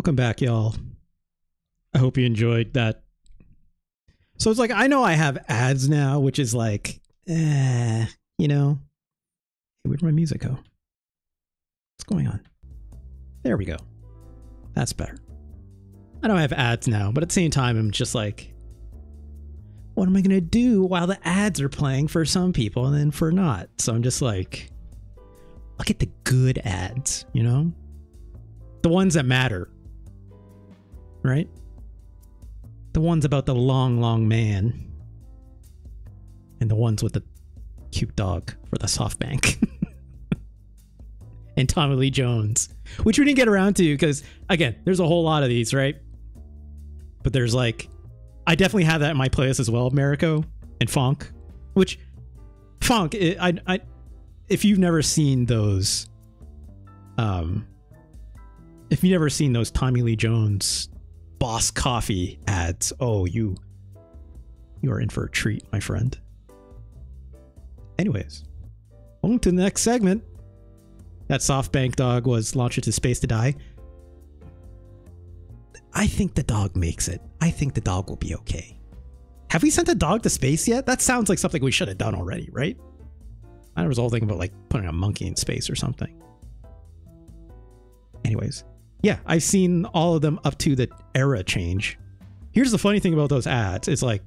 Welcome back, y'all. I hope you enjoyed that. So it's like, I know I have ads now, which is like, you know. Hey, where'd my music go? What's going on? There we go. That's better. I know I have ads now, but at the same time, I'm just like, what am I going to do while the ads are playing for some people and then for not? So I'm just like, I'll get the good ads, you know? The ones that matter. Right? The ones about the long, long man. And the ones with the cute dog for the SoftBank. And Tommy Lee Jones. Which we didn't get around to because, again, there's a whole lot of these, right? But there's like, I definitely have that in my playlist as well, Mariko and Funk. Which, Funk, if you've never seen those, if you've never seen those Tommy Lee Jones Boss Coffee ads, oh, you are in for a treat, my friend. Anyways, on to the next segment. That SoftBank dog was launched into space to die. I think the dog makes it. I think the dog will be okay. Have we sent a dog to space yet? That sounds like something we should have done already, right? I was all thinking about like putting a monkey in space or something. Anyways, yeah, I've seen all of them up to the era change. Here's the funny thing about those ads. It's like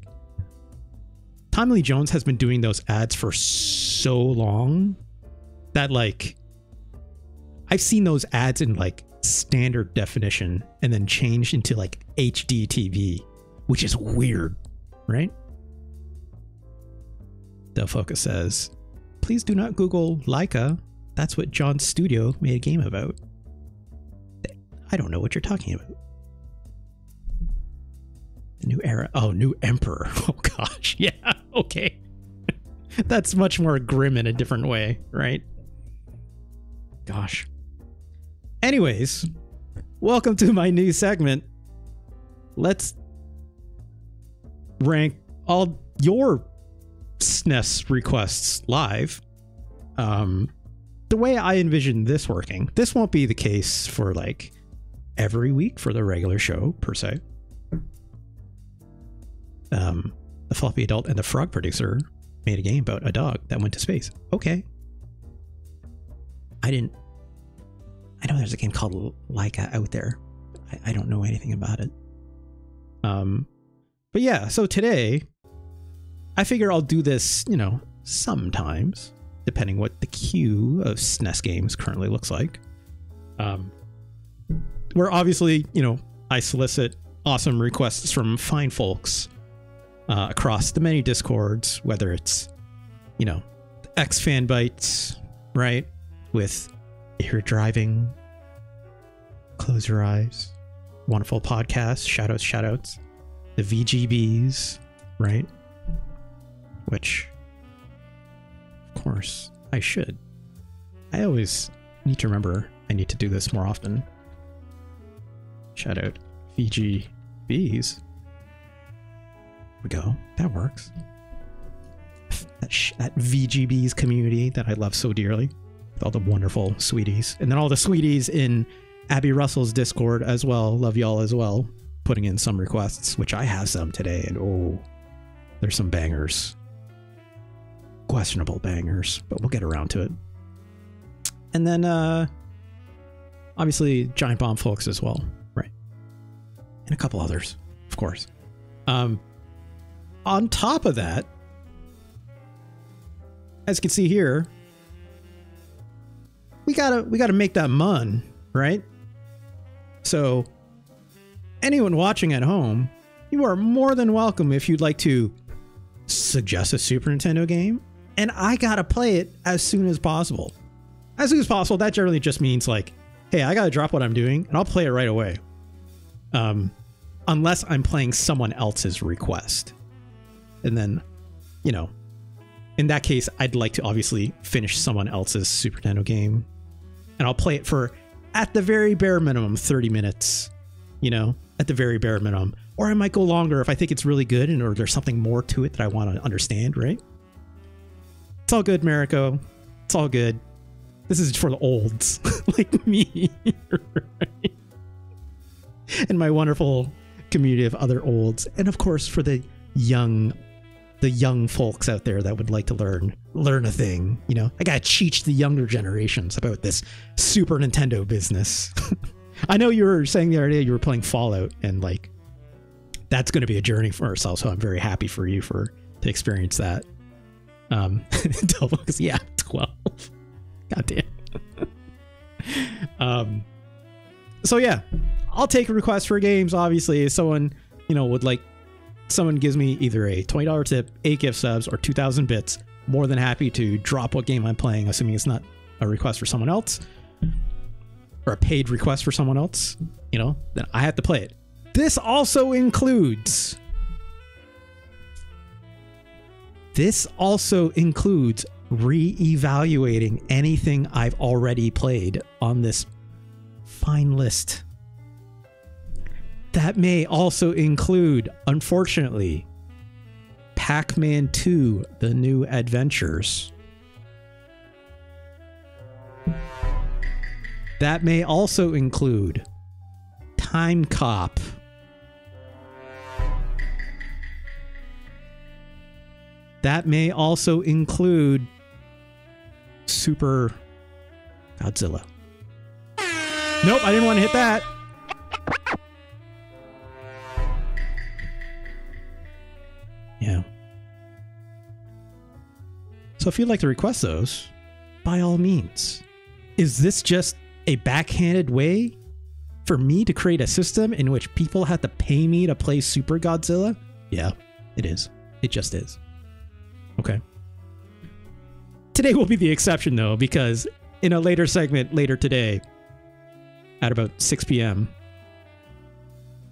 Tommy Lee Jones has been doing those ads for so long that like I've seen those ads in like standard definition and then changed into like HD TV, which is weird, right? Del Focus says, please do not Google Laika. That's what John's studio made a game about. I don't know what you're talking about. The new era. Oh, new emperor. Oh gosh. Yeah. Okay. That's much more grim in a different way, right? Gosh. Anyways, welcome to my new segment. Let's rank all your SNES requests live. The way I envision this working, this won't be the case for like every week for the regular show per se. The Floppy Adult and the Frog Producer made a game about a dog that went to space. Okay. I know there's a game called Laika out there. I don't know anything about it. But yeah, so today I figure I'll do this, you know, sometimes, depending what the queue of SNES games currently looks like. Where obviously, you know, I solicit awesome requests from fine folks across the many discords, whether it's, you know, X Fan Bites, right? With if you're driving, close your eyes. Wonderful podcast, shoutouts. The VGBs, right? Which, of course, I should. I always need to remember I need to do this more often. Shout out VGBs. There we go. That works. That VGBs community that I love so dearly. With all the wonderful sweeties. And then all the sweeties in Abby Russell's Discord as well. Love y'all as well. Putting in some requests, which I have some today. And oh, there's some bangers. Questionable bangers, but we'll get around to it. And then, obviously, Giant Bomb folks as well. Right. And a couple others, of course. On top of that, as you can see here, we gotta make that mun, right? So anyone watching at home, you are more than welcome if you'd like to suggest a Super Nintendo game, and I gotta play it as soon as possible. As soon as possible, that generally just means like, hey, I gotta drop what I'm doing and I'll play it right away. Unless I'm playing someone else's request. And then, you know, in that case, I'd like to obviously finish someone else's Super Nintendo game. And I'll play it for, at the very bare minimum, 30 minutes, you know, at the very bare minimum. Or I might go longer if I think it's really good and or there's something more to it that I want to understand, right? It's all good, Mariko. It's all good. This is for the olds, like me, right? and my wonderful community of other olds, and of course for the young folks out there that would like to learn a thing. You know, I gotta teach the younger generations about this Super Nintendo business. I know you were saying the other day you were playing Fallout, and like that's going to be a journey for ourselves. So I'm very happy for you to experience that. Yeah, 12. God damn. So yeah, I'll take requests for games. Obviously, if someone, someone gives me either a $20 tip, 8 gift subs, or 2,000 bits, more than happy to drop what game I'm playing, assuming it's not a request for someone else or a paid request for someone else, then I have to play it. This also includes re-evaluating anything I've already played on this fine list. That may also include, unfortunately, Pac-Man 2, The New Adventures. That may also include Time Cop. That may also include Super Godzilla. Nope, I didn't want to hit that. Yeah. So if you'd like to request those, by all means. Is this just a backhanded way for me to create a system in which people have to pay me to play Super Godzilla? Yeah, it is. It just is. Okay. Today will be the exception, though, because in a later segment later today, at about 6 p.m.,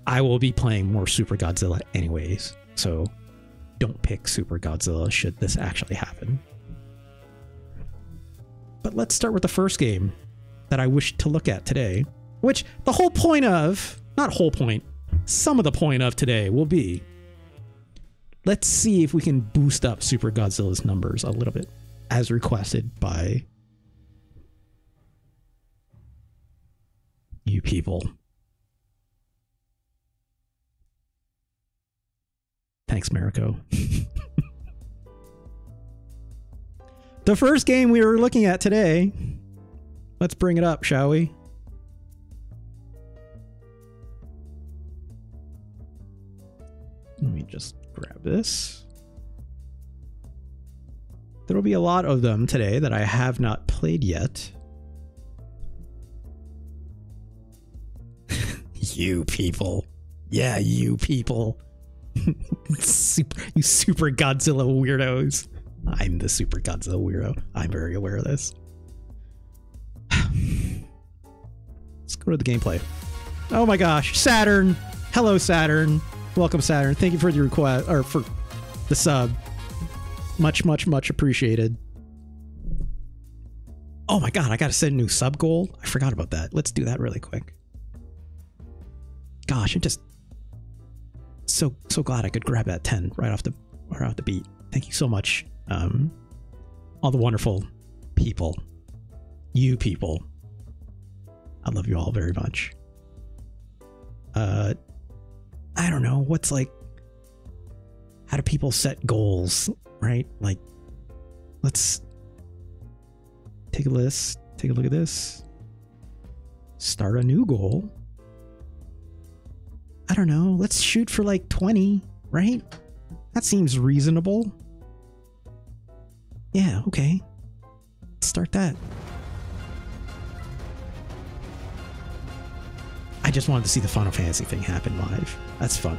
I will be playing more Super Godzilla anyways. So don't pick Super Godzilla should this actually happen. But let's start with the first game that I wish to look at today, which the whole point of, not whole point, some of the point of today will be, let's see if we can boost up Super Godzilla's numbers a little bit, as requested by you people. Thanks, Mariko. The first game we were looking at today, let's bring it up, shall we? Let me just grab this. There will be a lot of them today that I have not played yet. You people. Yeah, you people. You Super Godzilla weirdos. I'm the Super Godzilla weirdo. I'm very aware of this. Let's go to the gameplay. Oh my gosh, Saturn. Hello, Saturn. Welcome, Saturn. Thank you for the request, or for the sub. Much, much, much appreciated. Oh my god, I gotta set a new sub goal. I forgot about that. Let's do that really quick. Gosh, I'm just so glad I could grab that 10 right off the beat. Thank you so much, all the wonderful people, you people. I love you all very much. I don't know what's like. How do people set goals, right? Like, let's take a list. Take a look at this. Start a new goal. I don't know. Let's shoot for like 20, right? That seems reasonable. Yeah, okay. Let's start that. I just wanted to see the Final Fantasy thing happen live. That's fun.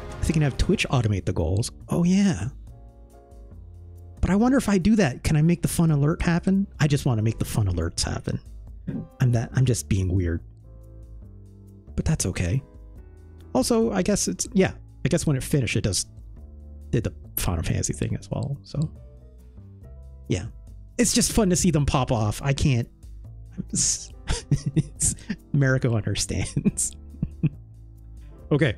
I think I can have Twitch automate the goals. Oh yeah. But I wonder if I do that, can I make the fun alert happen? I just want to make the fun alerts happen. I'm just being weird. But that's okay. Also, I guess it's, yeah, I guess when it finished, it did the Final Fantasy thing as well. So yeah, it's just fun to see them pop off. I can't, Mariko understands. Okay.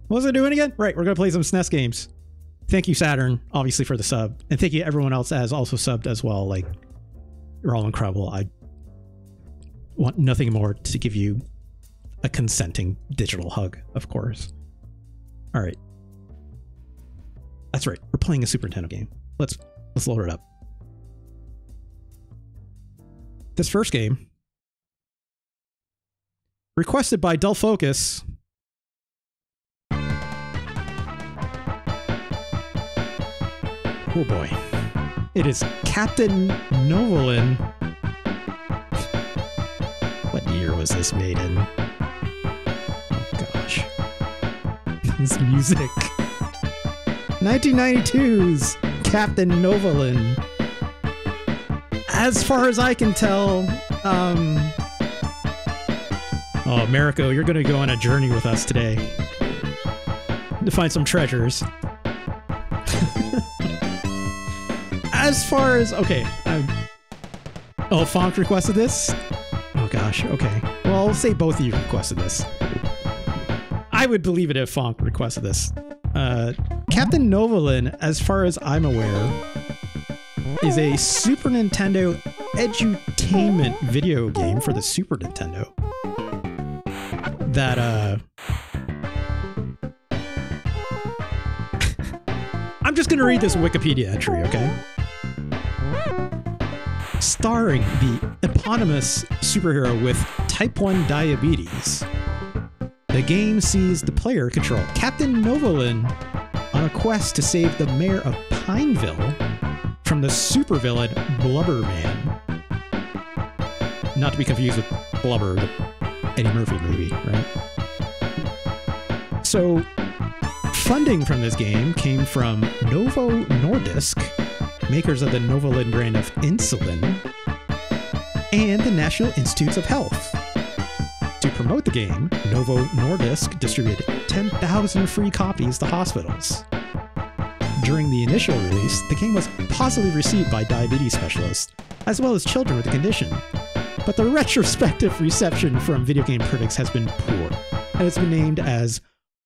What was I doing again? Right, we're going to play some SNES games. Thank you, Saturn, obviously, for the sub. And thank you everyone else that has also subbed as well. Like, you're all incredible. I want nothing more to give you a consenting digital hug, of course. All right. That's right. We're playing a Super Nintendo game. Let's load it up. This first game, requested by Dull Focus. Oh boy. It is Captain Novolin. What year was this made in? Oh gosh. This music. 1992's Captain Novolin. As far as I can tell, oh, Mariko, you're going to go on a journey with us today to find some treasures. As far as, okay. Oh, Fonk requested this? Oh, gosh. Okay. Well, I'll say both of you requested this. I would believe it if Fonk requested this. Captain Novolin, as far as I'm aware, is a Super Nintendo edutainment video game for the Super Nintendo that, I'm just gonna read this Wikipedia entry, okay? Starring the eponymous superhero with type 1 diabetes, the game sees the player control Captain Novolin on a quest to save the mayor of Pineville from the supervillain Blubberman. Not to be confused with Blubber, the Eddie Murphy movie, right? So, funding from this game came from Novo Nordisk, makers of the Novolin brand of insulin, and the National Institutes of Health. To promote the game, Novo Nordisk distributed 10,000 free copies to hospitals. During the initial release, the game was positively received by diabetes specialists, as well as children with the condition. But the retrospective reception from video game critics has been poor, and it's been named as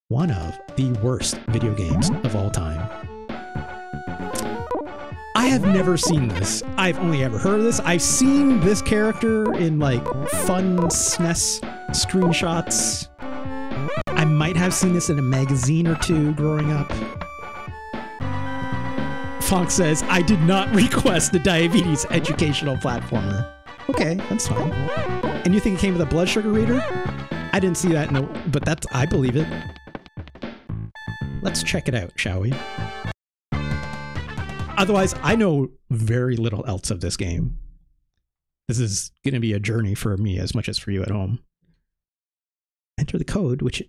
one of the worst video games of all time. I have never seen this. I've only ever heard of this. I've seen this character in like fun SNES screenshots. I might have seen this in a magazine or two growing up. Fonk says, I did not request the diabetes educational platformer. Okay, that's fine. And you think it came with a blood sugar reader? I didn't see that, but that's, I believe it. Let's check it out, shall we? Otherwise, I know very little else of this game. This is going to be a journey for me as much as for you at home. Enter the code, which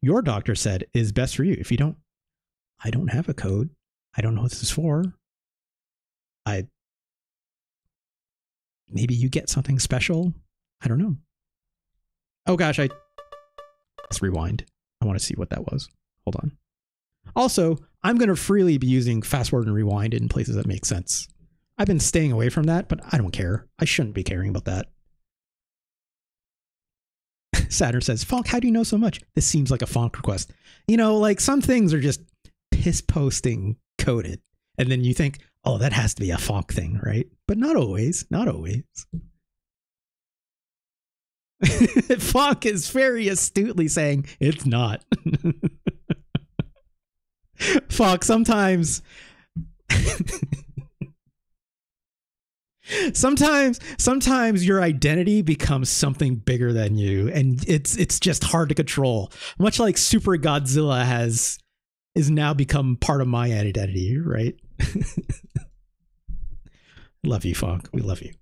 your doctor said is best for you. If you don't, I don't have a code. I don't know what this is for. Maybe you get something special. I don't know. Oh gosh, let's rewind. I want to see what that was. Hold on. Also, I'm going to freely be using fast forward and rewind in places that make sense. I've been staying away from that, but I don't care. I shouldn't be caring about that. Saturn says, Fonk, how do you know so much? This seems like a Fonk request. You know, like some things are just piss posting coded. And then you think, oh, that has to be a Fonk thing, right? But not always. Not always. Fonk is very astutely saying it's not. Fonk, sometimes your identity becomes something bigger than you, and it's just hard to control. Much like Super Godzilla is now become part of my identity, right? Love you, Fonk. We love you.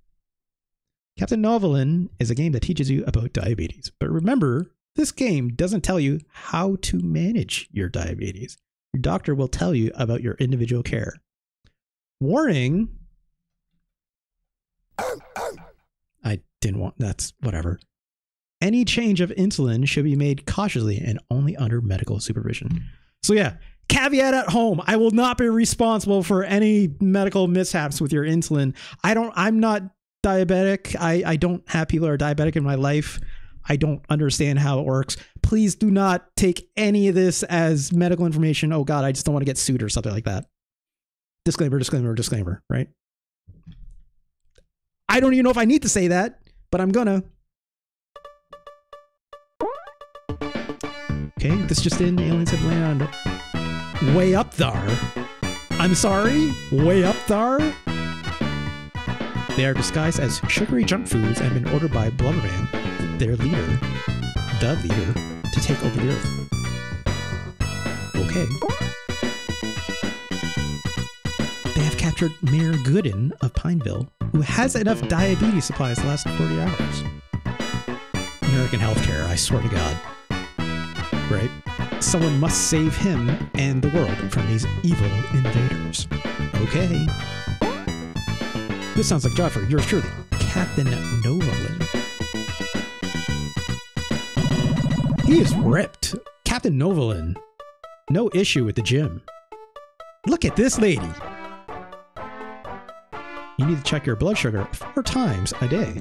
Captain Novolin is a game that teaches you about diabetes. But remember, this game doesn't tell you how to manage your diabetes. Your doctor will tell you about your individual care. Warning. I didn't want, that's whatever. Any change of insulin should be made cautiously and only under medical supervision. So yeah, caveat at home. I will not be responsible for any medical mishaps with your insulin. I'm not diabetic. I don't have people who are diabetic in my life. I don't understand how it works. Please do not take any of this as medical information. Oh God, I just don't want to get sued or something like that. Disclaimer, disclaimer, disclaimer, right? I don't even know if I need to say that, but I'm gonna. Okay, this just in. Aliens have landed way up there. I'm sorry? Way up there? They are disguised as sugary junk foods and have been ordered by Blubberman, their leader, the leader, to take over the Earth. Okay. They have captured Mayor Gooden of Pineville, who has enough diabetes supplies to last 40 hours. American healthcare, I swear to God. Right? Someone must save him and the world from these evil invaders. Okay. This sounds like a job for yours truly, Captain Novolin. He is ripped. Captain Novolin. No issue with the gym. Look at this lady. You need to check your blood sugar 4 times a day.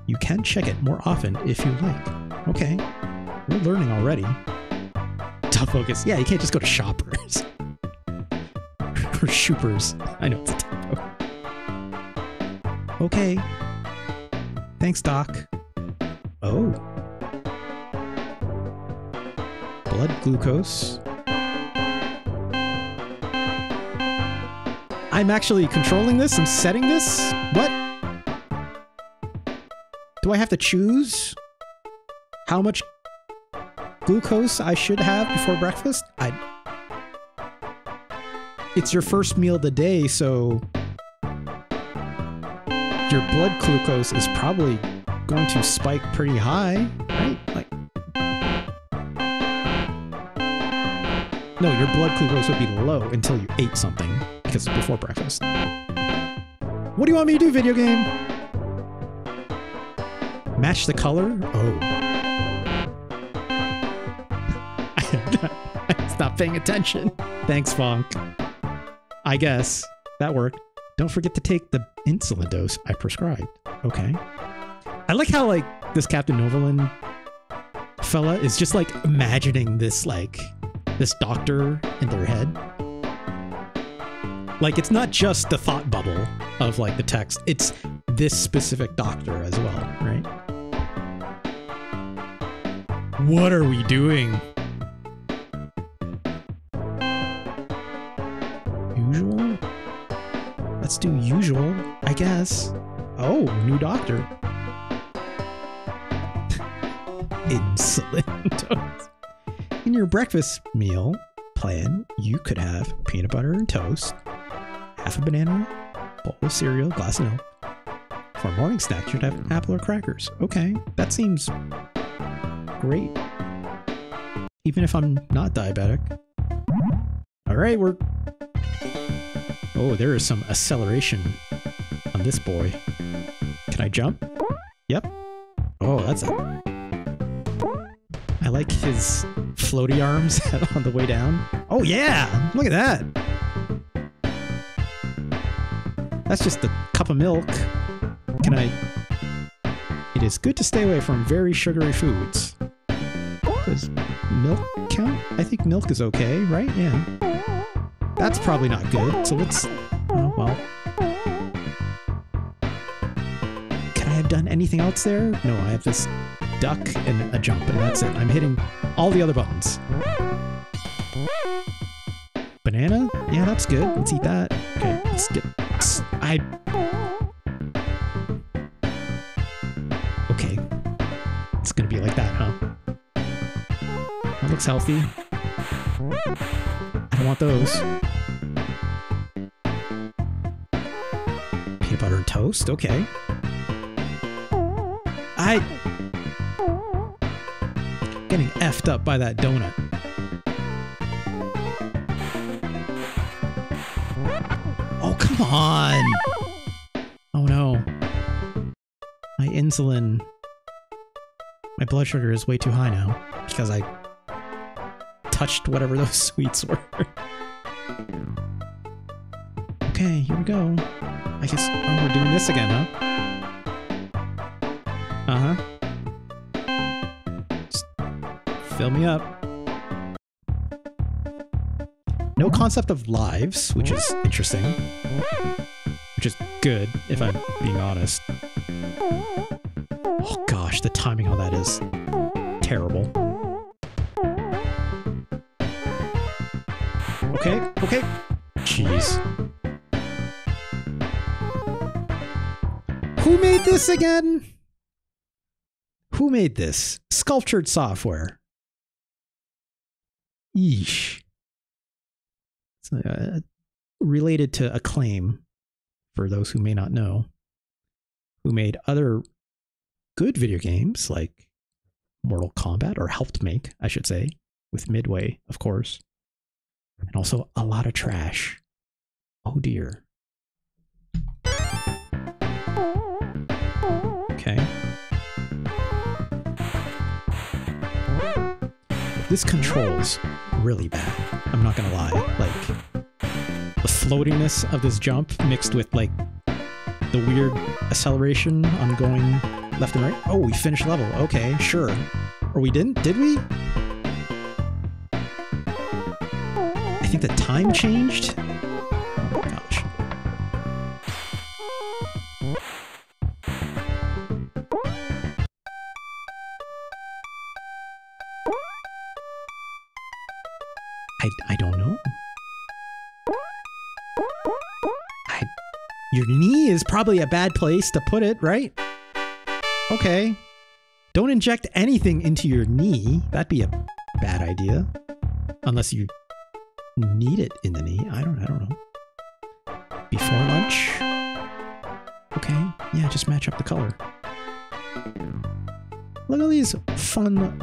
You can check it more often if you like. Okay. We're learning already. Tough focus. Yeah, you can't just go to Shoppers. Or Shoopers. I know it's a typo. Okay. Thanks, Doc. Oh. Blood glucose. I'm actually controlling this? I'm setting this? What? Do I have to choose how much glucose I should have before breakfast? It's your first meal of the day, so your blood glucose is probably going to spike pretty high, right? Like, no, your blood glucose would be low until you ate something, because it's before breakfast. What do you want me to do, video game? Match the color? Oh. I stopped paying attention. Thanks, Fonk. I guess. That worked. Don't forget to take the insulin dose I prescribed. Okay. I like how, like, this Captain Novolin fella is just, like, imagining this, like, this doctor in their head. Like, it's not just the thought bubble of, like, the text. It's this specific doctor as well, right? What are we doing? Usual? Let's do usual, I guess. Oh, new doctor. Insulin dose. In your breakfast meal plan, you could have peanut butter and toast, half a banana, bowl of cereal, glass of milk. For a morning snack, you'd have an apple or crackers. Okay, that seems great. Even if I'm not diabetic. Alright, we're... Oh, there is some acceleration on this boy. Can I jump? Yep. Oh, that's a... I like his floaty arms on the way down. Oh yeah! Look at that! That's just a cup of milk. Can I... It is good to stay away from very sugary foods. Does milk count? I think milk is okay, right? Yeah. That's probably not good, so let's... Oh, well. Can I have done anything else there? No, I have this duck and a jump, and that's it. I'm hitting all the other buttons. Banana? Yeah, that's good. Let's eat that. Okay, let's get... Okay. It's gonna be like that, huh? That looks healthy. I don't want those. Peanut butter and toast? Okay. Getting effed up by that donut. Oh, come on! Oh no. My insulin... My blood sugar is way too high now. Because I touched whatever those sweets were. Okay, here we go. I guess we're doing this again, huh? Uh-huh. Just fill me up. No concept of lives, which is interesting. Which is good, if I'm being honest. Oh gosh, the timing on that is terrible. Okay, okay. Jeez. Who made this again? Who made this? Sculptured Software. Yeesh. It's related to Acclaim, for those who may not know, who made other good video games like Mortal Kombat, or helped make, I should say, with Midway, of course. And also a lot of trash. Oh dear. Okay. This controls really bad. I'm not gonna lie. Like, the floatiness of this jump mixed with, like, the weird acceleration on going left and right. Oh, we finished level. Okay, sure. Or we didn't? Did we? I think the time changed? Oh my gosh. I don't know. Your knee is probably a bad place to put it, right? Okay. Don't inject anything into your knee. That'd be a bad idea. Unless you need it in the knee. I don't know. Before lunch? Okay. Yeah, just match up the color. Look at these fun,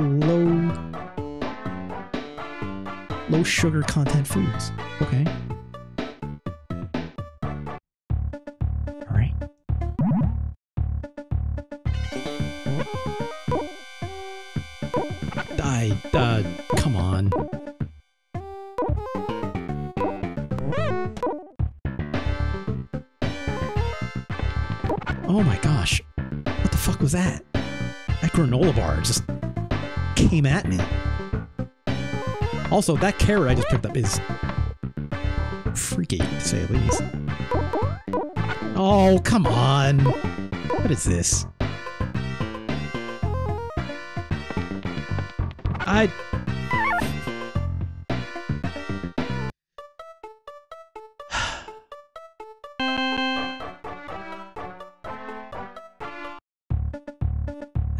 low sugar content foods. Okay. Alright. Come on. Oh my gosh. What the fuck was that? That granola bar just came at me. Also, that carrot I just picked up is freaky, to say the least. Oh, come on. What is this?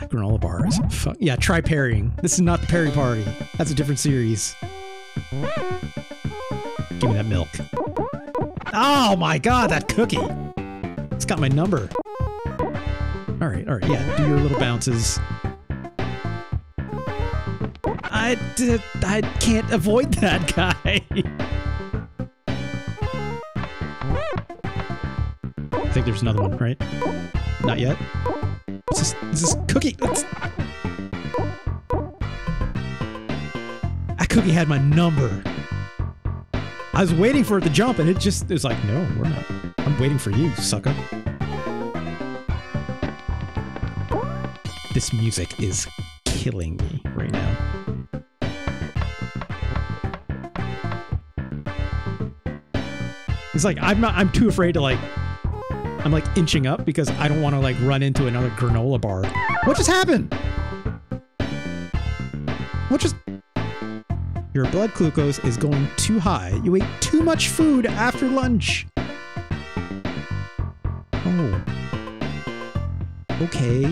Granola bars. Yeah, try parrying. This is not the parry party. That's a different series. Give me that milk. Oh my god, that cookie! It's got my number. Alright, yeah, do your little bounces. I can't avoid that guy. I think there's another one, right? Not yet? Is this cookie? That cookie had my number. I was waiting for it to jump and it was like, no, we're not. I'm waiting for you, sucker. This music is killing me right now. It's like, I'm too afraid to, like, I'm like inching up because I don't want to like run into another granola bar. What just happened? Your blood glucose is going too high. You ate too much food after lunch. Oh. Okay.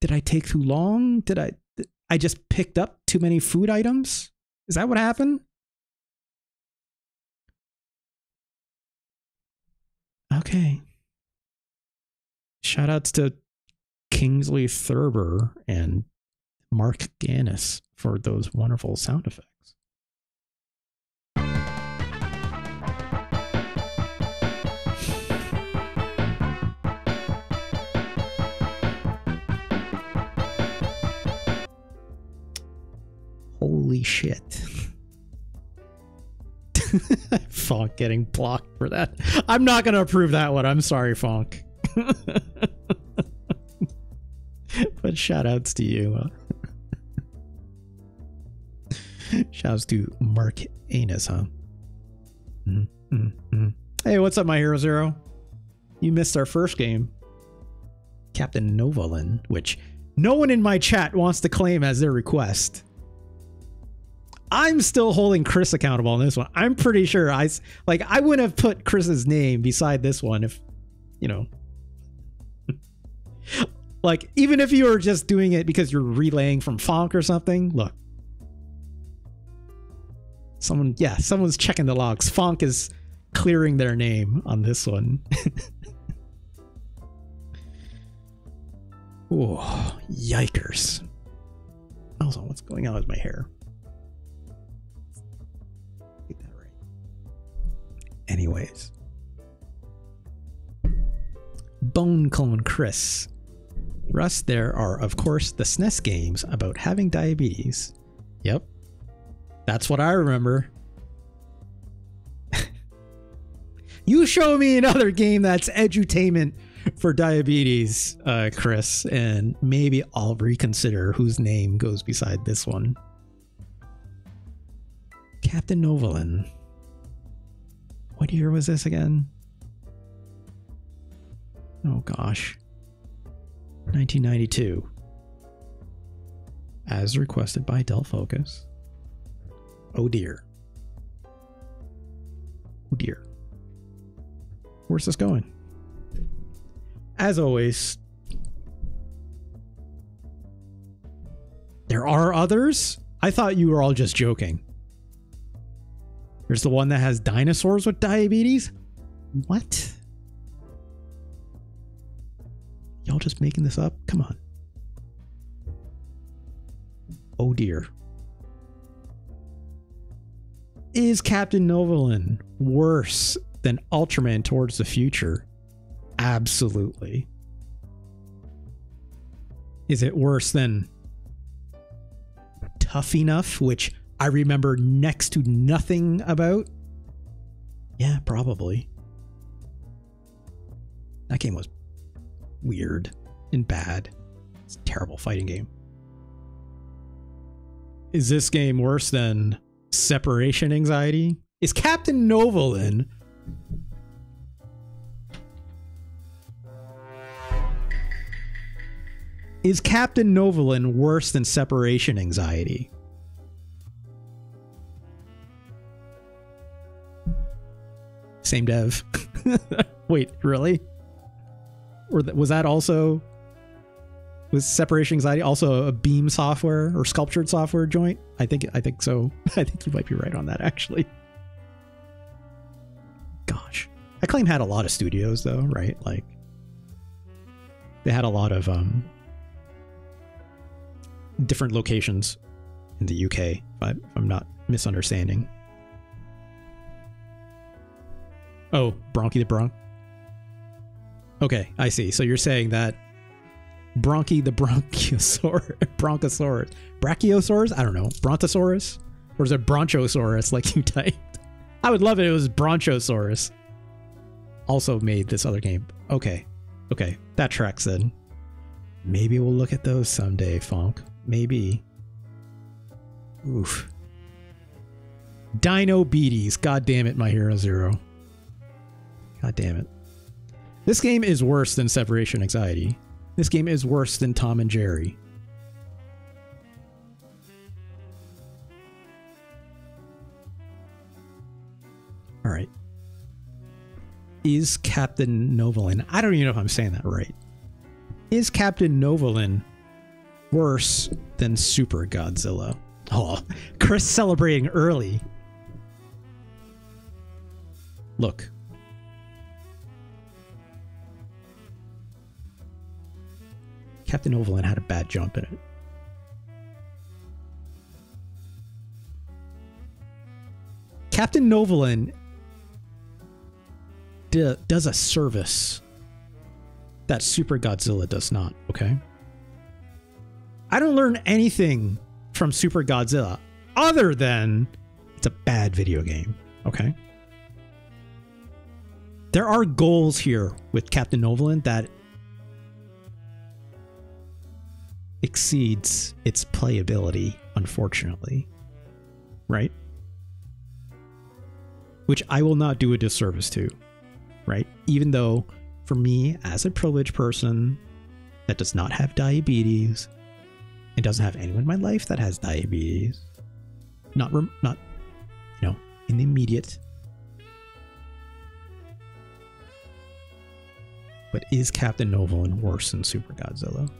Did I take too long? Did I just picked up too many food items? Is that what happened? Okay. Shoutouts to Kingsley Thurber and Mark Gannis for those wonderful sound effects. Holy shit. Fonk getting blocked for that. I'm not going to approve that one. I'm sorry, Fonk. But shout outs to you. Shouts to Mark Anus, huh? Hey, what's up, My Hero Zero? You missed our first game. Captain Novolin, which no one in my chat wants to claim as their request. I'm still holding Chris accountable on this one. I'm pretty sure I wouldn't have put Chris's name beside this one if, you know. Like, even if you were just doing it because you're relaying from Fonk or something, look. Someone's checking the logs. Fonk is clearing their name on this one. Oh, yikers. Also, what's going on with my hair? Get that right. Anyways. Bone Clone Chris. Russ, there are, of course, the SNES games about having diabetes. Yep. That's what I remember. You show me another game that's edutainment for diabetes, Chris, and maybe I'll reconsider whose name goes beside this one. Captain Novolin. What year was this again? Oh gosh. 1992. As requested by Del Focus. Oh dear. Oh dear. Where's this going? As always, there are others? I thought you were all just joking. There's the one that has dinosaurs with diabetes? What? Y'all just making this up? Come on. Oh dear. Is Captain Novolin worse than Ultraman Towards the Future? Absolutely. Is it worse than Tough Enough, which I remember next to nothing about? Yeah, probably. That game was weird and bad. It's a terrible fighting game. Is this game worse than Separation Anxiety? Is Captain Novolin worse than Separation Anxiety? Same dev. Wait, really? Or was that also... Was Separation Anxiety also a Beam software or Sculptured software joint? I think so. I think you might be right on that, actually. Gosh. Acclaim had a lot of studios, though, right? Like, they had a lot of different locations in the UK, if I'm not misunderstanding. Oh, Bronchi the Bronc. Okay, I see. So you're saying that Bronchi the Bronchiosaurus, Brachiosaurus? I don't know. Brontosaurus? Or is it Bronchosaurus like you typed? I would love it if it was Bronchosaurus. Also made this other game. Okay. Okay, that tracks then. Maybe we'll look at those someday, Fonk. Maybe. Oof. Dino Beaties. God damn it, My Hero Zero. God damn it. This game is worse than Separation Anxiety. This game is worse than Tom and Jerry. Alright. Is Captain Novolin... I don't even know if I'm saying that right. Is Captain Novolin worse than Super Godzilla? Oh, Chris celebrating early. Look. Captain Novolin had a bad jump in it. Captain Novolin does a service that Super Godzilla does not, okay? I don't learn anything from Super Godzilla other than it's a bad video game, okay? There are goals here with Captain Novolin that exceeds its playability, unfortunately. Right? Which I will not do a disservice to. right? Even though for me, as a privileged person that does not have diabetes and doesn't have anyone in my life that has diabetes, not you know, in the immediate. But is Captain Novolin worse than Super Godzilla?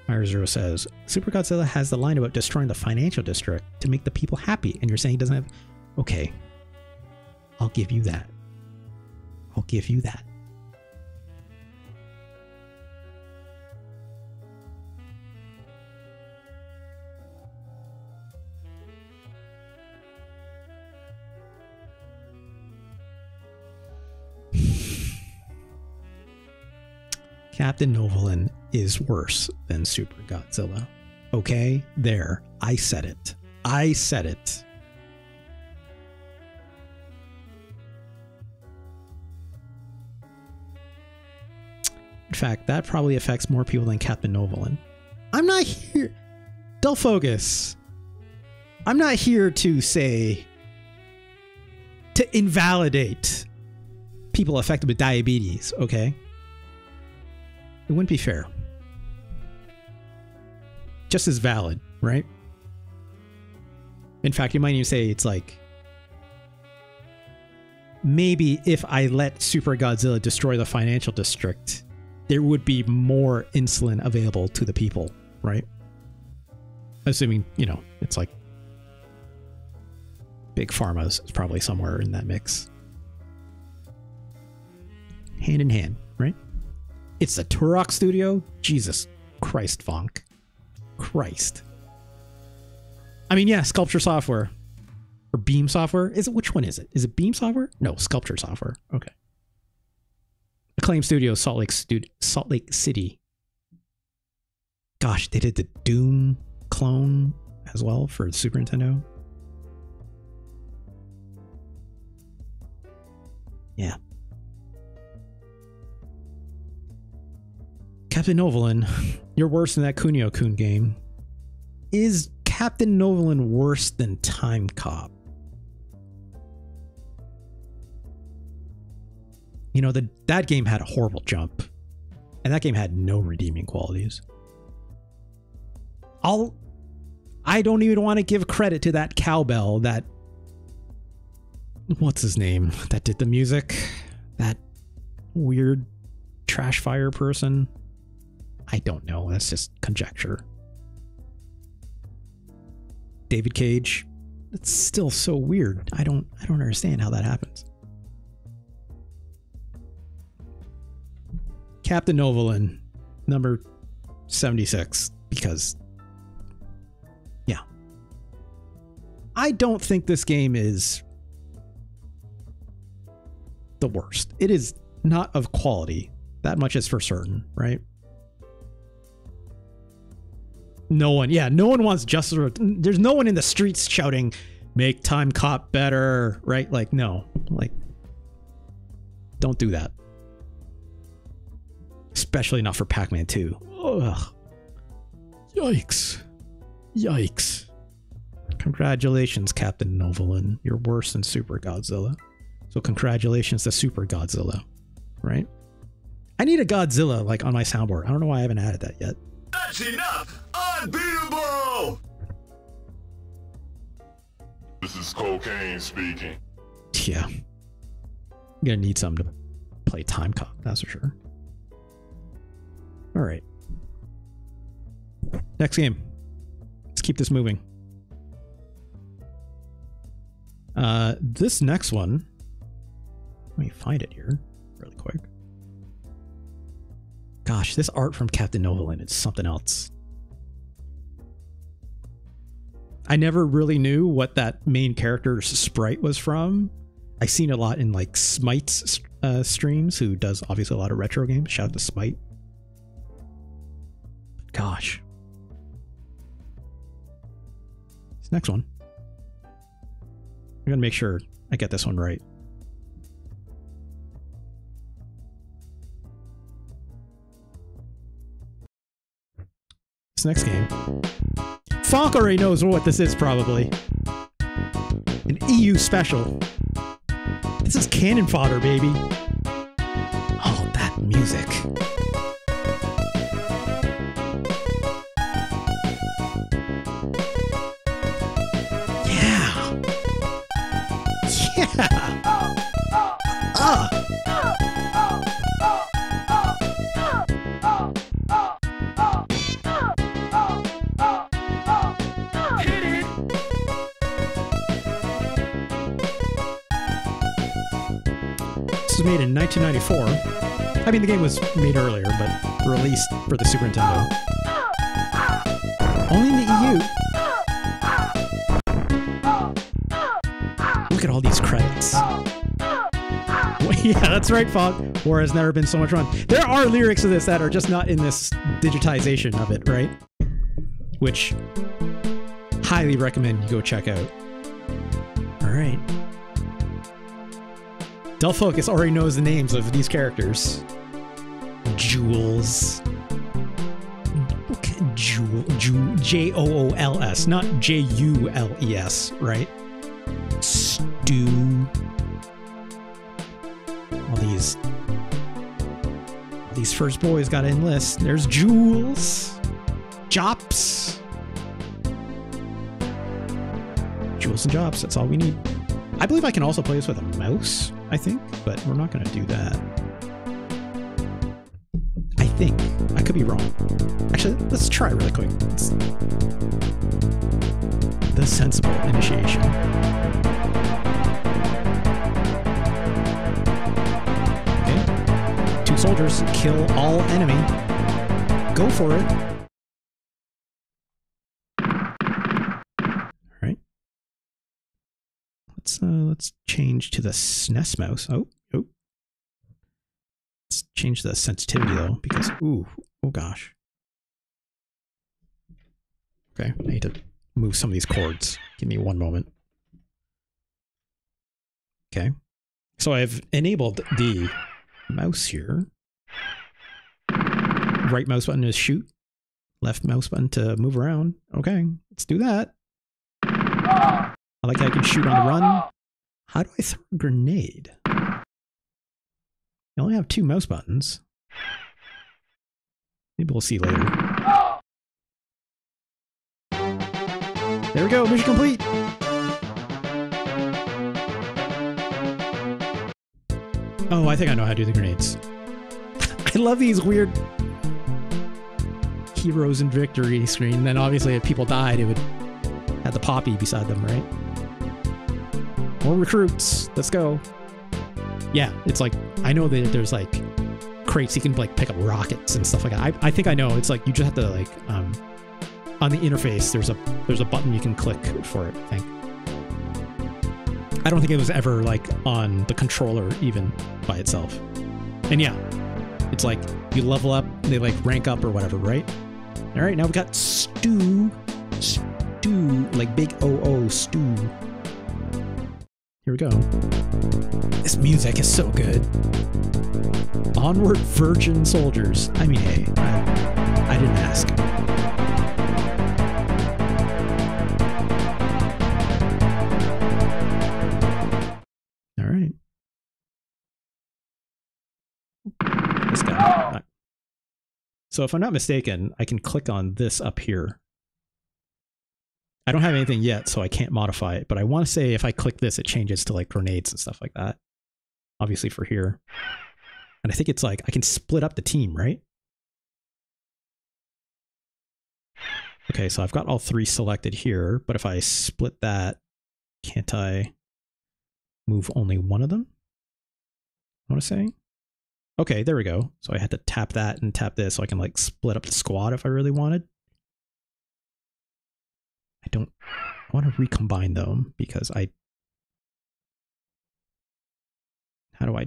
Fire Zero says, Super Godzilla has the line about destroying the financial district to make the people happy, and you're saying he doesn't have... Okay. I'll give you that. I'll give you that. Captain Novolin is worse than Super Godzilla. Okay? There. I said it. I said it. In fact, that probably affects more people than Captain Novolin. I'm not here... Dull focus. I'm not here to say... to invalidate people affected with diabetes, okay? It wouldn't be fair. Just as valid, right? In fact, you might even say it's like... maybe if I let Super Godzilla destroy the financial district, there would be more insulin available to the people, right? Assuming, you know, it's like... Big Pharma's probably somewhere in that mix. Hand in hand, right? It's the Turok studio? Jesus Christ, Vonk. Christ. I mean, yeah, Sculpture Software. Or Beam Software. Which one is it? Is it Beam Software? No, Sculpture Software. Okay. Acclaim Studios, Salt Lake City. Gosh, they did the Doom clone as well for Super Nintendo. Yeah. Captain Novolin, you're worse than that Kunio-kun game. Is Captain Novolin worse than Time Cop? You know, that game had a horrible jump. And that game had no redeeming qualities. I don't even want to give credit to that cowbell, that... What's his name? That did the music? That weird trash fire person? I don't know. That's just conjecture. David Cage. It's still so weird. I don't understand how that happens. Captain Novolin, number 76, because yeah. I don't think this game is the worst. It is not of quality. That much is for certain, right? No one wants justice. There's no one in the streets shouting, make Time Cop better, right? Like, no. Like, don't do that. Especially not for Pac-Man 2. Ugh. Yikes. Yikes. Congratulations, Captain Novolin. You're worse than Super Godzilla. So congratulations to Super Godzilla, right? I need a Godzilla, like, on my soundboard. I don't know why I haven't added that yet. That's enough! Unbeatable! This is Cocaine speaking. Yeah. I'm gonna need something to play Time Cop, that's for sure. Alright. Next game. Let's keep this moving. This next one... Let me find it here really quick. Gosh, this art from Captain Novolin is something else. I never really knew what that main character's sprite was from. I've seen it a lot in like Smite's streams, who does obviously a lot of retro games. Shout out to Smite. But gosh. This next one. I'm gonna make sure I get this one right. This next game. Fonk already knows what this is, probably. An EU special. This is cannon fodder, baby. Oh, that music. Yeah. Yeah. This was made in 1994. I mean, the game was made earlier, but released for the Super Nintendo. Only in the EU. Look at all these credits. Yeah, that's right, Fog. War has never been so much fun. There are lyrics to this that are just not in this digitization of it, right? Which highly recommend you go check out. All right. Del Focus already knows the names of these characters. Jules. Jools, not Jules, right? Stu. All these first boys gotta enlist. There's Jules. Jops. Jules and Jops, that's all we need. I believe I can also play this with a mouse, I think, but we're not going to do that. I think. I could be wrong. Actually, let's try really quick. The sensible initiation. Okay. 2 soldiers, kill all enemy. Go for it. Let's change to the SNES mouse. Oh. Let's change the sensitivity though, because oh gosh. Okay, I need to move some of these chords. Give me one moment. Okay, so I've enabled the mouse here. Right mouse button to shoot. Left mouse button to move around. Okay, let's do that. I like how I can shoot on the run. How do I throw a grenade? You only have 2 mouse buttons. Maybe we'll see later. There we go, mission complete! Oh, I think I know how to do the grenades. I love these weird heroes in victory screen. Then obviously if people died, it would have the poppy beside them, right? More recruits. Let's go. Yeah, it's like, I know that there's like crates you can like pick up rockets and stuff like that. I think I know. It's like you just have to like on the interface there's a button you can click for it, I think. I don't think it was ever like on the controller even by itself. And yeah, it's like you level up, they like rank up or whatever, right? All right, now we got Stu, like big O-O, Stu. Here we go. This music is so good. Onward, virgin soldiers. I mean, hey, I didn't ask. All right. This guy. So if I'm not mistaken, I can click on this up here. I don't have anything yet, so I can't modify it, but I want to say if I click this, it changes to like grenades and stuff like that. Obviously for here. And I think it's like, I can split up the team, right? Okay, so I've got all 3 selected here, but if I split that, can't I move only one of them? I want to say. Okay, there we go. So I had to tap that and tap this so I can like split up the squad if I really wanted. I want to recombine them because how do I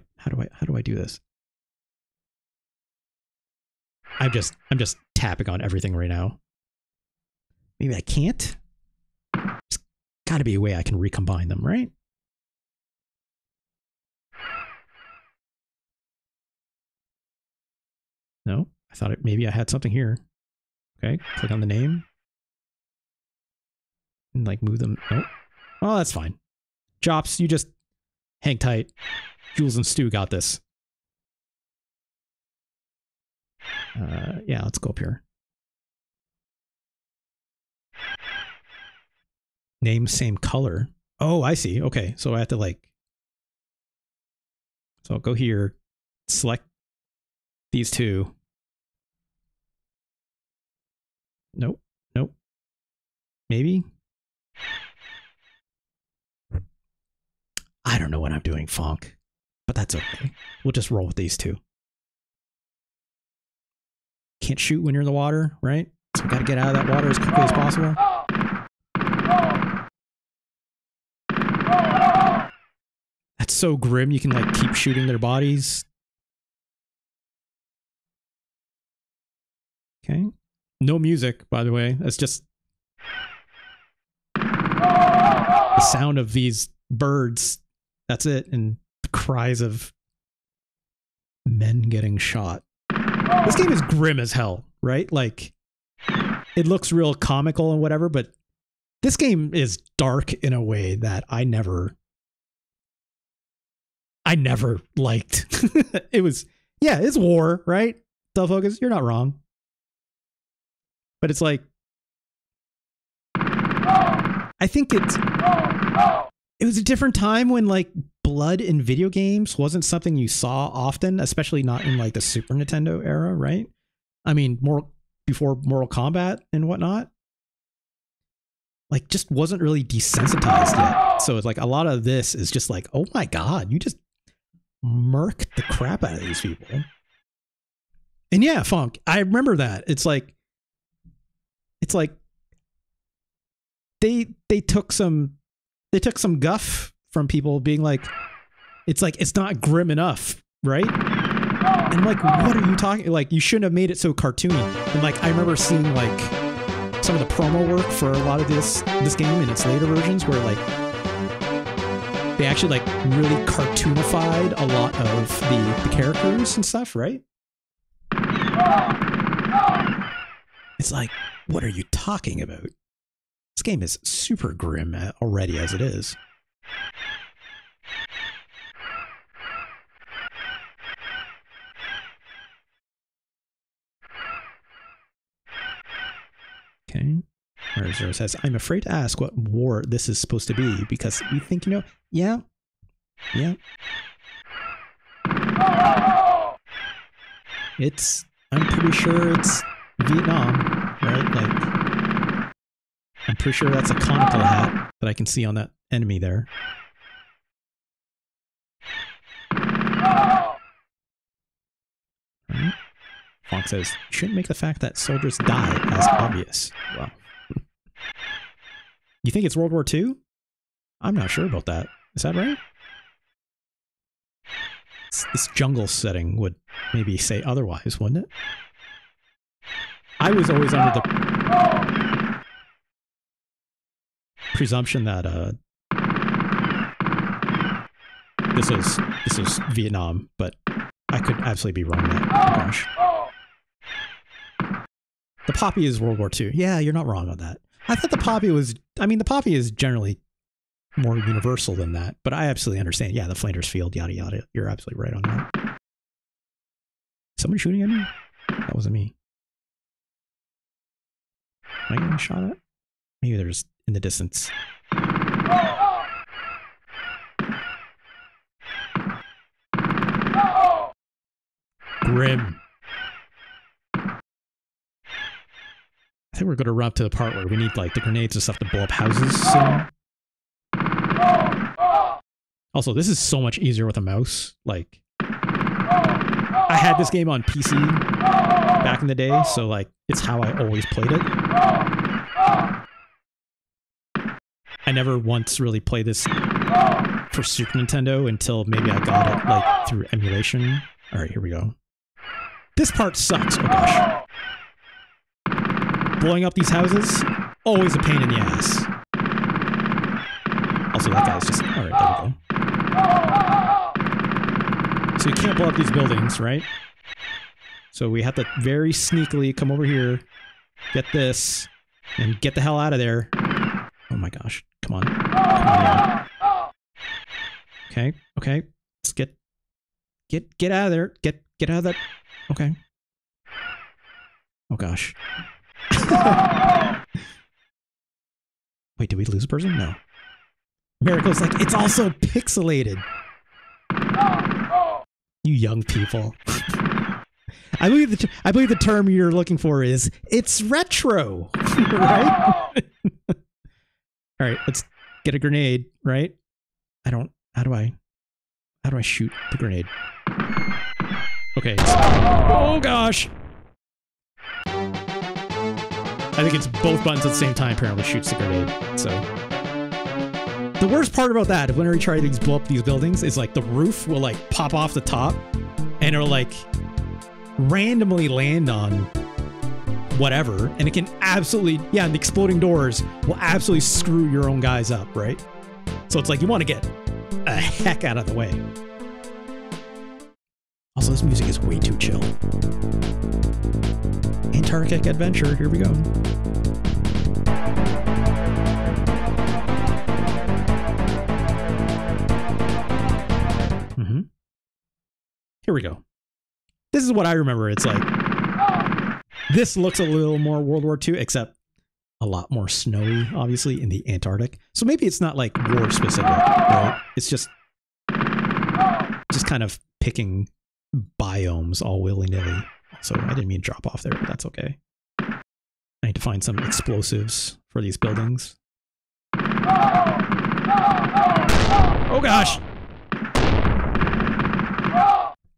do this? I'm just tapping on everything right now. Maybe I can't? There's gotta be a way I can recombine them, right? No, I thought maybe I had something here. Okay, click on the name. And like move them. Nope. Oh, that's fine. Chops, you just hang tight. Jules and Stu got this. Yeah, let's go up here. Name same color. Oh, I see. Okay, so I have to like. So I'll go here, select these two. Nope. Nope. Maybe. I don't know what I'm doing, Fonk, but that's okay. We'll just roll with these two. Can't shoot when you're in the water, right? So we gotta get out of that water as quickly as possible. That's so grim, you can like keep shooting their bodies. Okay. No music, by the way. That's just the sound of these birds. That's it. And the cries of men getting shot. This game is grim as hell, right? Like, it looks real comical and whatever, but this game is dark in a way that I never liked. It was, yeah, it's war, right? Self focus, you're not wrong. But it's like, I think it was a different time when like blood in video games wasn't something you saw often, especially not in like the Super Nintendo era, right? I mean, more before Mortal Kombat and whatnot. Like, just wasn't really desensitized yet. So it's like a lot of this is just like, oh my God, you just murked the crap out of these people. And yeah, Funk, I remember that. It's like they took some guff from people being like it's not grim enough, right? And like, what are you talking? Like, you shouldn't have made it so cartoony. And like, I remember seeing like some of the promo work for a lot of this game in its later versions, where like they actually like really cartoonified a lot of the characters and stuff, right? It's like, what are you talking about? This game is super grim already as it is. Okay. Zero says, I'm afraid to ask what war this is supposed to be because we think, you know, yeah. I'm pretty sure it's Vietnam, right? Like, I'm pretty sure that's a conical hat that I can see on that enemy there. Right. Fonk says, you shouldn't make the fact that soldiers die as obvious. Well, you think it's World War II? I'm not sure about that. Is that right? This jungle setting would maybe say otherwise, wouldn't it? I was always under the presumption that this was Vietnam, but I could absolutely be wrong on that. Oh gosh. The poppy is World War II. Yeah, you're not wrong on that. I thought the poppy was, I mean, the poppy is generally more universal than that, but I absolutely understand. Yeah, the Flanders Field, yada, yada. You're absolutely right on that. Someone shooting at me? That wasn't me. Am I getting shot at? Maybe there's in the distance. Grim. I think we're going to run up to the part where we need like the grenades and stuff to blow up houses soon. Also, this is so much easier with a mouse. Like, I had this game on PC back in the day, so like, it's how I always played it. I never once really played this for Super Nintendo until maybe I got it like through emulation. All right, here we go. This part sucks. Oh gosh. Blowing up these houses, always a pain in the ass. Also, that guy's just... Alright, there we go. So you can't blow up these buildings, right? So we have to very sneakily come over here, get this, and get the hell out of there. Oh my gosh. Come on. Come on now. Okay. Okay. Let's get out of there. Get out of that. Okay. Oh gosh. Wait, did we lose a person? No. Miracle's like, it's also pixelated. You young people. I believe the term you're looking for is it's retro, right? All right, let's get a grenade, right? How do I shoot the grenade? Okay. Oh gosh. I think it's both buttons at the same time apparently shoots the grenade. So the worst part about that, whenever you try to blow up these buildings, is like the roof will like pop off the top and it'll like randomly land on whatever, and it can absolutely, yeah, and the exploding doors will absolutely screw your own guys up, right? So it's like you want to get a heck out of the way. Also, this music is way too chill. Antarctic adventure, here we go. Here we go. This is what I remember. It's like, this looks a little more World War II, except a lot more snowy, obviously, in the Antarctic. So maybe it's not like war specific, right? It's just kind of picking biomes all willy-nilly. So I didn't mean to drop off there, but that's okay. I need to find some explosives for these buildings. Oh gosh!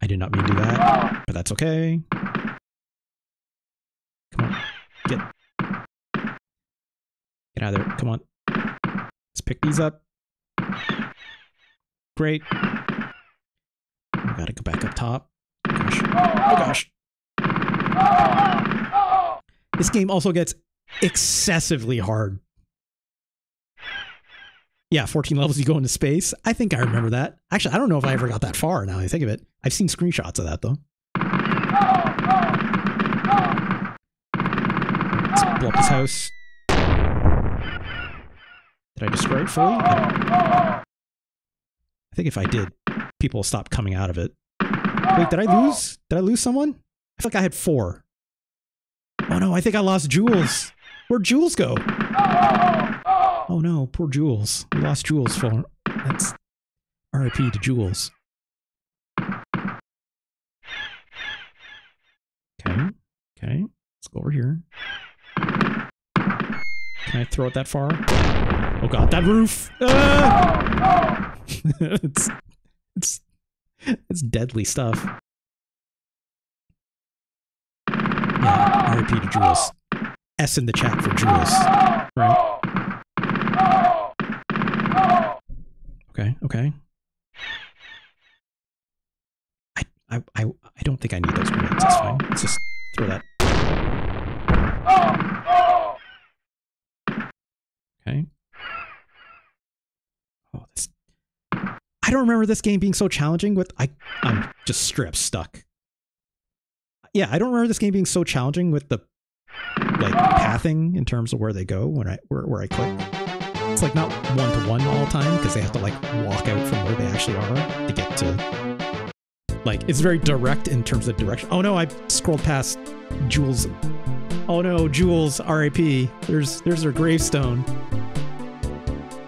I did not mean to do that, but that's okay. Come on. Get out of there. Come on. Let's pick these up. Great. We gotta go back up top. Oh gosh. This game also gets excessively hard. Yeah, 14 levels you go into space. I think I remember that. Actually, I don't know if I ever got that far now that I think of it. I've seen screenshots of that, though. Let's blow up this house. Did I destroy it fully? I think if I did, people will stop coming out of it. Wait, did I lose? Did I lose someone? I feel like I had 4. Oh no, I think I lost Jules. Where'd Jules go? Oh no, poor Jules. We lost Jules for... That's RIP to Jules. Okay. Okay. Let's go over here. Can I throw it that far? Oh god, that roof! Ah! it's deadly stuff. Yeah, RIP to Jules. S in the chat for Jules. Right? Okay, okay. I don't think I need those grenades. That's fine. Let's just throw that. Okay. Oh, this. I don't remember this game being so challenging with. I'm just straight up stuck. Yeah, I don't remember this game being so challenging with the like pathing in terms of where they go when where I click. It's like not one-to-one all the time because they have to like walk out from where they actually are to get to. Like it's very direct in terms of direction. Oh no, I scrolled past Jules. Oh no, Jules, R.I.P. There's their gravestone.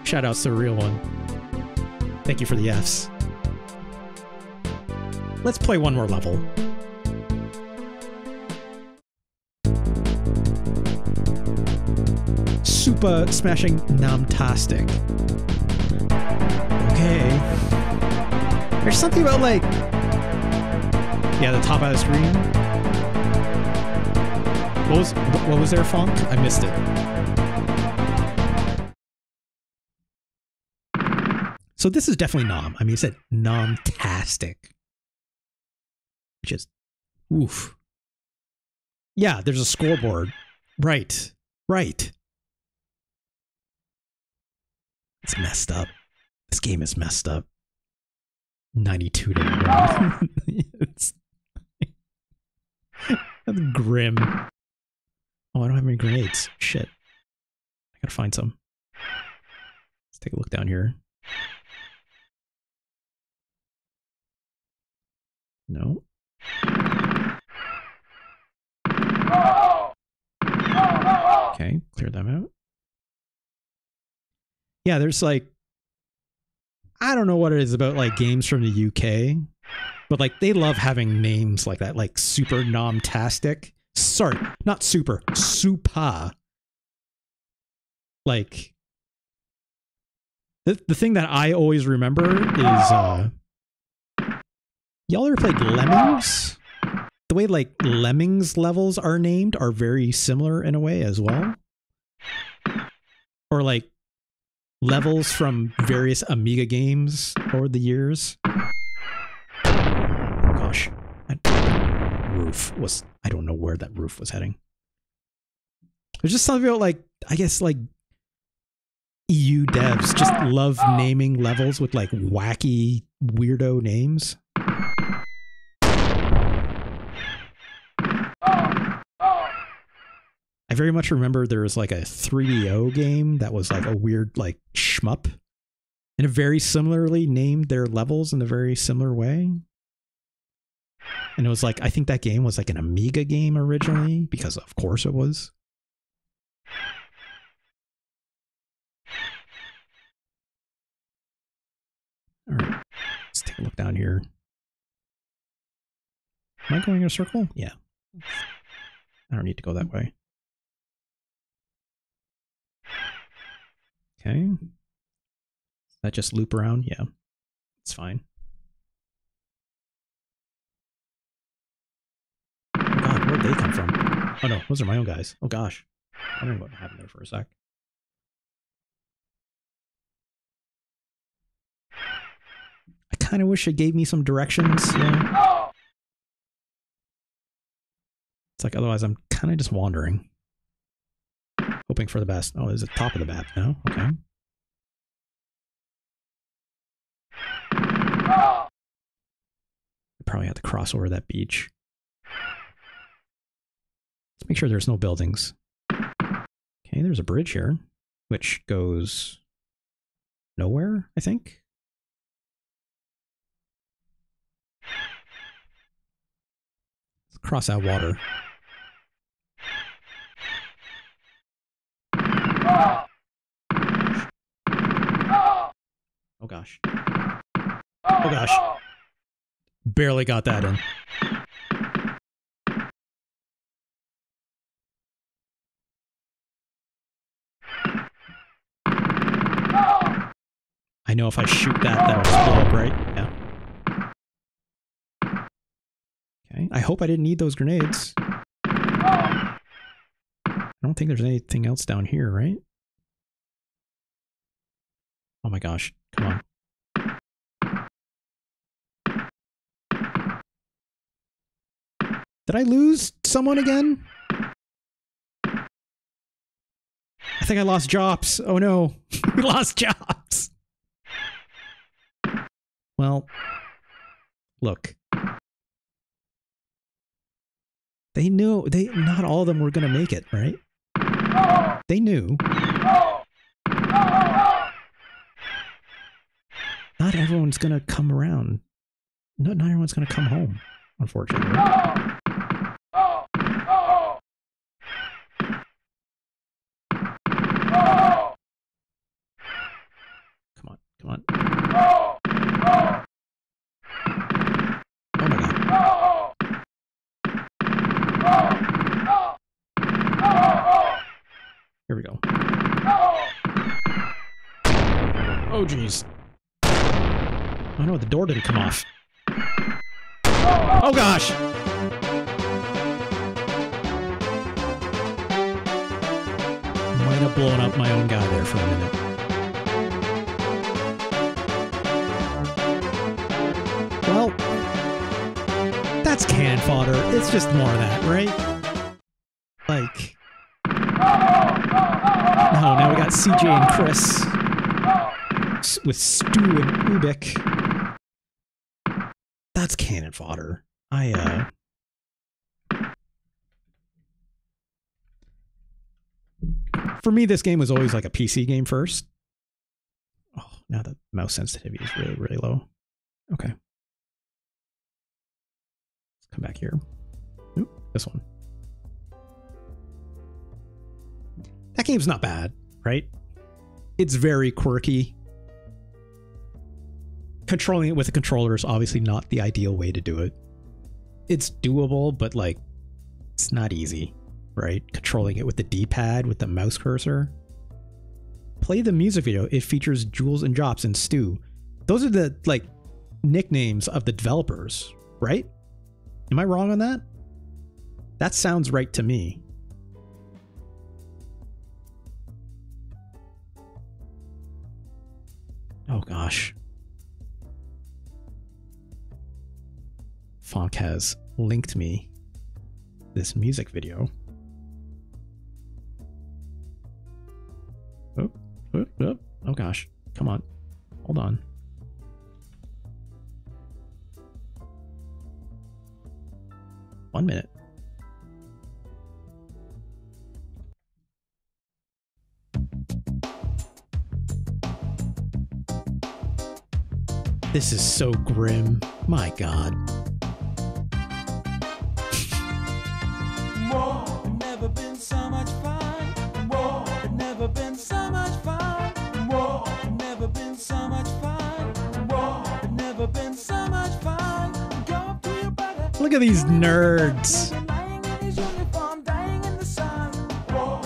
Shout outs to the real one. Thank you for the Fs. Let's play one more level. Super smashing namtastic. Okay. There's something about like, yeah, the top of the screen. What was their font? I missed it. So this is definitely nom. I mean, it said namtastic, which is oof. Yeah, there's a scoreboard. Right. Right. It's messed up. This game is messed up. 92 to 1. That's grim. Oh, I don't have any grenades. Shit. I gotta find some. take a look down here. No. Okay, clear them out. Yeah, there's like, I don't know what it is about like games from the UK, but like they love having names like that, like Super Nomtastic. Sorry, not Super, Supa. Like, the thing that I always remember is, y'all ever played Lemmings? The way like Lemmings levels are named are very similar in a way as well. Or like levels from various Amiga games over the years. Gosh, that roof was, I don't know where that roof was heading. There's just something about like, I guess like EU devs just love naming levels with like wacky, weirdo names. I very much remember there was like a 3DO game that was like a weird like shmup, and it very similarly named their levels in a very similar way. And it was like, I think that game was like an Amiga game originally, because of course it was. All right, let's take a look down here. Am I going in a circle? Yeah. I don't need to go that way. Okay. Does that just loop around? Yeah. It's fine. Oh god, where'd they come from? Oh no, those are my own guys. Oh gosh. I don't know what happened there for a sec. I kind of wish it gave me some directions. Yeah. It's like, otherwise I'm kind of just wandering. Hoping for the best. Oh, is it top of the map now? Okay. I probably have to cross over that beach. Let's make sure there's no buildings. Okay, there's a bridge here, which goes nowhere, I think. Let's cross that water. Oh gosh. Oh gosh. Barely got that in. I know if I shoot that, that'll blow up, right? Yeah. Okay. I hope I didn't need those grenades. I don't think there's anything else down here, right? Oh my gosh. Come on. Did I lose someone again? I think I lost Jops. Oh no. We lost Jops. Well, look. They knew not all of them were going to make it, right? They knew. Not everyone's going to come around. Not everyone's going to come home, unfortunately. Come on, come on. Oh my god. Here we go. Oh jeez. Oh no, the door didn't come off. Oh gosh! Might have blown up my own guy there for a minute. Well, that's cannon fodder. It's just more of that, right? Like... No, now we got CJ and Chris with Stu and Ubik. That's cannon fodder. For me, this game was always like a PC game first. now the mouse sensitivity is really, really low. Okay. Let's come back here. Oop, this one. That game's not bad, right? It's very quirky. Controlling it with a controller is obviously not the ideal way to do it. It's doable, but like, it's not easy, right? Controlling it with the D-pad, with the mouse cursor. Play the music video. It features Jules and Jops and Stu. Those are the, like, nicknames of the developers, right? Am I wrong on that? That sounds right to me. Oh gosh. Fonk has linked me this music video. Oh gosh. Come on. Hold on. One minute. This is so grim. My God. Whoa, never been so much fun. Whoa, never been so much fun. Whoa, never been so much fun. Whoa, never been so much fun. Go up to your brother. Look at these nerds. Lying in his uniform, dying in the sun. Whoa.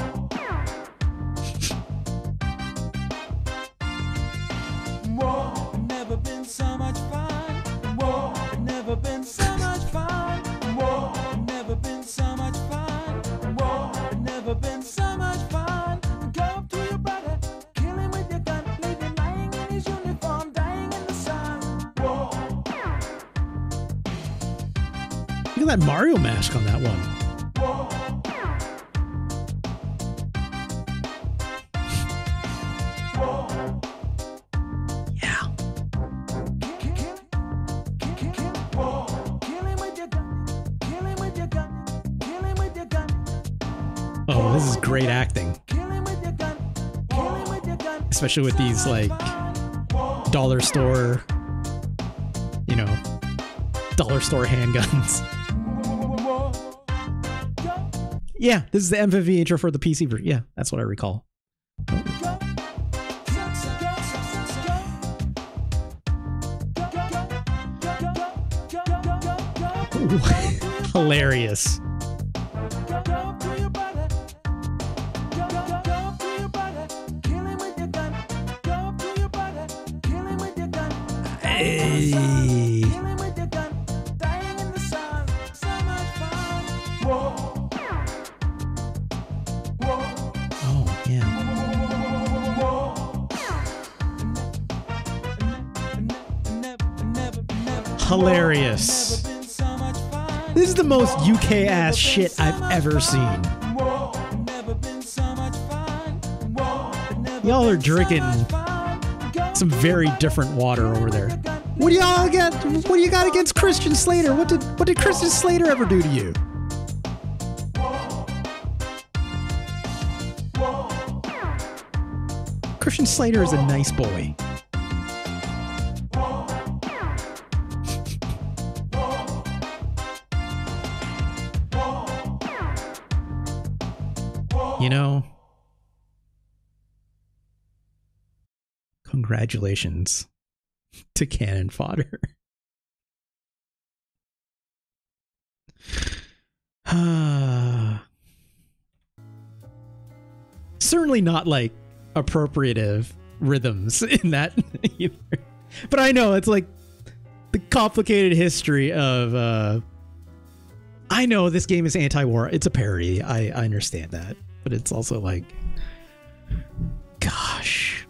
Whoa, never been so much fun. Whoa, never been so much fun. Whoa, never been so much fun. Whoa, never been so much fun. Go up to your brother, kill him with your gun, leave him lying in his uniform, dying in the sun. Whoa. Look at that Mario mask on that one. Whoa. Whoa. Yeah. Oh, this is great acting. Especially with these, like, dollar store, you know, dollar store handguns. Yeah, this is the MVV intro for the PC version. Yeah, that's what I recall. Ooh, hilarious. Hey. Oh, yeah. Hilarious. This is the most UK ass shit I've ever seen. Y'all are drinking some very different water over there. What do y'all got? What do you got against Christian Slater? What did Christian Slater ever do to you? Christian Slater is a nice boy. You know, congratulations to Cannon Fodder. Certainly not like appropriative rhythms in that either. But I know it's like the complicated history of I know this game is anti-war. It's a parody. I understand that. But it's also like, gosh.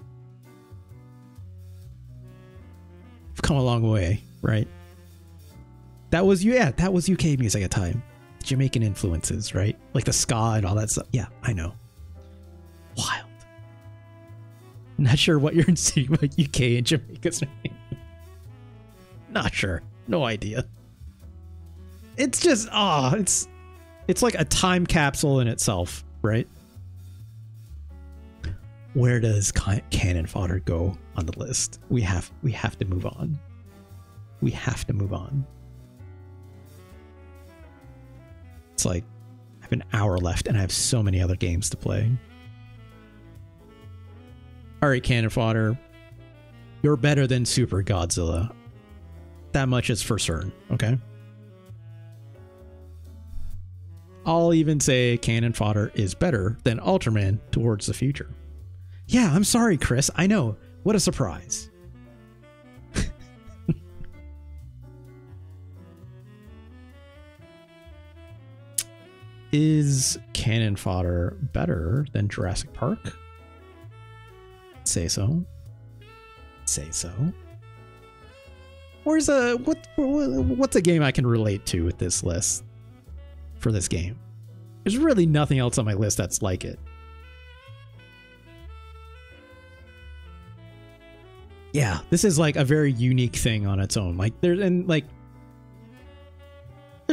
We've come a long way, right? That was UK music at the time. Jamaican influences, right? Like the ska and all that stuff. Yeah, I know. Wild. Not sure what you're insinuating about UK and Jamaica's name. Not sure. No idea. It's just, it's like a time capsule in itself, right? where does Cannon Fodder go on the list? We have to move on. We have to move on. It's like I have an hour left and I have so many other games to play. All right, Cannon Fodder, you're better than Super Godzilla. That much is for certain, okay? I'll even say Cannon Fodder is better than Ultraman Towards the Future. Yeah, I'm sorry, Chris. I know. What a surprise. Is Cannon Fodder better than Jurassic Park? Say so. Say so. What's a game I can relate to with this list for this game? There's really nothing else on my list that's like it. Yeah, this is like a very unique thing on its own. Like there's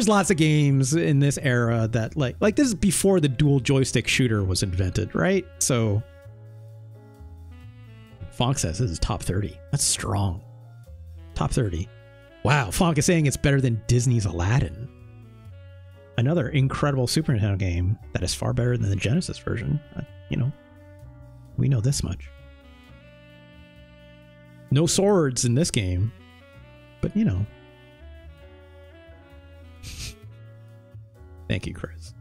lots of games in this era that like this is before the dual joystick shooter was invented, right? So Fonk says this is top 30. That's strong. Top 30. Wow, Fonk is saying it's better than Disney's Aladdin. Another incredible Super Nintendo game that is far better than the Genesis version. You know, we know this much. No swords in this game, but you know. Thank you, Chris.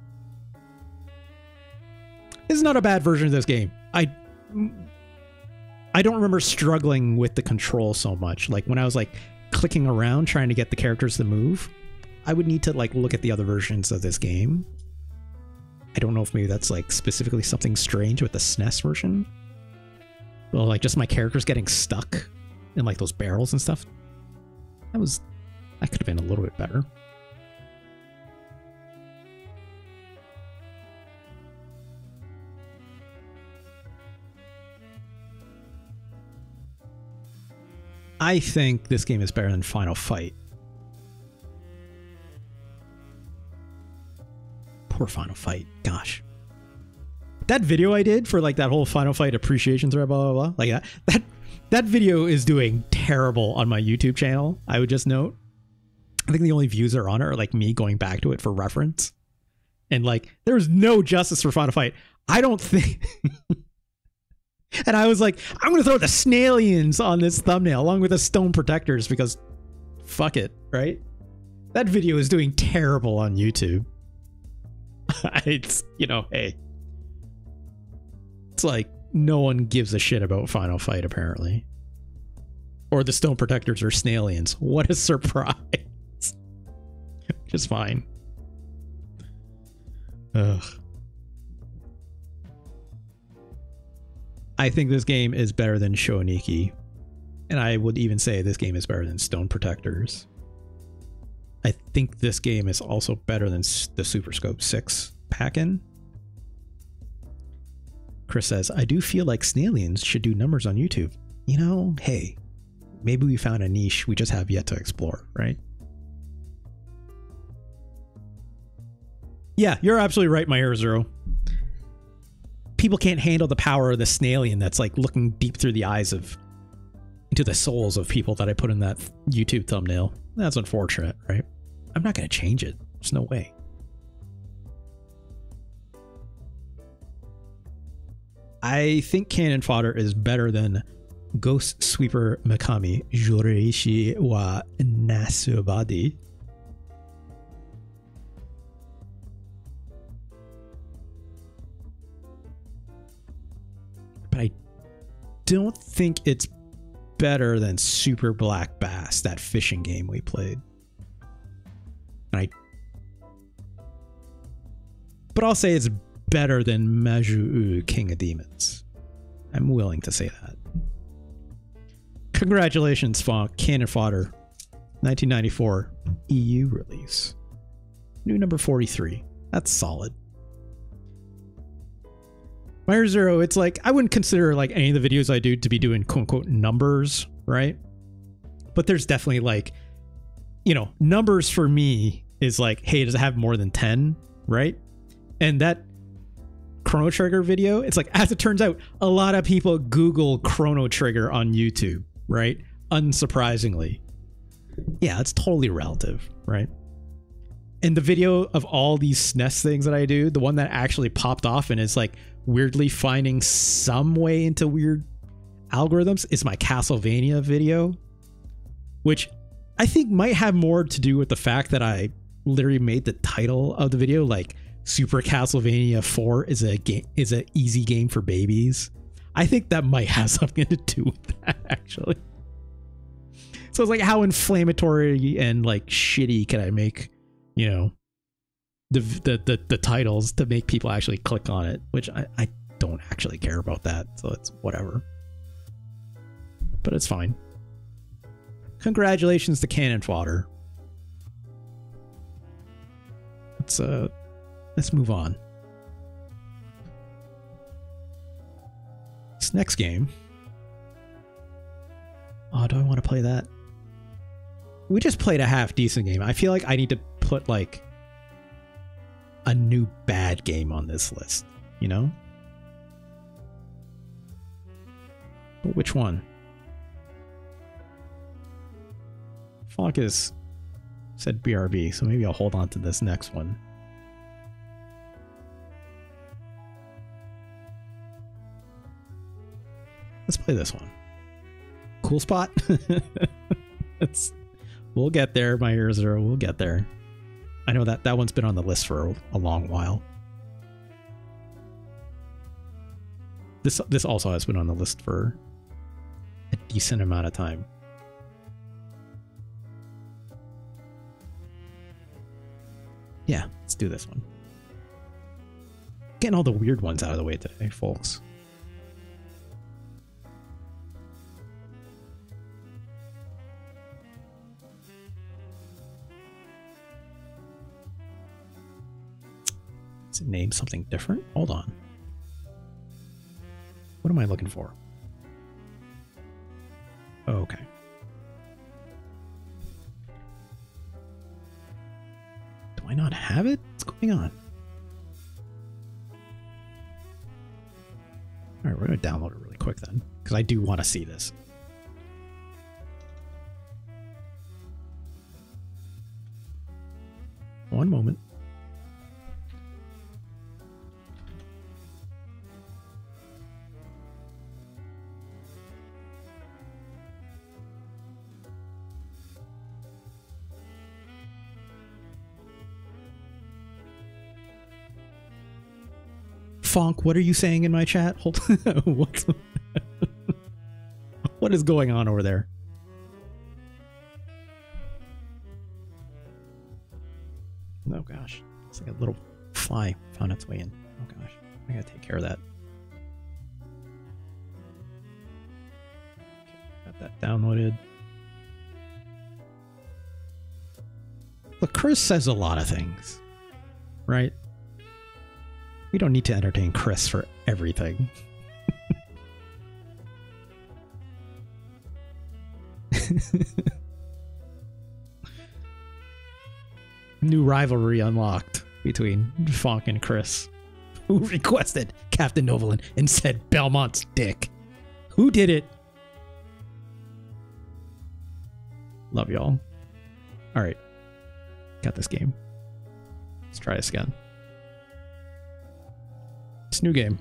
This is not a bad version of this game. I don't remember struggling with the control so much. Like when I was like clicking around trying to get the characters to move, I would need to like look at the other versions of this game. I don't know if maybe that's like specifically something strange with the SNES version. Well, like just my characters getting stuck in like those barrels and stuff. That could have been a little bit better. I think this game is better than Final Fight. Poor Final Fight. Gosh. That video I did for like that whole Final Fight appreciation thread, blah, blah, blah. Like that video is doing terrible on my YouTube channel. I would just note. I think the only views that are on it are like me going back to it for reference. And like, there was no justice for Final Fight. I don't think... And I was like, I'm going to throw the Snailians on this thumbnail along with the Stone Protectors because fuck it, right? That video is doing terrible on YouTube. It's, you know, hey. It's like no one gives a shit about Final Fight apparently. Or the Stone Protectors or Snailians. What a surprise. Just fine. Ugh. I think this game is better than Shoniki. And I would even say this game is better than Stone Protectors. I think this game is also better than the Super Scope 6 Pac-In. Chris says, I do feel like Snailians should do numbers on YouTube. You know, hey, maybe we found a niche we just have yet to explore, right? Yeah, you're absolutely right, my Air Zero. People can't handle the power of the Snailian that's like looking deep through the eyes of into the souls of people that I put in that YouTube thumbnail. That's unfortunate, right? I'm not going to change it. There's no way. I think Cannon Fodder is better than Ghost Sweeper Mikami Joreishi wa Nasubadi. But I don't think it's better than Super Black Bass, that fishing game we played. But I'll say it's better than Maju King of Demons. I'm willing to say that. Congratulations, Fonk. Cannon Fodder. 1994 EU release. New number 43. That's solid. Fire Zero, it's like, I wouldn't consider like any of the videos I do to be doing quote unquote numbers, right? But there's definitely like, you know, numbers for me is like, hey, does it have more than 10, right? And that Chrono Trigger video. It's like, as it turns out, a lot of people Google Chrono Trigger on YouTube, right? Unsurprisingly. Yeah, it's totally relative, right? And the video of all these SNES things that I do, the one that actually popped off and is like weirdly finding some way into weird algorithms is my Castlevania video, which I think might have more to do with the fact that I literally made the title of the video like Super Castlevania 4 is an easy game for babies. I think that might have something to do with that, actually. So it's like, how inflammatory and like shitty can I make, you know, the titles to make people actually click on it, which I don't actually care about that, so it's whatever. But it's fine. Congratulations to Cannon Fodder. Let's move on. This next game. Oh, do I want to play that? We just played a half decent game. I feel like I need to put like a new bad game on this list, you know? But which one? Focus said BRB, so maybe I'll hold on to this next one. Let's play this one. Cool spot. We'll get there, my Hero Zero. We'll get there. I know that one's been on the list for a long while. This also has been on the list for a decent amount of time. Yeah, let's do this one. Getting all the weird ones out of the way today, folks. Does it name something different? Hold on. What am I looking for? Oh, okay. Do I not have it? What's going on? Alright, we're going to download it really quick then, because I do want to see this. One moment. Fonk, what are you saying in my chat? Hold what is going on over there? Oh gosh, it's like a little fly found its way in. Oh gosh, I gotta take care of that. Okay, got that downloaded. Look, Chris says a lot of things, right? We don't need to entertain Chris for everything. New rivalry unlocked between Fonk and Chris, who requested Captain Novolin and said Belmont's dick. Who did it? Love y'all. All right. Got this game. Let's try this again. It's a new game.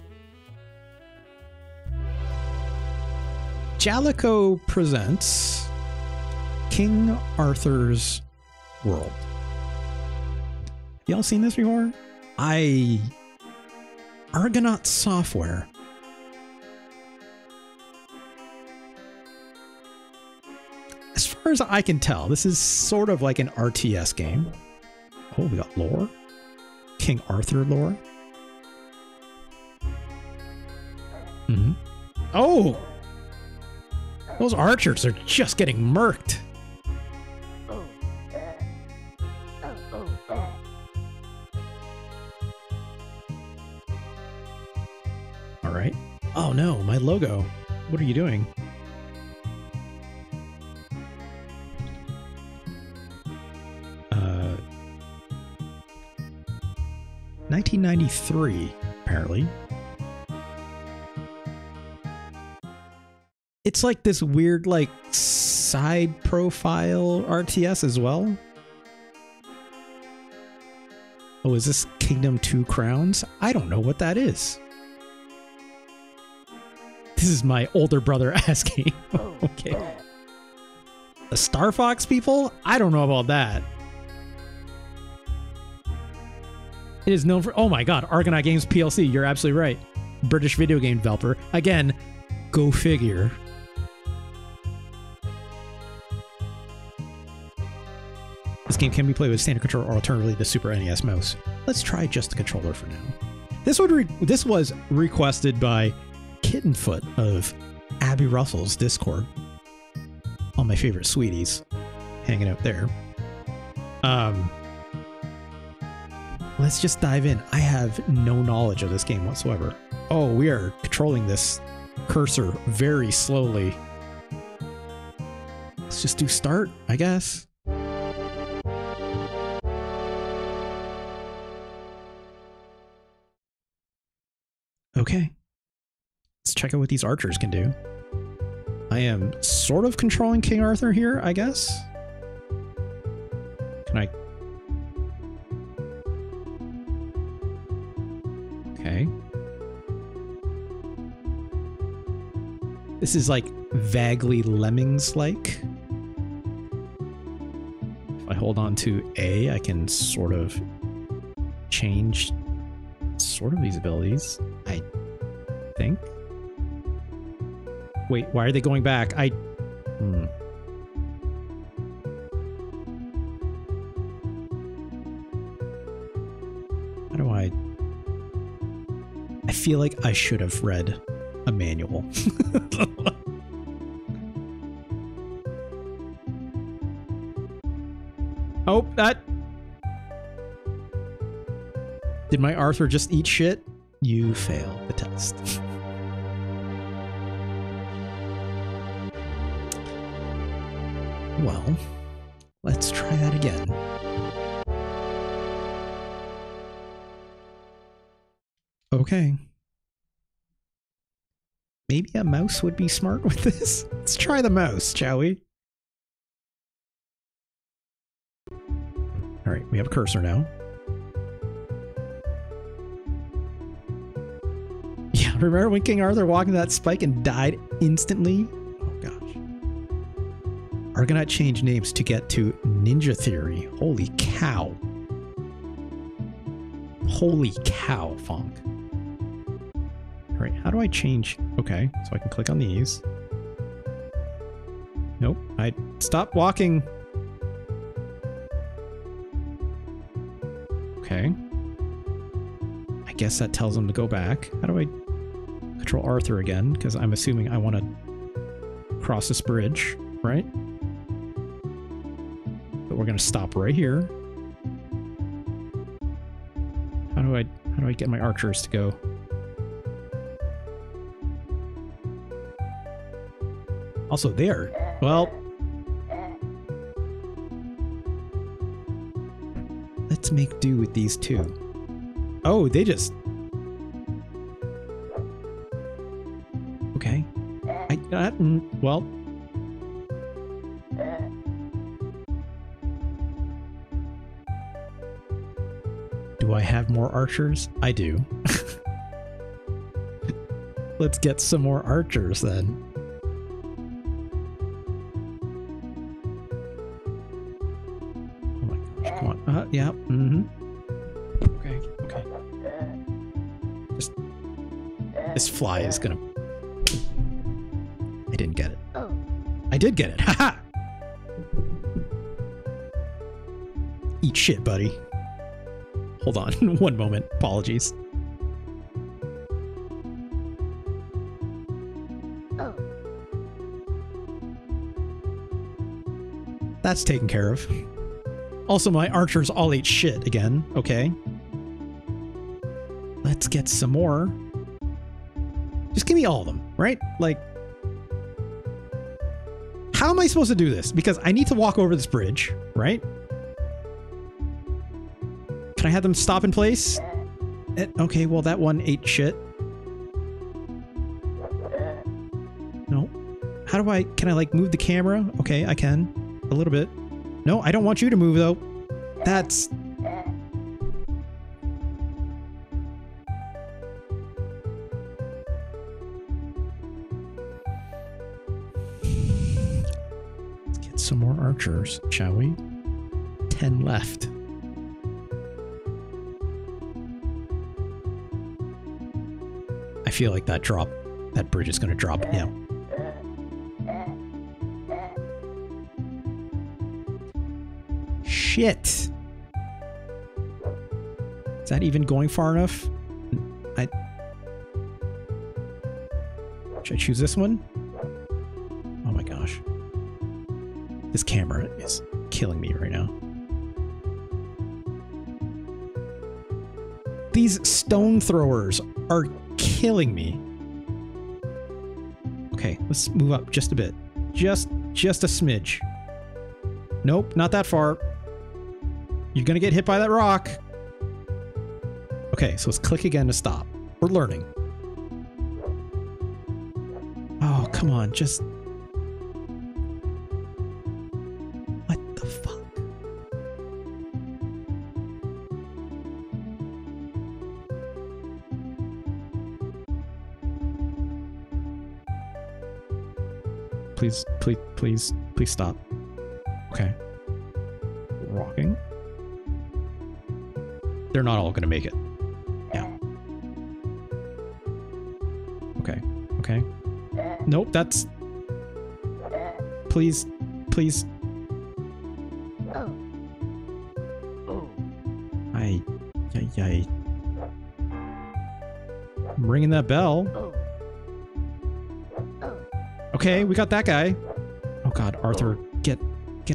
Jalico presents King Arthur's World. Y'all seen this before? Argonaut Software. As far as I can tell, this is sort of like an RTS game. Oh, we got lore. King Arthur lore. Mm-hmm. Oh! Those archers are just getting murked. All right. Oh no, my logo. What are you doing? Uh, 1993. apparently. It's like this weird, like, side profile RTS as well. Oh, is this Kingdom 2 Crowns? I don't know what that is. This is my older brother asking. Okay. The Star Fox people? I don't know about that. It is known for... Oh my god, Argonaut Games PLC. You're absolutely right. British video game developer. Again, go figure. This game can be played with standard controller or alternatively the Super NES mouse. Let's try just the controller for now. This was requested by Kittenfoot of Abby Russell's Discord. All my favorite sweeties hanging out there. Let's just dive in. I have no knowledge of this game whatsoever. Oh, we are controlling this cursor very slowly. Let's just do start, I guess. Okay. Let's check out what these archers can do. I am sort of controlling King Arthur here, I guess. Can I... Okay. This is like vaguely Lemmings-like. If I hold on to A, I can sort of change sort of these abilities, I think. Wait, why are they going back? How do I feel like I should have read a manual. Oh, that... Did my Arthur just eat shit? You fail the test. Well, let's try that again. Okay. Maybe a mouse would be smart with this. Let's try the mouse, shall we? All right, we have a cursor now. Yeah, remember when King Arthur walked into that spike and died instantly? Oh gosh. Argonaut changed names to get to Ninja Theory. Holy cow. Holy cow, Funk. All right, how do I change? Okay, so I can click on these. Nope, I stopped walking. Okay. I guess that tells him to go back. How do I control Arthur again? Because I'm assuming I want to cross this bridge, right? But we're going to stop right here. How do I get my archers to go? Also, there. Well, let's make do with these two. Oh, they just... Okay. Well... Do I have more archers? I do. Let's get some more archers then. Yeah. Okay. Just this fly is gonna. I didn't get it. I did get it. Haha. Eat shit, buddy. Hold on, one moment. Apologies. That's taken care of. Also, my archers all ate shit again. Okay. Let's get some more. Just give me all of them, right? Like, how am I supposed to do this? Because I need to walk over this bridge, right? Can I have them stop in place? Okay, well, that one ate shit. No. How do I... Can I, like, move the camera? Okay, I can. A little bit. No, I don't want you to move, though. That's... Let's get some more archers, shall we? 10 left. I feel like that bridge is going to drop, yeah. Shit. Is that even going far enough? Should I choose this one? Oh my gosh. This camera is killing me right now. These stone throwers are killing me. Okay, let's move up just a bit. Just a smidge. Nope, not that far. You're gonna get hit by that rock. Okay, so let's click again to stop. We're learning. Oh, come on, just... What the fuck? Please, please, please, please stop. Okay. Walking. They're not all gonna make it. Yeah. Okay. Okay. Nope, that's... Please. Please. I'm ringing that bell. Okay, we got that guy. Oh god, Arthur, get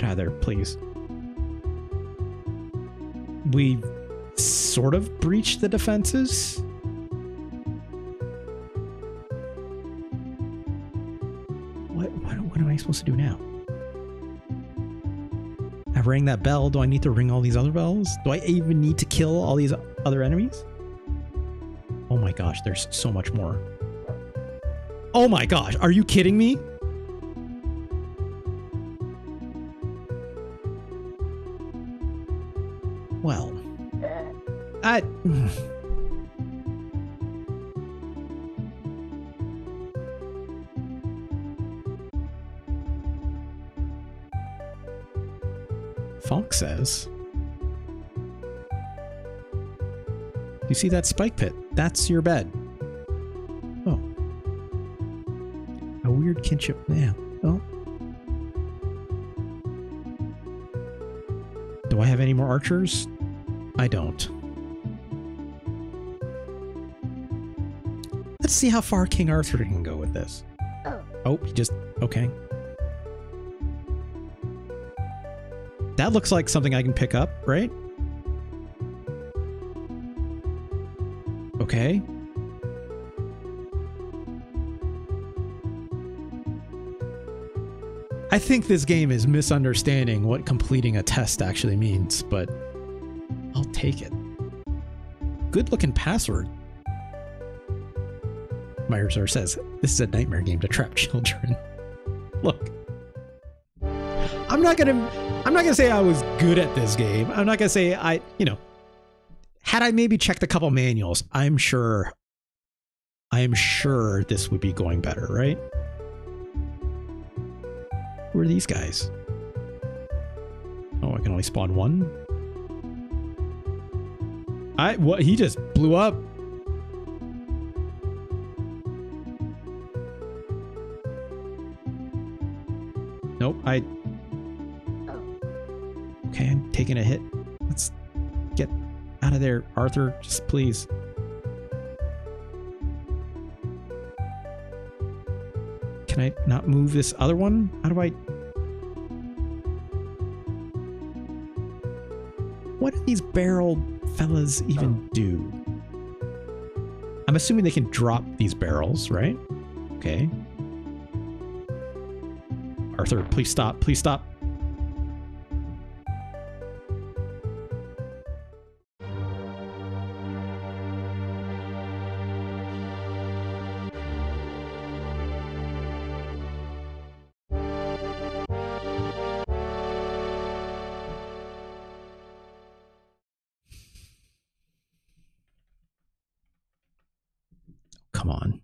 out of there, please. We sort of breached the defenses. What am I supposed to do now? I rang that bell. Do I need to ring all these other bells? Do I even need to kill all these other enemies? Oh my gosh, there's so much more. Oh my gosh, are you kidding me? Well, Funk says, you see that spike pit? That's your bed. Oh. A weird kinship. Yeah. Well. Do I have any more archers? I don't. Let's see how far King Arthur can go with this. Oh, he just... Okay. That looks like something I can pick up, right? Okay. I think this game is misunderstanding what completing a test actually means, but I'll take it. Good looking password. Meyerser says, this is a nightmare game to trap children. Look. I'm not gonna say I was good at this game. I'm not gonna say had I maybe checked a couple manuals, I am sure this would be going better, right? Who are these guys? Oh, I can only spawn one? What? He just blew up. Nope, okay, I'm taking a hit. Let's get out of there, Arthur. Just please. Can I not move this other one? How do I... What do these barrel fellas even do? I'm assuming they can drop these barrels, right? Okay. Arthur, please stop. Please stop. come on.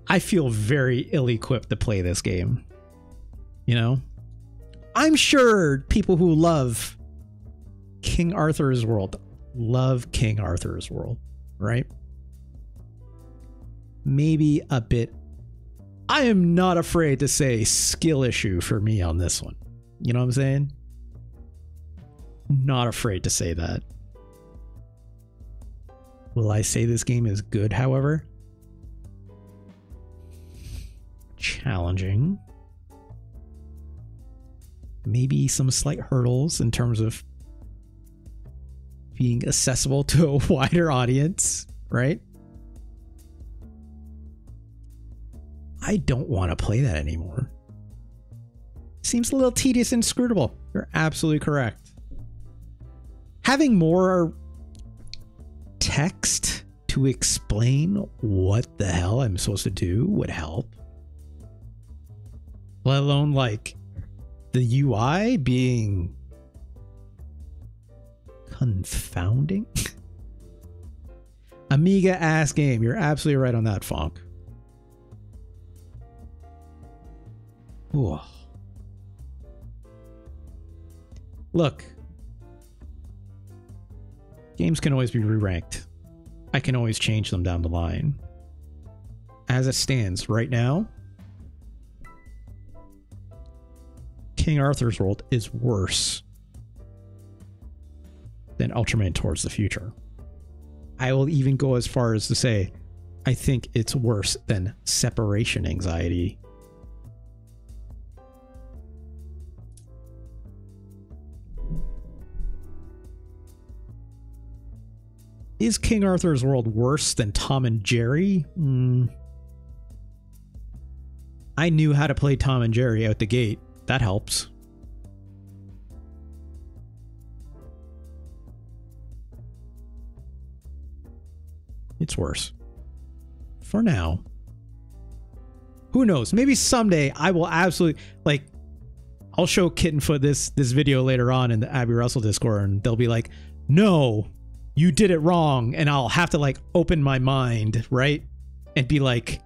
I feel very ill-equipped to play this game. You know? I'm sure people who love King Arthur's World love King Arthur's World, right? Maybe a bit. I am not afraid to say skill issue for me on this one. You know what I'm saying? Not afraid to say that. Will I say this game is good, however? Challenging. Maybe some slight hurdles in terms of being accessible to a wider audience, right? I don't want to play that anymore. Seems a little tedious and inscrutable. You're absolutely correct. Having more text to explain what the hell I'm supposed to do would help. Let alone like the UI being confounding. Amiga ass game. You're absolutely right on that, Fonk. Ooh. Look, games can always be re-ranked. I can always change them down the line. As it stands right now, King Arthur's World is worse than Ultraman Towards the Future. I will even go as far as to say I think it's worse than Separation Anxiety. Is King Arthur's World worse than Tom and Jerry? I knew how to play Tom and Jerry out the gate. That helps. It's worse. For now. Who knows? Maybe someday I will absolutely, like, I'll show Kittenfoot this video later on in the Abby Russell Discord, and they'll be like, no, you did it wrong. And I'll have to, like, open my mind, right? And be like,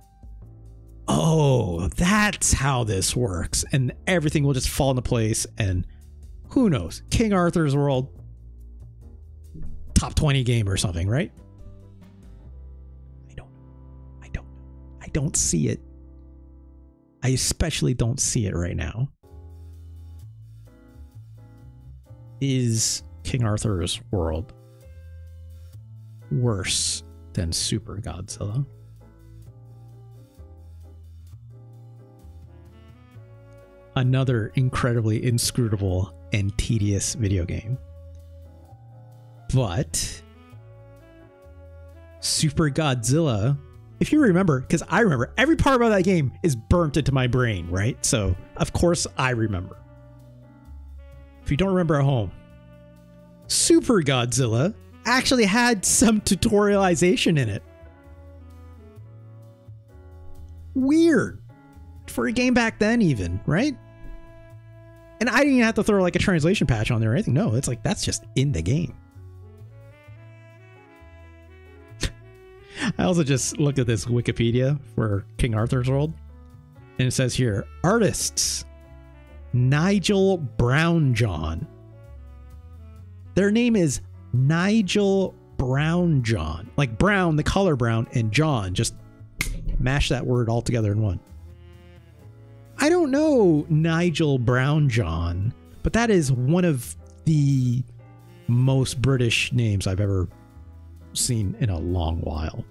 oh, that's how this works. And everything will just fall into place. And who knows? King Arthur's World, top 20 game or something, right? I don't see it. I especially don't see it right now. Is King Arthur's World worse than Super Godzilla? Another incredibly inscrutable and tedious video game. But Super Godzilla, if you remember, because I remember every part about that game is burnt into my brain, right? So of course I remember. If you don't remember at home, Super Godzilla actually had some tutorialization in it. Weird. For a game back then even, right? And I didn't even have to throw like a translation patch on there or anything. No, it's like, that's just in the game. I also just looked at this Wikipedia for King Arthur's World. And it says here, artists, Nigel Brownjohn. Their name is Nigel Brownjohn. Like brown, the color brown, and John. Just mash that word all together in one. I don't know Nigel Brownjohn, but that is one of the most British names I've ever seen in a long while.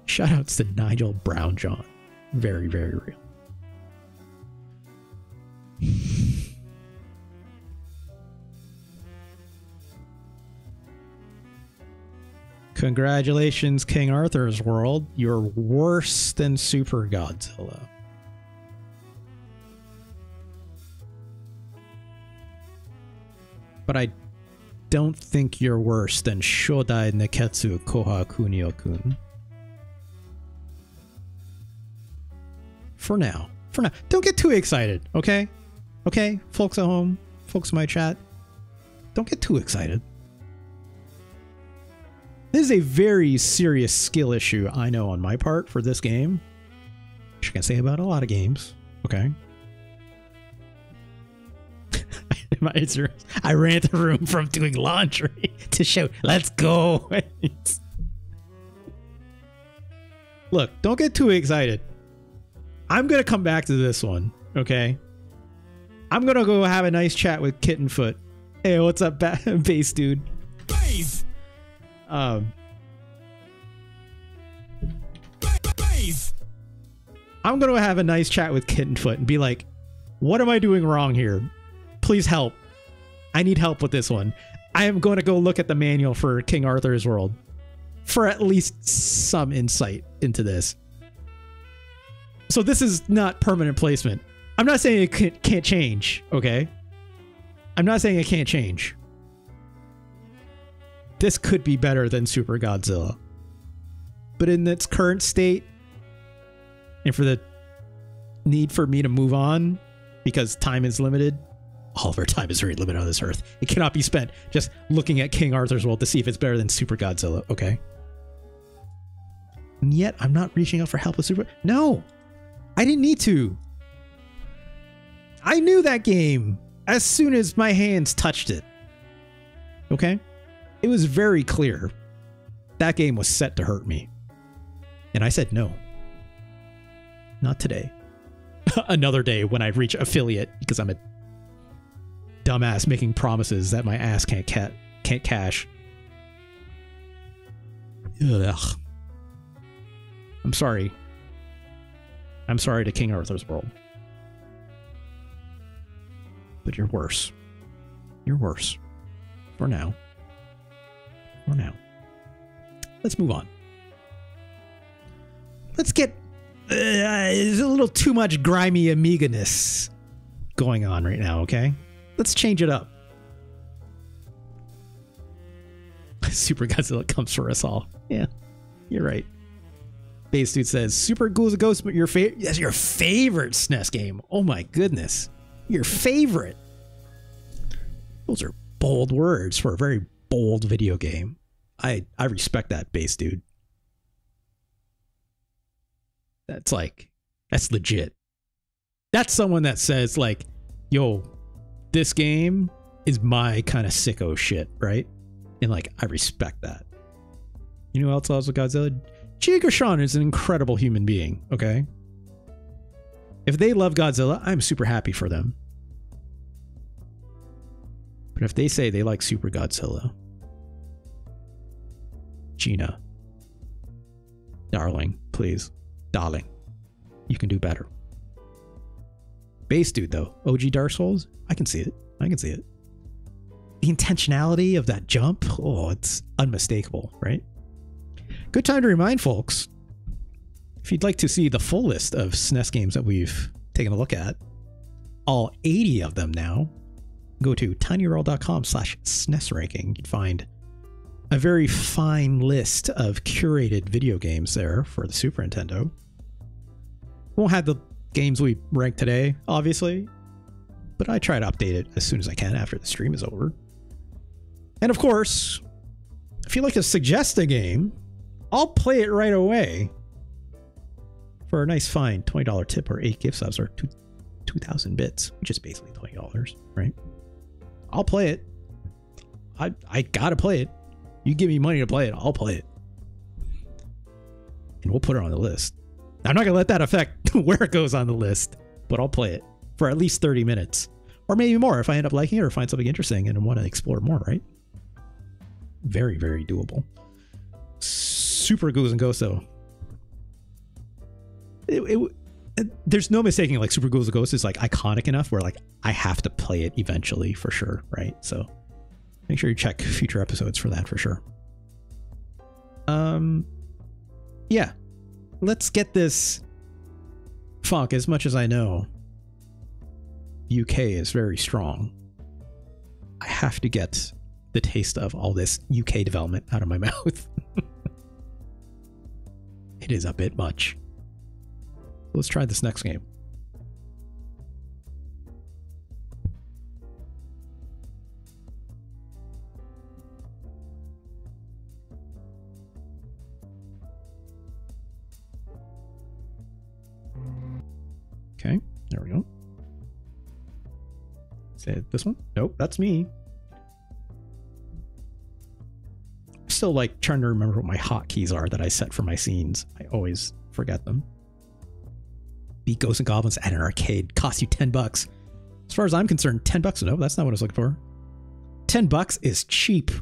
Shoutouts to Nigel Brownjohn. Very, very real. Congratulations, King Arthur's World. You're worse than Super Godzilla. But I don't think you're worse than Shodai Neketsu Koha Kunio-kun. For now. For now. Don't get too excited, okay? Okay, folks at home, folks in my chat. Don't get too excited. This is a very serious skill issue, I know, on my part for this game. Which I can say about a lot of games, okay? I ran the room from doing laundry to show, let's go. Look, don't get too excited. I'm going to come back to this one, okay? I'm going to go have a nice chat with Kittenfoot. Hey, what's up, bass dude? Bass! Bass! I'm going to have a nice chat with Kittenfoot and be like, what am I doing wrong here? Please help. I need help with this one. I am going to go look at the manual for King Arthur's World for at least some insight into this. So this is not permanent placement. I'm not saying it can't change, okay? I'm not saying it can't change. This could be better than Super Godzilla. But in its current state, and for the need for me to move on, because time is limited, all of our time is very limited on this earth. It cannot be spent just looking at King Arthur's World to see if it's better than Super Godzilla, okay? And yet, I'm not reaching out for help with Super... No! I didn't need to. I knew that game as soon as my hands touched it. Okay? It was very clear that game was set to hurt me. And I said no. Not today. Another day when I reach affiliate because I'm a dumbass making promises that my ass can't cash. Ugh. I'm sorry. I'm sorry to King Arthur's World. But you're worse. You're worse. For now. For now. Let's move on. Let's get... there's a little too much grimy Amiga-ness going on right now, okay? Let's change it up. Super Godzilla comes for us all. Yeah, you're right. Base Dude says, Super Godzilla, that's your favorite SNES game. Oh my goodness. Your favorite. Those are bold words for a very bold video game. I respect that, Base Dude. That's legit. That's someone that says like, yo, this game is my kind of sicko shit, right? And like, I respect that. You know who else loves Godzilla? Gigashan is an incredible human being, okay? If they love Godzilla, I'm super happy for them. But if they say they like Super Godzilla, Gina, darling, please, darling, you can do better. Base Dude, though, OG Dark Souls, I can see it. I can see it. The intentionality of that jump, oh, it's unmistakable, right? Good time to remind folks, if you'd like to see the full list of SNES games that we've taken a look at, all 80 of them now, go to tinyurl.com/SNES ranking. You'd find a very fine list of curated video games there for the Super Nintendo. Won't have the games we ranked today, obviously, but I try to update it as soon as I can after the stream is over. And of course, if you'd like to suggest a game, I'll play it right away for a nice fine $20 tip or 8 gift subs or 2,000 bits, which is basically $20, right? I'll play it. I gotta play it. You give me money to play it, I'll play it. And we'll put it on the list. I'm not gonna let that affect where it goes on the list, but I'll play it for at least 30 minutes. Or maybe more if I end up liking it or find something interesting and want to explore more, right? Very, very doable. Super Goose and Ghost, though. There's no mistaking, like, Super Goose and Ghost is like iconic enough where like I have to play it eventually for sure, right? So make sure you check future episodes for that for sure. Yeah. Let's get this funk. As much as I know UK is very strong, I have to get the taste of all this UK development out of my mouth. It is a bit much. Let's try this next game. Okay, there we go. Is it this one? Nope, that's me. I'm still like trying to remember what my hotkeys are that I set for my scenes. I always forget them. Beat Ghosts and Goblins at an arcade. Cost you $10. As far as I'm concerned, $10. No, that's not what I was looking for. $10 is cheap.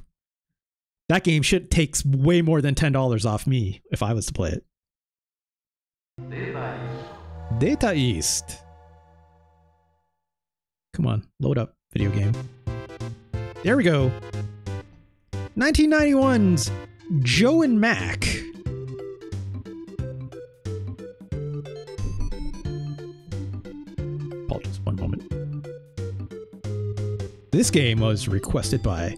That game should takes way more than $10 off me if I was to play it. Data East. Come on, load up, video game. There we go. 1991's Joe and Mac. Apologies, one moment. This game was requested by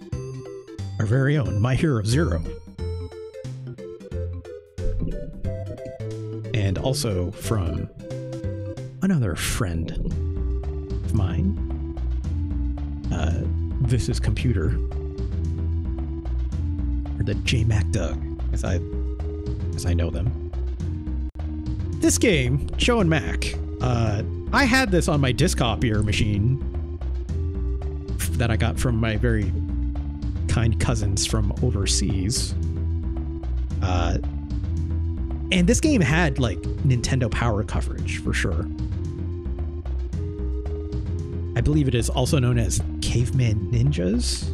our very own My Hero Zero. And also from another friend of mine. This is Computer. Or the J-Mac Doug, as I know them. This game, Joe and Mac, I had this on my disc copier machine that I got from my very kind cousins from overseas. And this game had like Nintendo Power coverage for sure. I believe it is also known as Caveman Ninjas.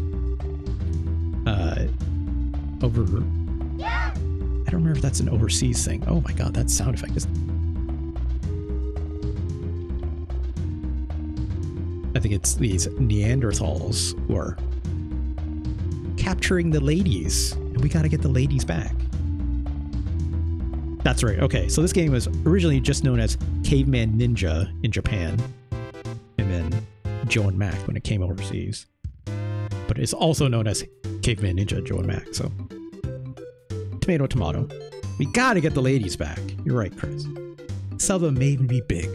Over... I don't remember if that's an overseas thing. Oh my god, that sound effect is... I think it's these Neanderthals who are capturing the ladies, and we gotta get the ladies back. That's right, okay, so this game was originally just known as Caveman Ninja in Japan, and then Joe and Mac when it came overseas. But it's also known as Caveman Ninja, Joe and Mac, so... Tomato, tomato. We gotta get the ladies back. You're right, Chris. Some of them may even be big.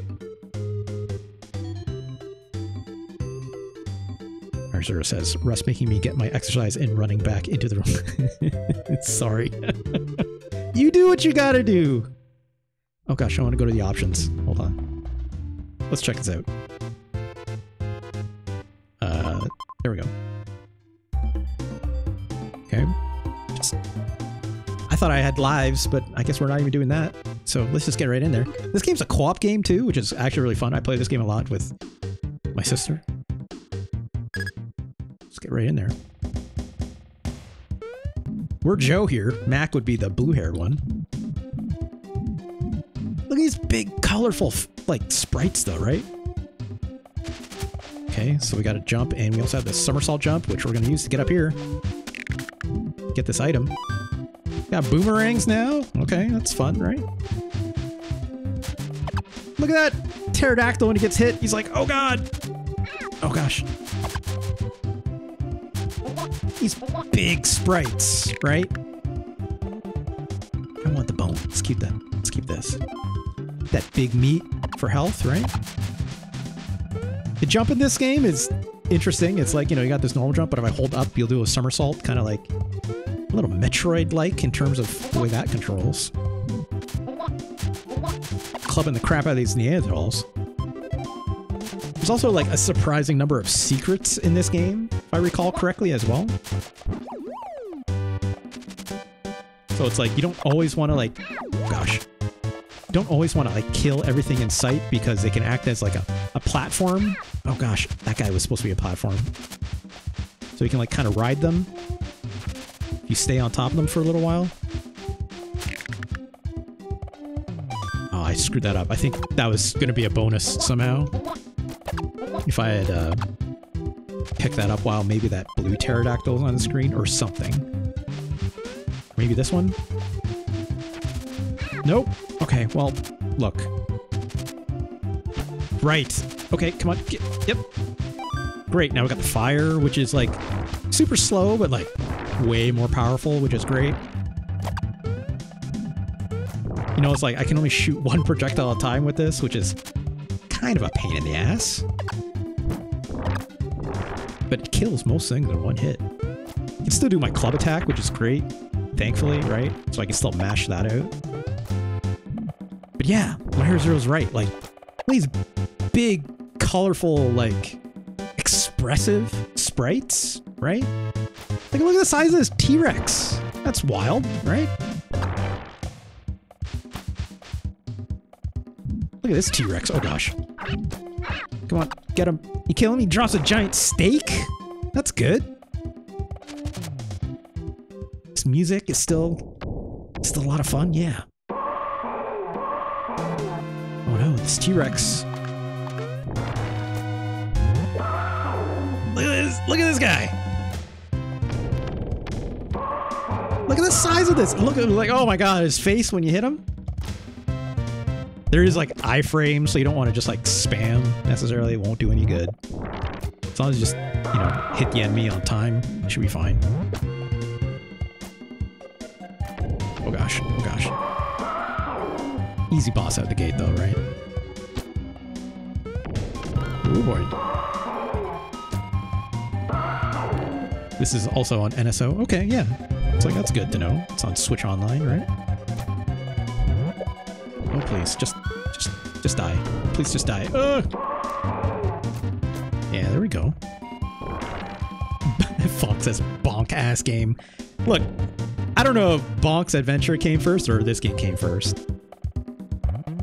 Arzura says, Russ making me get my exercise and running back into the room. Sorry. You do what you gotta do. Oh gosh, I want to go to the options. Hold on. Let's check this out. There we go. Okay. I thought I had lives, but I guess we're not even doing that. So let's just get right in there. This game's a co-op game too, which is actually really fun. I play this game a lot with my sister. Let's get right in there. We're Joe here. Mac would be the blue-haired one. Look at these big, colorful, like, sprites though, right? Okay, so we got a jump, and we also have the somersault jump, which we're going to use to get up here. Get this item. Got boomerangs now? Okay, that's fun, right? Look at that pterodactyl when he gets hit. He's like, oh god! Oh gosh. These big sprites, right? I want the bone. Let's keep that. Let's keep this. That big meat for health, right? The jump in this game is interesting. It's like, you know, you got this normal jump, but if I hold up, you'll do a somersault, kind of like a little Metroid-like in terms of the way that controls. Clubbing the crap out of these Neanderthals. There's also like a surprising number of secrets in this game, if I recall correctly as well. So it's like, you don't always want to like, oh gosh, you don't always want to like kill everything in sight because they can act as like a platform. Oh gosh, that guy was supposed to be a platform. So you can like kind of ride them. You stay on top of them for a little while. Oh, I screwed that up. I think that was going to be a bonus somehow. If I had picked that up while maybe that blue pterodactyl was on the screen or something. Maybe this one? Nope. Okay, well, look. Right. Okay, come on. Yep. Great, now we got the fire, which is like super slow, but like way more powerful, which is great. You know, it's like I can only shoot one projectile at a time with this, which is kind of a pain in the ass. But it kills most things in one hit. I can still do my club attack, which is great, thankfully, right? So I can still mash that out. But yeah, My Hero Zero's right. Like, these big, colorful, like, expressive sprites, right? Like, look at the size of this T-Rex. That's wild, right? Look at this T-Rex. Oh, gosh. Come on, get him. You kill him, he drops a giant steak? That's good. This music is still a lot of fun, yeah. Oh no, this T-Rex. Look at this guy. Look at the size of this. Look at, like, oh my god, his face when you hit him. There is like iframes, so you don't want to just like spam necessarily. It won't do any good. As long as you just, you know, hit the enemy on time, it should be fine. Oh gosh, oh gosh. Easy boss out the gate though, right? Oh boy. This is also on NSO. Okay, yeah. It's like, that's good to know. It's on Switch Online, right? Oh please, just die. Please just die. Ugh. Yeah, there we go. Fox says bonk ass game. Look, I don't know if Bonk's Adventure came first or this game came first.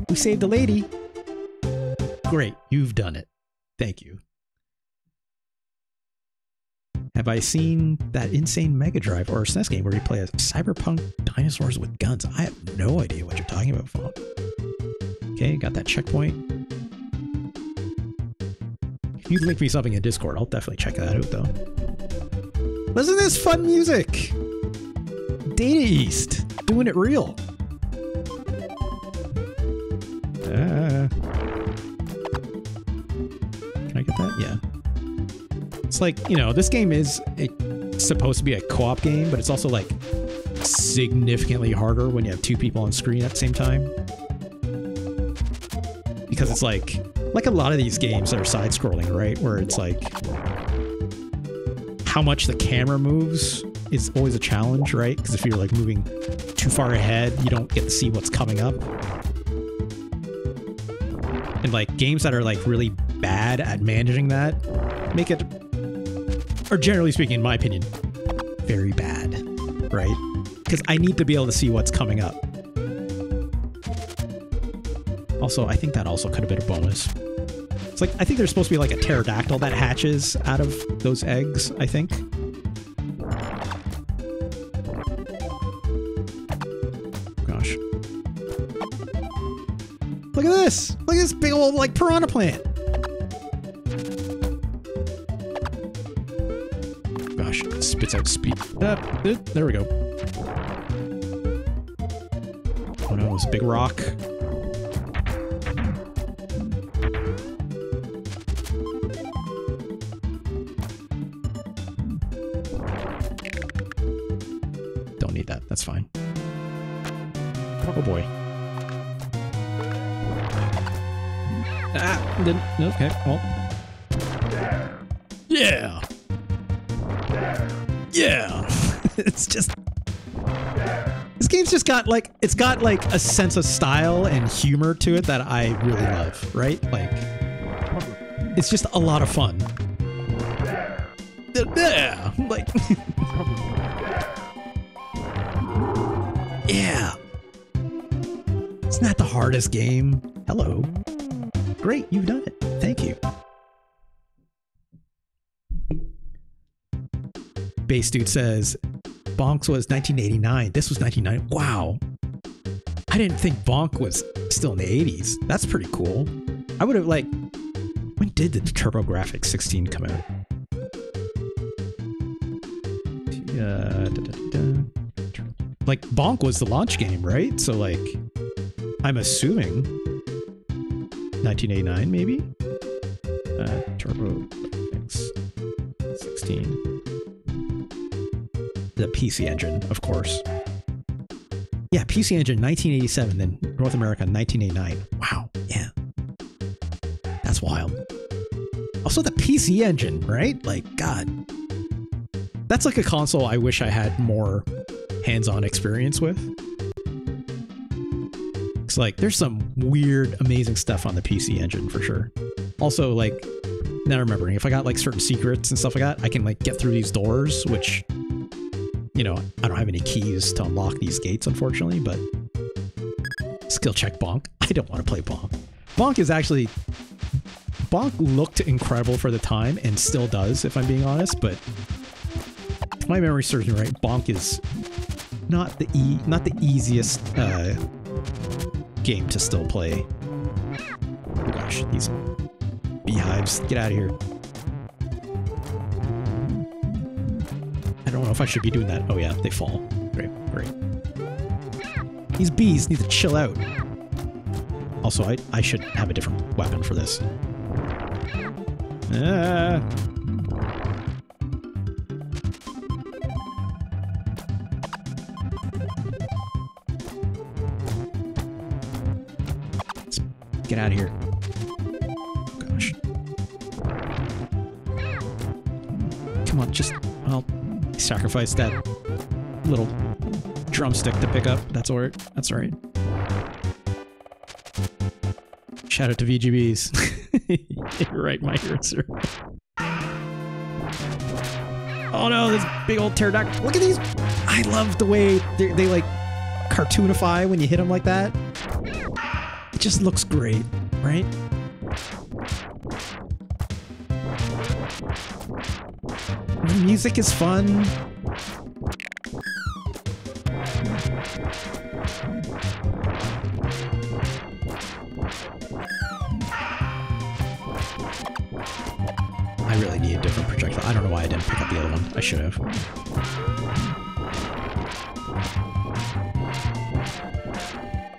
We saved a lady. Great, you've done it. Thank you. Have I seen that insane Mega Drive or SNES game where you play as cyberpunk dinosaurs with guns? I have no idea what you're talking about, Fonk. Okay, got that checkpoint. If you link me something in Discord, I'll definitely check that out, though. Listen to this fun music! Data East, doing it real. Can I get that? Yeah. It's like, you know, this game is supposed to be a co-op game, but it's also like significantly harder when you have two people on screen at the same time. Because it's like a lot of these games that are side-scrolling, right? Where it's like how much the camera moves is always a challenge, right? Because if you're like moving too far ahead, you don't get to see what's coming up. And like games that are like really bad at managing that make it, or generally speaking, in my opinion, very bad, right? Because I need to be able to see what's coming up. Also, I think that also could have been a bonus. It's like, I think there's supposed to be like a pterodactyl that hatches out of those eggs, I think. Gosh. Look at this! Look at this big old, like, piranha plant! Gosh, it spits out speed. There we go. Oh no, it's a big rock. Don't need that, that's fine. Oh boy. Ah, didn't. Okay, well. Yeah! Yeah! It's just. This game's just got like. It's got like a sense of style and humor to it that I really love, right? Like. It's just a lot of fun. Yeah! Like. Yeah! It's not the hardest game. Hello. Great, you've done it. Thank you. Base Dude says, Bonks was 1989. This was 1990. Wow. I didn't think Bonk was still in the 80s. That's pretty cool. I would have, like... When did the TurboGrafx 16 come out? Like, Bonk was the launch game, right? So, like, I'm assuming 1989, maybe? TurboGrafx 16. The PC Engine, of course. Yeah, PC Engine 1987, then North America 1989. Wow, yeah. That's wild. Also the PC Engine, right? Like, God. That's like a console I wish I had more hands-on experience with. It's like, there's some weird, amazing stuff on the PC Engine for sure. Also, like, now remembering, if I got like certain secrets and stuff like that, I can like get through these doors, which, you know, I don't have any keys to unlock these gates, unfortunately, but skill check Bonk. I don't want to play Bonk. Bonk is actually... Bonk looked incredible for the time and still does, if I'm being honest, but if my memory serves me right, Bonk is not the easiest game to still play. Oh gosh, these beehives. Get out of here. I don't know if I should be doing that. Oh yeah, they fall. Great, great. These bees need to chill out. Also, I should have a different weapon for this. Ah. Let's get out of here. Gosh. Come on, just... I'll sacrifice that little drumstick to pick up. That's alright. That's alright. Shout out to VGBs. You're right, my ears are... Oh no, this big old pterodactyl. Look at these! I love the way they like cartoonify when you hit them like that. It just looks great, right? The music is fun. I really need a different projectile. I don't know why I didn't pick up the other one. I should have.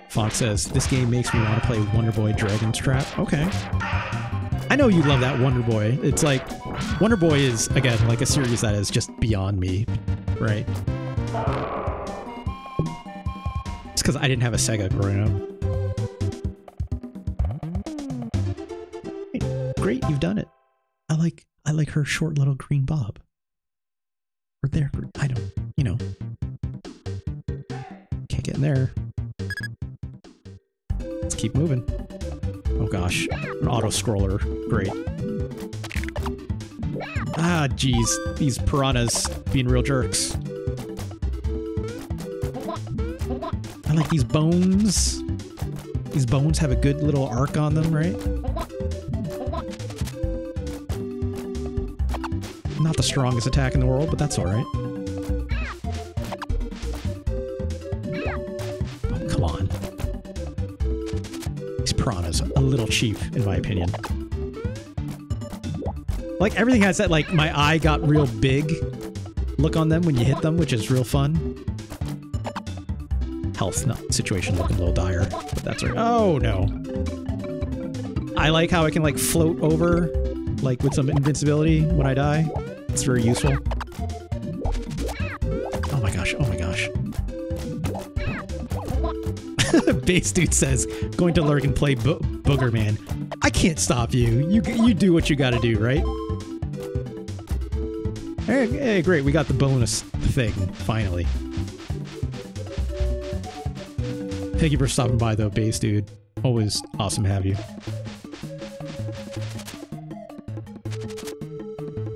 Fox says, this game makes me want to play Wonder Boy Dragon's Trap. Okay. I know you love that Wonder Boy. It's like, Wonder Boy is, again, like a series that is just beyond me, right? It's because I didn't have a Sega growing up. Great, you've done it. I like her short little green bob. Or there, I don't, you know. Can't get in there. Let's keep moving. Oh gosh, an auto-scroller, great. Ah, geez, these piranhas being real jerks. I like these bones. These bones have a good little arc on them, right? Not the strongest attack in the world, but that's alright. Oh, come on. These piranhas, a little cheap, in my opinion. Like, everything has that, like, my eye got real big look on them when you hit them, which is real fun. Health situation looking a little dire, but that's right. Oh, no. I like how I can, like, float over, like, with some invincibility when I die. It's very useful. Oh my gosh, oh my gosh. Base Dude says, going to lurk and play Booger Man. I can't stop you. You do what you gotta do, right? Hey, great, we got the bonus thing, finally. Thank you for stopping by, though, Base Dude. Always awesome to have you.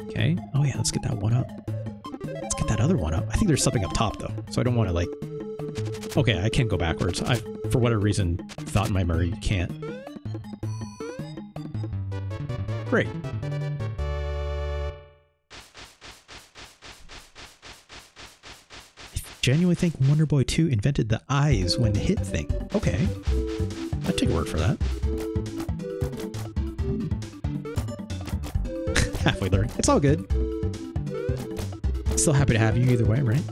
Okay. Oh yeah, let's get that one up. Let's get that other one up. I think there's something up top, though, so I don't want to, like... Okay, I can't go backwards. I, for whatever reason, thought in my memory you can't. Great. I genuinely think Wonder Boy 2 invented the eyes when hit thing. Okay. I'd take a word for that. Halfway there. It's all good. Still happy to have you either way, right?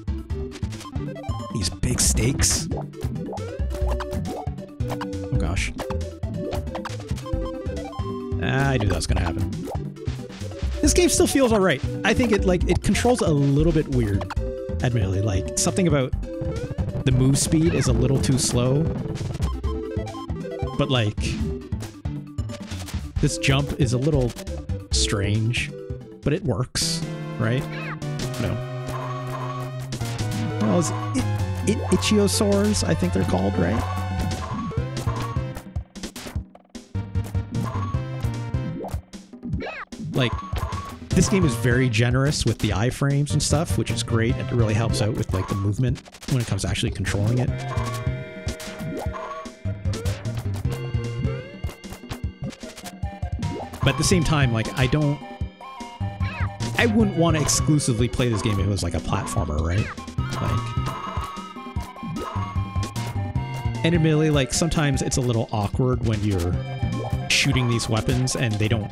These big stakes. Oh gosh. I knew that was gonna happen. This game still feels alright. I think it controls a little bit weird. Admittedly, like something about the move speed is a little too slow. But like, this jump is a little strange, but it works, right? No. Well, Ichiosaurs, I think they're called, right? Like, this game is very generous with the iframes and stuff, which is great, and it really helps out with like the movement when it comes to actually controlling it. But at the same time, like, I wouldn't want to exclusively play this game if it was like a platformer, right? Like, and admittedly, like, sometimes it's a little awkward when you're shooting these weapons and they don't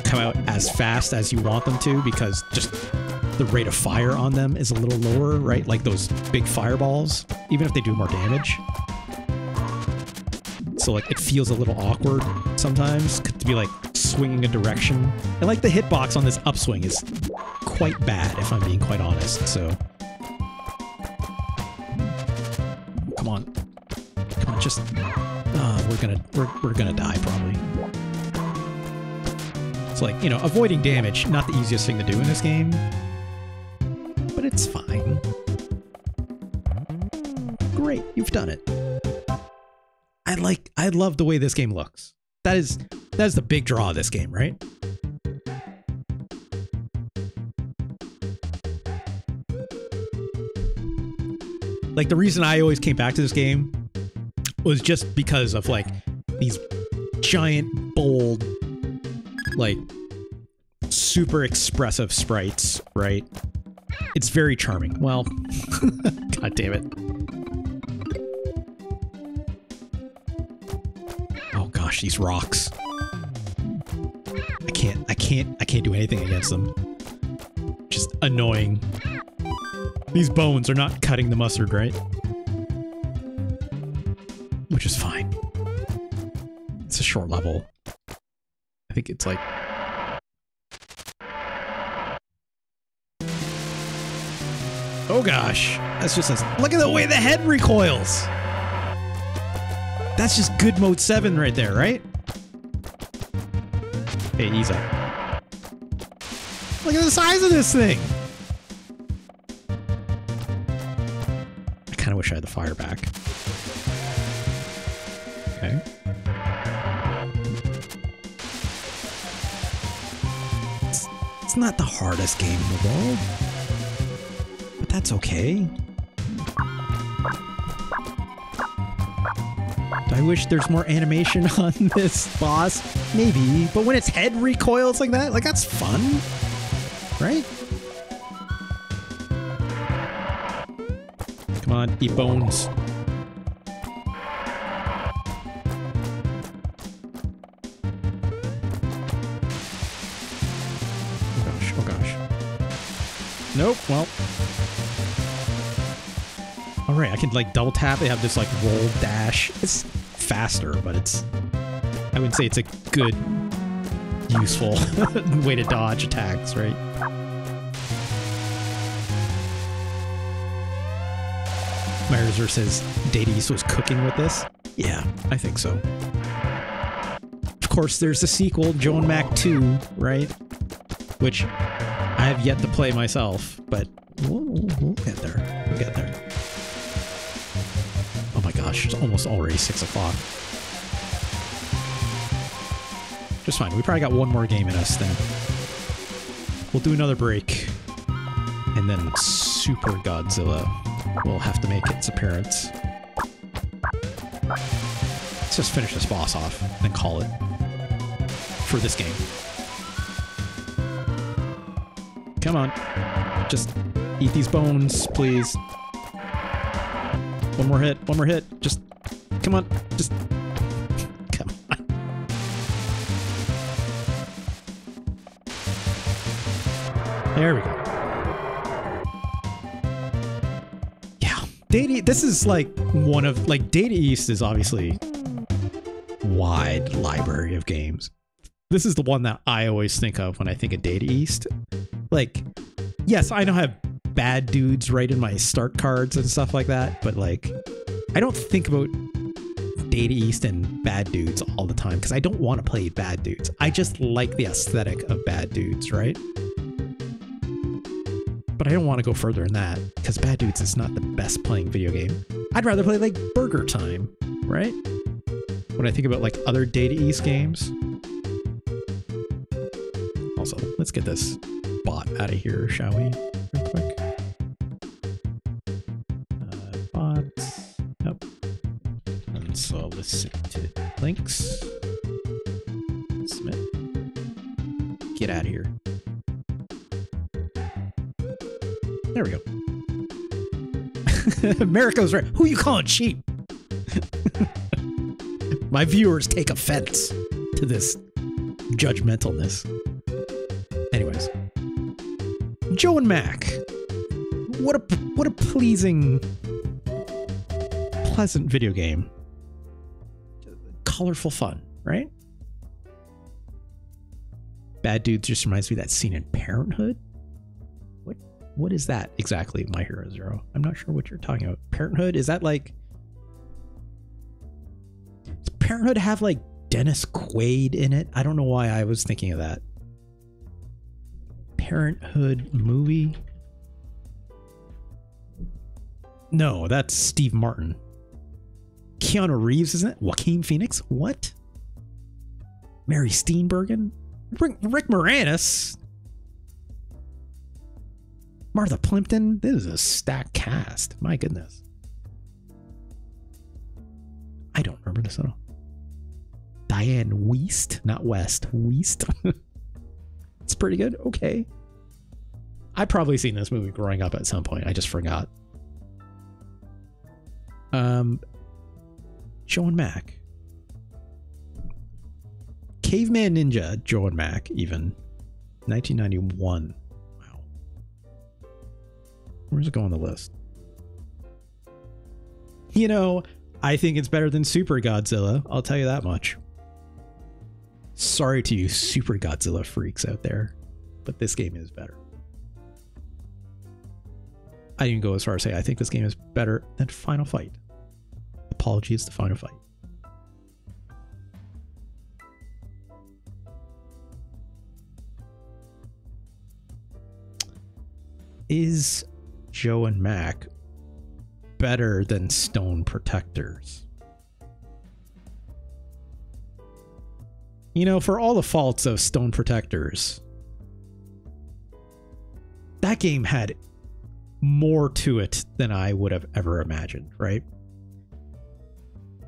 come out as fast as you want them to, because just the rate of fire on them is a little lower, right? Like those big fireballs, even if they do more damage. So like, it feels a little awkward sometimes to be like swinging a direction. And like the hitbox on this upswing is quite bad, if I'm being quite honest. So come on, just we're gonna die probably. It's like, you know, avoiding damage, not the easiest thing to do in this game, but it's fine. Great, you've done it. I love the way this game looks. That is the big draw of this game, right? Like, the reason I always came back to this game was just because of like these giant, bold, like super expressive sprites, right? It's very charming. Well, god damn it. Oh gosh, these rocks. I can't do anything against them. Just annoying. These bones are not cutting the mustard, right? Which is fine. It's a short level. I think it's like... Oh gosh. That's just a... Look at the way the head recoils! That's just good mode 7 right there, right? Hey, ease up. Look at the size of this thing! I kind of wish I had the fire back. Okay. It's not the hardest game in the world, but that's okay. Do I wish there's more animation on this boss? Maybe, but when its head recoils like that, like, that's fun, right? Come on, eat bones. Oh gosh. Nope, well. Alright, I can like double tap. They have this like roll dash. It's faster, but it's... I wouldn't say it's a good, useful way to dodge attacks, right? Myerzer says Data East was cooking with this. Yeah, I think so. Of course, there's the sequel, Joan Mac 2, right? Which I have yet to play myself, but we'll get there. We'll get there. Oh my gosh, it's almost already 6 o'clock. Just fine. We probably got one more game in us then. We'll do another break. And then Super Godzilla will have to make its appearance. Let's just finish this boss off and call it for this game. Come on. Just eat these bones, please. One more hit. One more hit. Just... Come on. Just... Come on. There we go. Yeah. Data... This is like one of... Like, Data East is obviously wide library of games. This is the one that I always think of when I think of Data East. Like, yes, I know I have bad dudes right in my start cards and stuff like that, but like I don't think about Data East and bad dudes all the time because I don't want to play bad dudes. I just like the aesthetic of bad dudes, right? But I don't want to go further than that because bad dudes is not the best playing video game. I'd rather play like Burger Time, right? When I think about like other Data East games. Also, let's get this bot out of here, shall we? Real quick. Bots. Nope. Unsolicited links. Submit. Get out of here. There we go. Mariko's right. Who you calling cheap? My viewers take offense to this judgmentalness. Anyways, Joe and Mac. What a pleasing, pleasant video game. Colorful fun, right? Bad Dudes just reminds me of that scene in Parenthood. What is that exactly, My Hero Zero? I'm not sure what you're talking about. Parenthood? Is that like... Does Parenthood have like Dennis Quaid in it? I don't know why I was thinking of that. Parenthood movie? No, that's Steve Martin. Keanu Reeves, isn't it? Joaquin Phoenix? What? Mary Steenburgen? Rick Moranis? Martha Plimpton? This is a stacked cast. My goodness. I don't remember this at all. Diane Wiest? Not West. Wiest? It's pretty good. Okay. I'd probably seen this movie growing up at some point. I just forgot. Joe and Mac. Caveman Ninja, Joe and Mac, even. 1991. Wow. Where's it go on the list? You know, I think it's better than Super Godzilla. I'll tell you that much. Sorry to you Super Godzilla freaks out there, but this game is better. I didn't go as far as say I think this game is better than Final Fight. Apologies to Final Fight. Is Joe and Mac better than Stone Protectors? You know, for all the faults of Stone Protectors, that game had more to it than I would have ever imagined, right?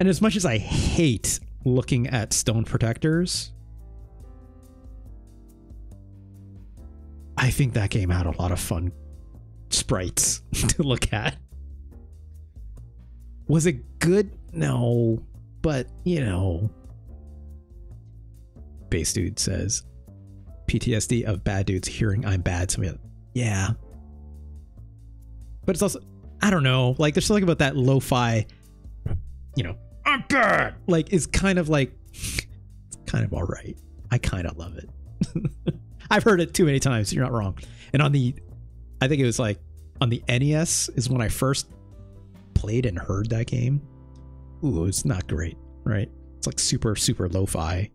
And as much as I hate looking at Stone Protectors, I think that game had a lot of fun sprites to look at. Was it good? No, but you know. Base Dude says PTSD of bad dudes hearing I'm bad. So yeah. But it's also, I don't know, like there's something about that lo-fi, you know, I'm bad. Like it's kind of like, it's kind of all right. I kind of love it. I've heard it too many times. So you're not wrong. And on the, I think it was like on the NES is when I first played and heard that game. Ooh, it's not great, right? It's like super, super lo-fi.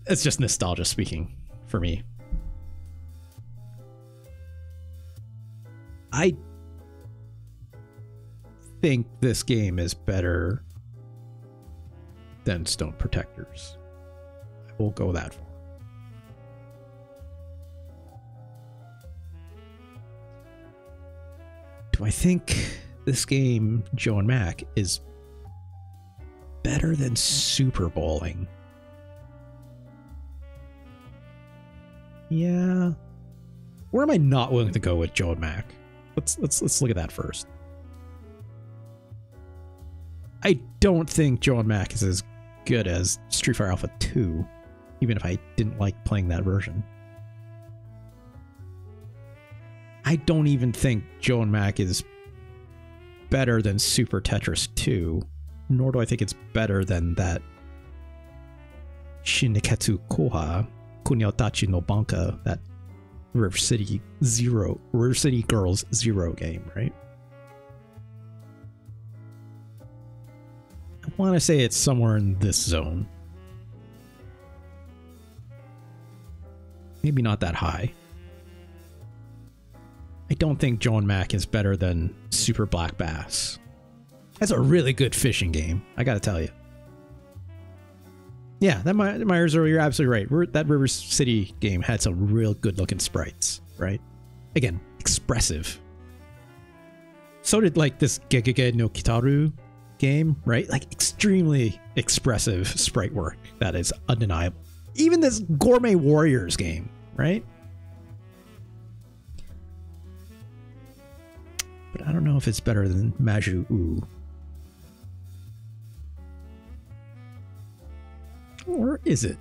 It's just nostalgia speaking for me. I think this game is better than Stone Protectors. I will go that far. Do I think this game, Joe and Mac, is better than Super Bowling? Yeah. Where am I not willing to go with Joe and Mac? Let's look at that first. I don't think Joe and Mac is as good as Street Fighter Alpha 2, even if I didn't like playing that version. I don't even think Joe and Mac is better than Super Tetris 2, nor do I think it's better than that Shin Neketsu Koha Kunio Tachi no Banka, that River City Girls Zero game, right? I want to say it's somewhere in this zone. Maybe not that high. I don't think Joe and Mac is better than Super Black Bass. That's a really good fishing game, I gotta tell you. Yeah, that Myers, you're absolutely right. That River City game had some real good looking sprites, right? Again, expressive. So did like this Gegege no Kitaru game, right? Like extremely expressive sprite work that is undeniable. Even this Gourmet Warriors game, right? But I don't know if it's better than Maju Ooh. Or is it?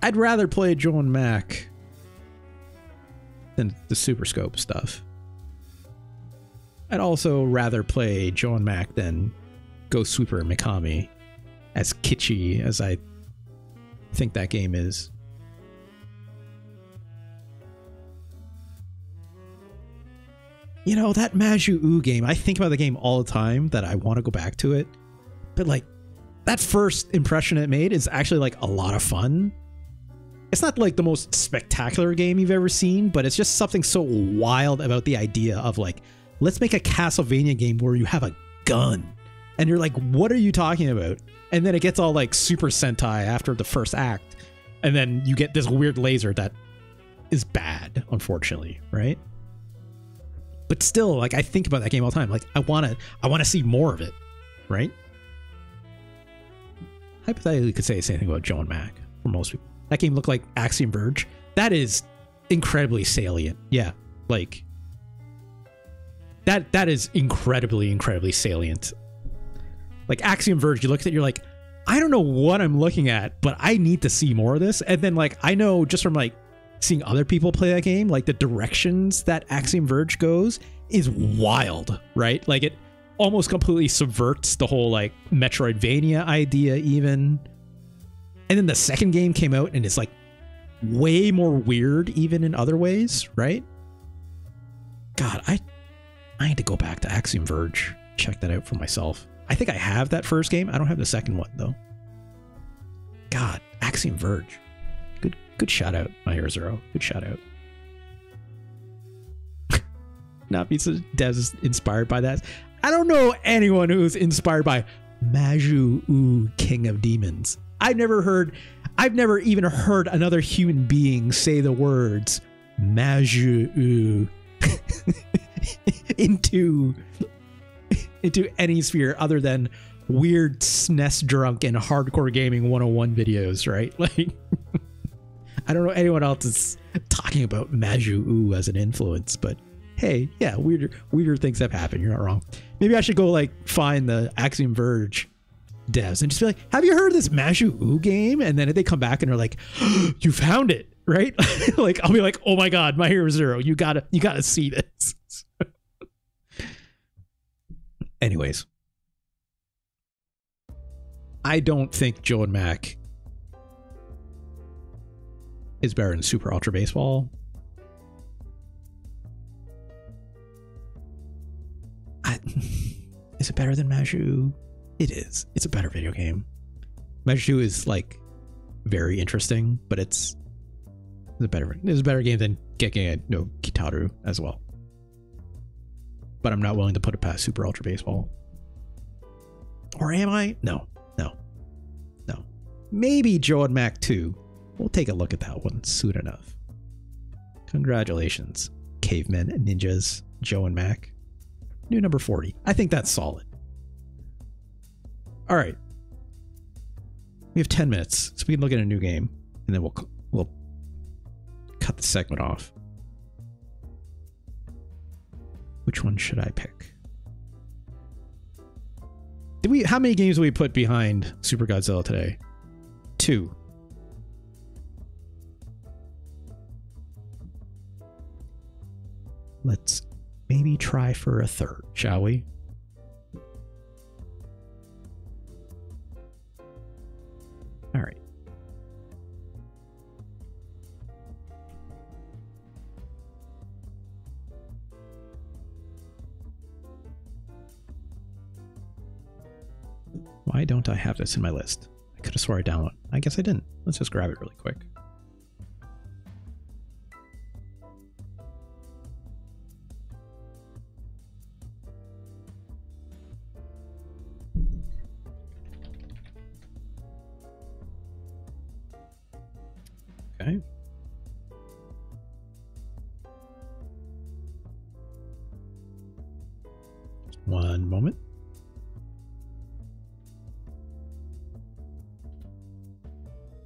I'd rather play Joe and Mac than the Super Scope stuff. I'd also rather play Joe and Mac than Ghost Sweeper and Mikami, as kitschy as I think that game is. You know, that Maju Ooh game, I think about the game all the time that I want to go back to it. But like, that first impression it made is actually like a lot of fun. It's not like the most spectacular game you've ever seen, but it's just something so wild about the idea of like, let's make a Castlevania game where you have a gun. And you're like, what are you talking about? And then it gets all like Super Sentai after the first act. And then you get this weird laser that is bad, unfortunately, right? But still, like, I think about that game all the time. Like, I want to see more of it, right? Hypothetically, you could say the same thing about Joe and Mac for most people. That game looked like Axiom Verge. That is incredibly salient. Yeah, like that is incredibly salient. Like Axiom Verge, you look at it, you're like, I don't know what I'm looking at, but I need to see more of this. And then like I know just from like seeing other people play that game, like the directions that Axiom Verge goes is wild, right? Like it almost completely subverts the whole like Metroidvania idea even. And then the second game came out and it's like way more weird even in other ways, right? God, I need to go back to Axiom Verge, check that out for myself. I think I have that first game. I don't have the second one though. God, Axiom Verge. Good shout out, my Hero Zero. Good shout out. Not pizza devs inspired by that. I don't know anyone who's inspired by Maju Ooh, King of Demons. I've never even heard another human being say the words Maju Ooh into any sphere other than weird SNES drunk and hardcore gaming 101 videos, right? Like, I don't know anyone else is talking about Maju Ooh as an influence, but hey, yeah, weirder things have happened. You're not wrong. Maybe I should go like find the Axiom Verge devs and just be like, have you heard of this Maju Ooh game? And then if they come back and they're like, you found it, right? Like I'll be like, oh my god, my Hero Zero, you gotta see this. Anyways, I don't think Joe and Mac is better than Super Ultra Baseball. Is it better than Maju? It is. It's a better video game. Maju is like very interesting, but it's a better game than Gegege no Kitaru as well. But I'm not willing to put it past Super Ultra Baseball. Or am I? No. Maybe Joe and Mac 2. We'll take a look at that one soon enough. Congratulations, Caveman Ninjas, Joe and Mac. New number 40. I think that's solid. All right. We have 10 minutes, so we can look at a new game, and then we'll cut the segment off. Which one should I pick? How many games did we put behind Super Godzilla today? 2. Let's maybe try for a third, shall we? All right. Why don't I have this in my list? I could have swore I downloaded. I guess I didn't. Let's just grab it really quick. Okay. Just one moment.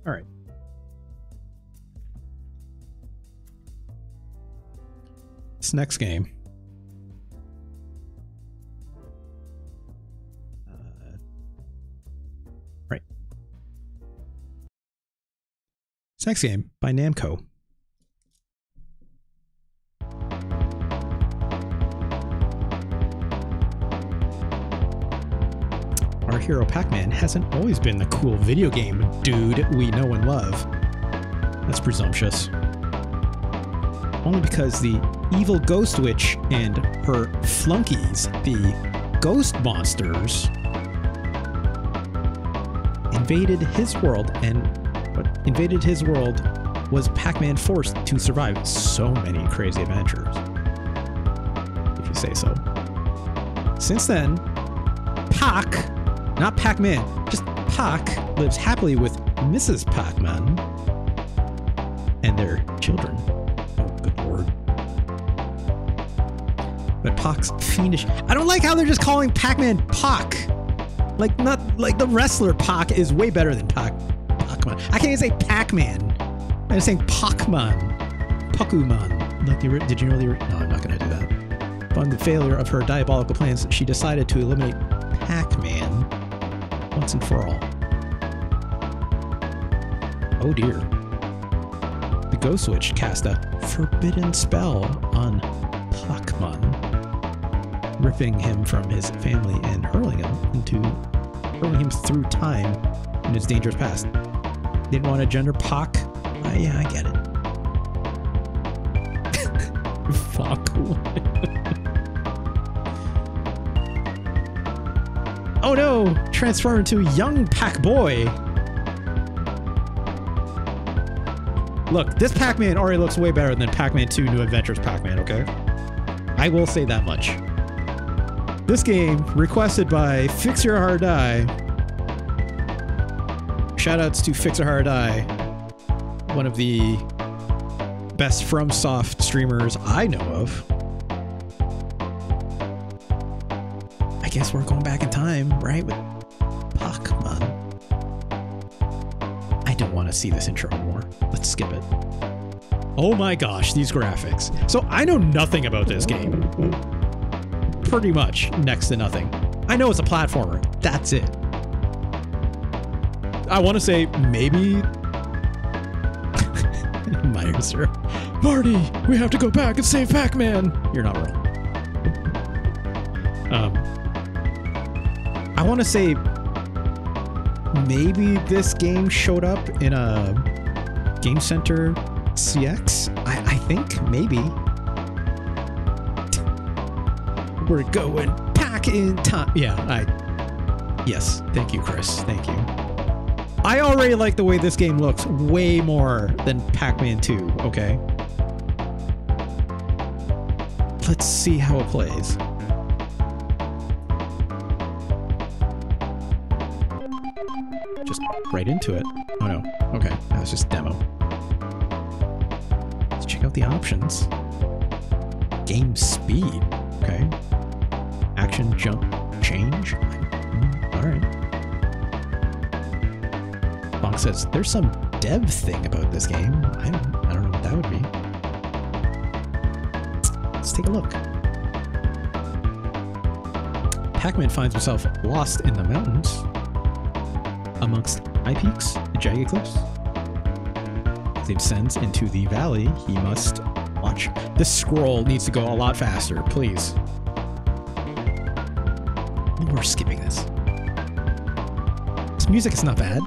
All right. This next game. Right. This next game by Namco. Our hero Pac-Man hasn't always been the cool video game dude we know and love. That's presumptuous. Only because the evil Ghost Witch and her flunkies, the Ghost Monsters, invaded his world, and what invaded his world was Pac-Man forced to survive so many crazy adventures. If you say so. Since then, Pac, not Pac-Man, just Pac, lives happily with Mrs. Pac-Man and their children. Oh, good lord. But Pac's fiendish... I don't like how they're just calling Pac-Man Pac. Like, not like the wrestler Pac is way better than Pac-Man. I can't even say Pac-Man. I'm saying Pac-Man. Pac-Man. Like did you know the... No, I'm not going to do that. Upon the failure of her diabolical plans, she decided to eliminate Pac-Man once and for all. Oh dear. The Ghost Witch cast a forbidden spell on Pac-Man, ripping him from his family and hurling him through time in his dangerous past. Didn't want to gender Pac? Yeah, I get it. Fuck. Oh no! Transform into young Pac-Boy. Look, this Pac-Man already looks way better than Pac-Man 2 New Adventures Pac-Man, okay? I will say that much. This game, requested by Fix Your Hard Die. Shoutouts to Fix Your Hard Die, one of the best FromSoft streamers I know of. I guess we're going back in time, right? With Pac-Man. I don't want to see this intro anymore. Let's skip it. Oh my gosh, these graphics. So I know nothing about this game. Pretty much next to nothing. I know it's a platformer. That's it. I want to say maybe... Myers, sir. Marty, we have to go back and save Pac-Man. You're not wrong. I want to say maybe this game showed up in a Game Center CX. I think maybe. We're going Pac-In-Time. Yeah, yes. Thank you, Chris. Thank you. I already like the way this game looks way more than Pac-Man 2, okay? Let's see how it plays. Just right into it. Oh no. Okay, that was just demo. Let's check out the options. Game speed. Okay. Action, jump, change. Alright. Bonk says, there's some dev thing about this game. I don't know what that would be. Let's take a look. Pac-Man finds himself lost in the mountains amongst high peaks and jagged cliffs. As he descends into the valley, he must watch. This scroll needs to go a lot faster, please. We're skipping this. This music is not bad.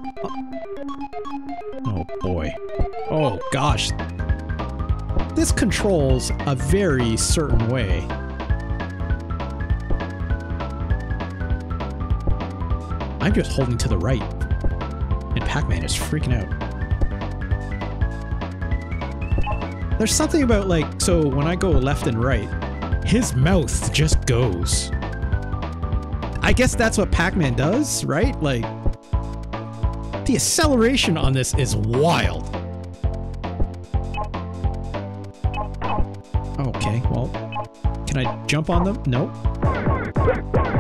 Oh boy. Oh gosh. This controls a very certain way. I'm just holding to the right. And Pac-Man is freaking out. There's something about, like, so when I go left and right, his mouth just goes. I guess that's what Pac-Man does, right? Like, the acceleration on this is wild. Okay, well, can I jump on them? Nope.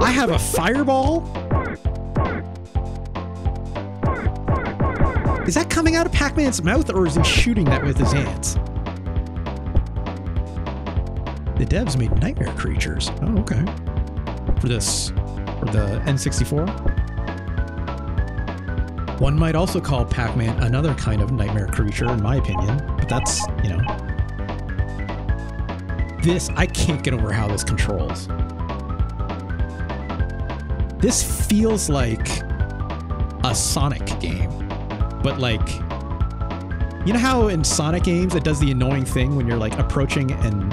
I have a fireball? Is that coming out of Pac-Man's mouth, or is he shooting that with his hands? The devs made nightmare creatures. Oh, okay. For this, for the N64. One might also call Pac-Man another kind of nightmare creature, in my opinion. But that's, you know. This, I can't get over how this controls. This feels like a Sonic game. But like, you know how in Sonic games it does the annoying thing when you're like approaching and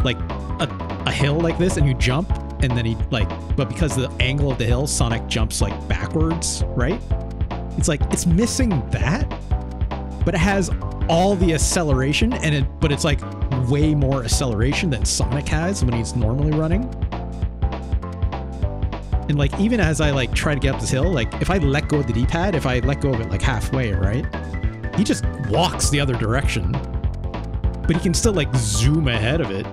like a hill like this and you jump and then he like, but because of the angle of the hill, Sonic jumps like backwards, right? It's like, it's missing that, but it has all the acceleration and but it's like way more acceleration than Sonic has when he's normally running. And like, even as I like try to get up this hill, like if I let go of the D-pad, if I let go of it like halfway, right? He just walks the other direction, but he can still like zoom ahead of it.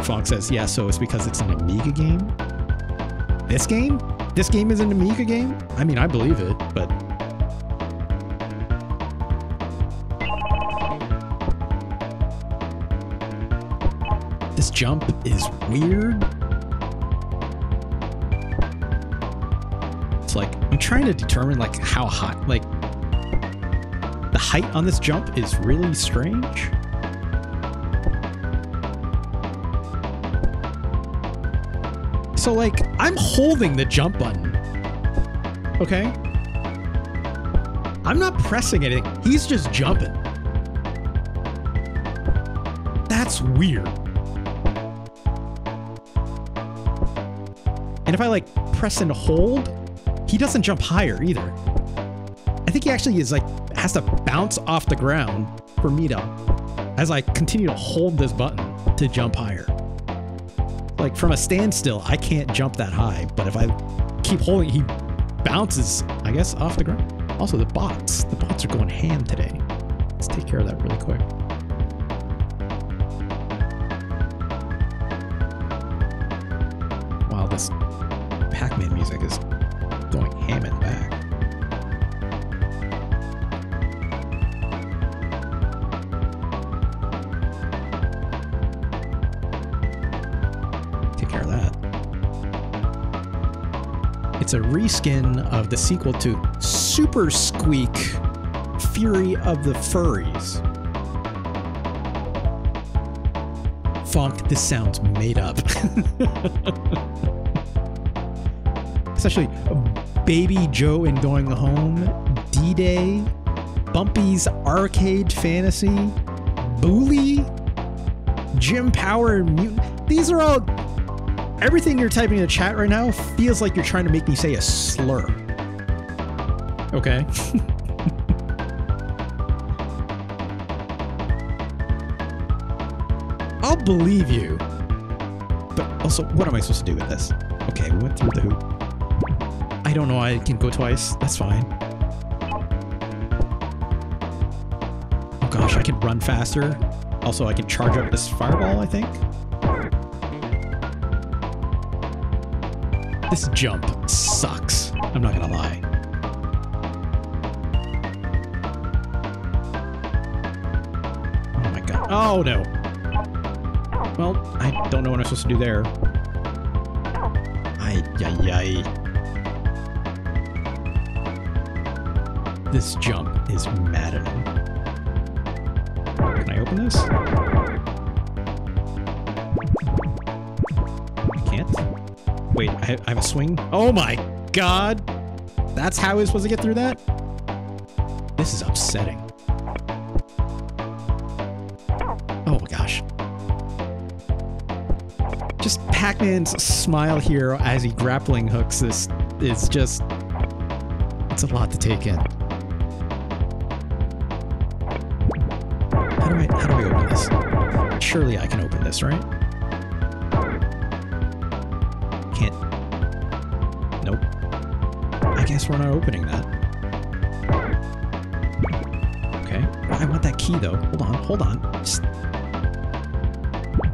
Fox says, yeah, so it's because it's an Amiga game? This game? This game is an Amiga game? I mean, I believe it, but... This jump is weird. It's like, I'm trying to determine like how high, like the height on this jump is really strange. So like, I'm holding the jump button, okay? I'm not pressing anything, he's just jumping. That's weird. And if I like press and hold, he doesn't jump higher either. I think he actually is like, has to bounce off the ground for me to, as I continue to hold this button to jump higher. Like from a standstill, I can't jump that high, but if I keep holding, he bounces, I guess, off the ground. Also the bots are going ham today. Let's take care of that really quick. Wow, this Pac-Man music is going ham and back. Take care of that. It's a reskin of the sequel to Super Squeak, Fury of the Furries. Funk, this sounds made up. Especially Baby Joe and Going Home, D-Day, Bumpy's Arcade Fantasy, Bully, Jim Power and Mutant. These are all... Everything you're typing in the chat right now feels like you're trying to make me say a slur. Okay? I'll believe you. But also, what am I supposed to do with this? Okay, we went through the hoop. I don't know, I can go twice. That's fine. Oh gosh, I can run faster. Also, I can charge up this fireball, I think. This jump sucks. I'm not gonna lie. Oh my god. Oh no. Well, I don't know what I'm supposed to do there. Ay. This jump is maddening. Can I open this? I can't. Wait, I have a swing? Oh my god! That's how I was supposed to get through that? This is upsetting. Oh my gosh. Just Pac-Man's smile here as he grappling hooks this is just... It's a lot to take in. How do I open this? Surely I can open this, right? Can't. Nope. I guess we're not opening that. Okay. I want that key though. Hold on. Just...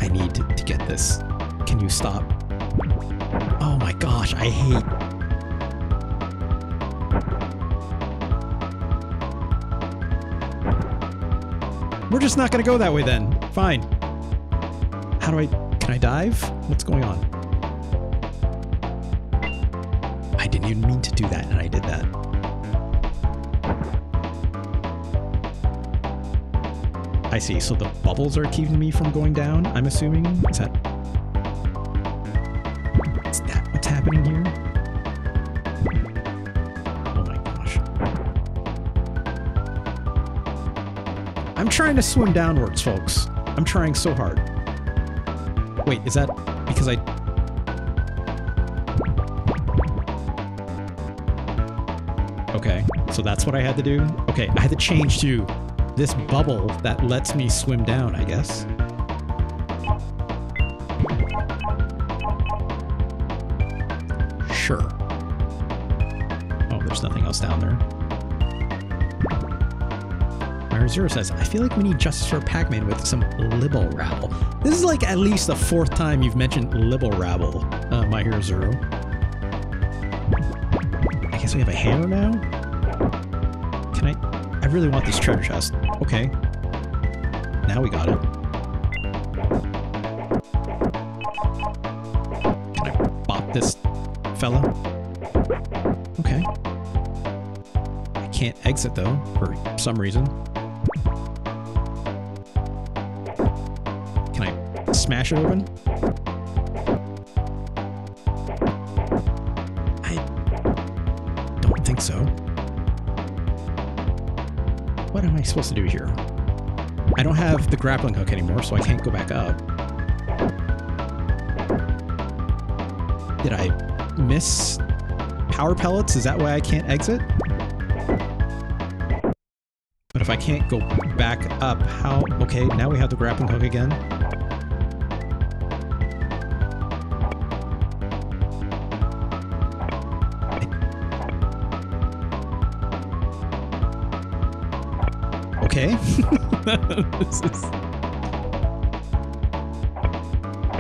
I need to get this. Can you stop? Oh my gosh, I hate... We're just not gonna go that way then. Fine. How do I... Can I dive? What's going on? I didn't even mean to do that, and I did that. I see, so the bubbles are keeping me from going down, I'm assuming? Is that what's happening here? Oh my gosh. I'm trying to swim downwards, folks. I'm trying so hard. Wait, is that because I... Okay, so that's what I had to do? Okay, I had to change to this bubble that lets me swim down, I guess. Sure. Oh, there's nothing else down there. Myra Zero says, I feel like we need justice for Pac-Man with some libel rabble. This is like at least the 4th time you've mentioned libel rabble, My Hero Zero. I guess we have a hammer now? Can I really want this treasure chest. Okay. Now we got it. Can I bop this fella? Okay. I can't exit though, for some reason. Can I smash it open? I don't think so. What am I supposed to do here? I don't have the grappling hook anymore, so I can't go back up. Did I miss power pellets? Is that why I can't exit? But if I can't go back up, how... Okay, now we have the grappling hook again. Okay. This is...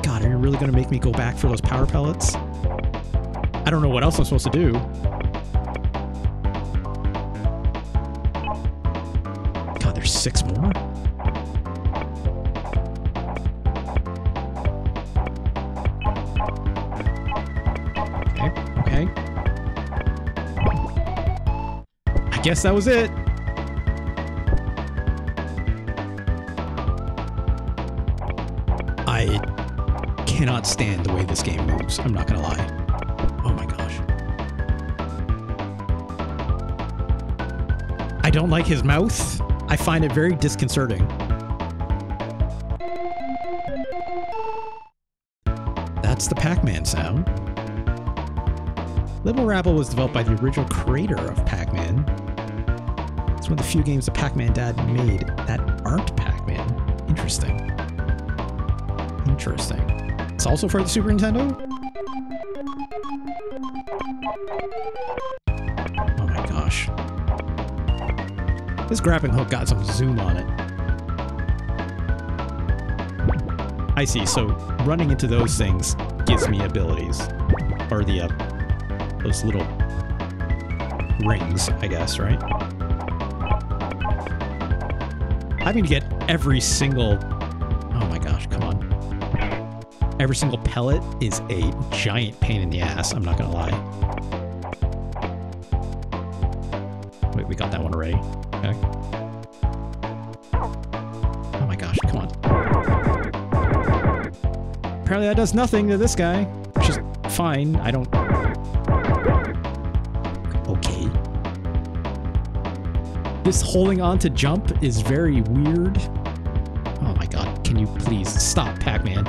God, are you really going to make me go back for those power pellets? I don't know what else I'm supposed to do. God, there's 6 more? Okay, okay. I guess that was it. I cannot stand the way this game moves. I'm not gonna lie. Oh my gosh. I don't like his mouth. I find it very disconcerting. That's the Pac-Man sound. Libel Rabble was developed by the original creator of Pac-Man. It's one of the few games the Pac-Man dad made that aren't Pac-Man. Interesting. Interesting. It's also for the Super Nintendo? Oh my gosh. This grappling hook got some zoom on it. I see, so running into those things gives me abilities. Or the, those little rings, I guess, right? Having to get every single... Oh my gosh, come on. Every single pellet is a giant pain in the ass, I'm not gonna lie. Wait, we got that one already. Okay. Oh my gosh, come on. Apparently that does nothing to this guy, which is fine. I don't... Okay. This holding on to jump is very weird. Oh my god, can you please stop, Pac-Man?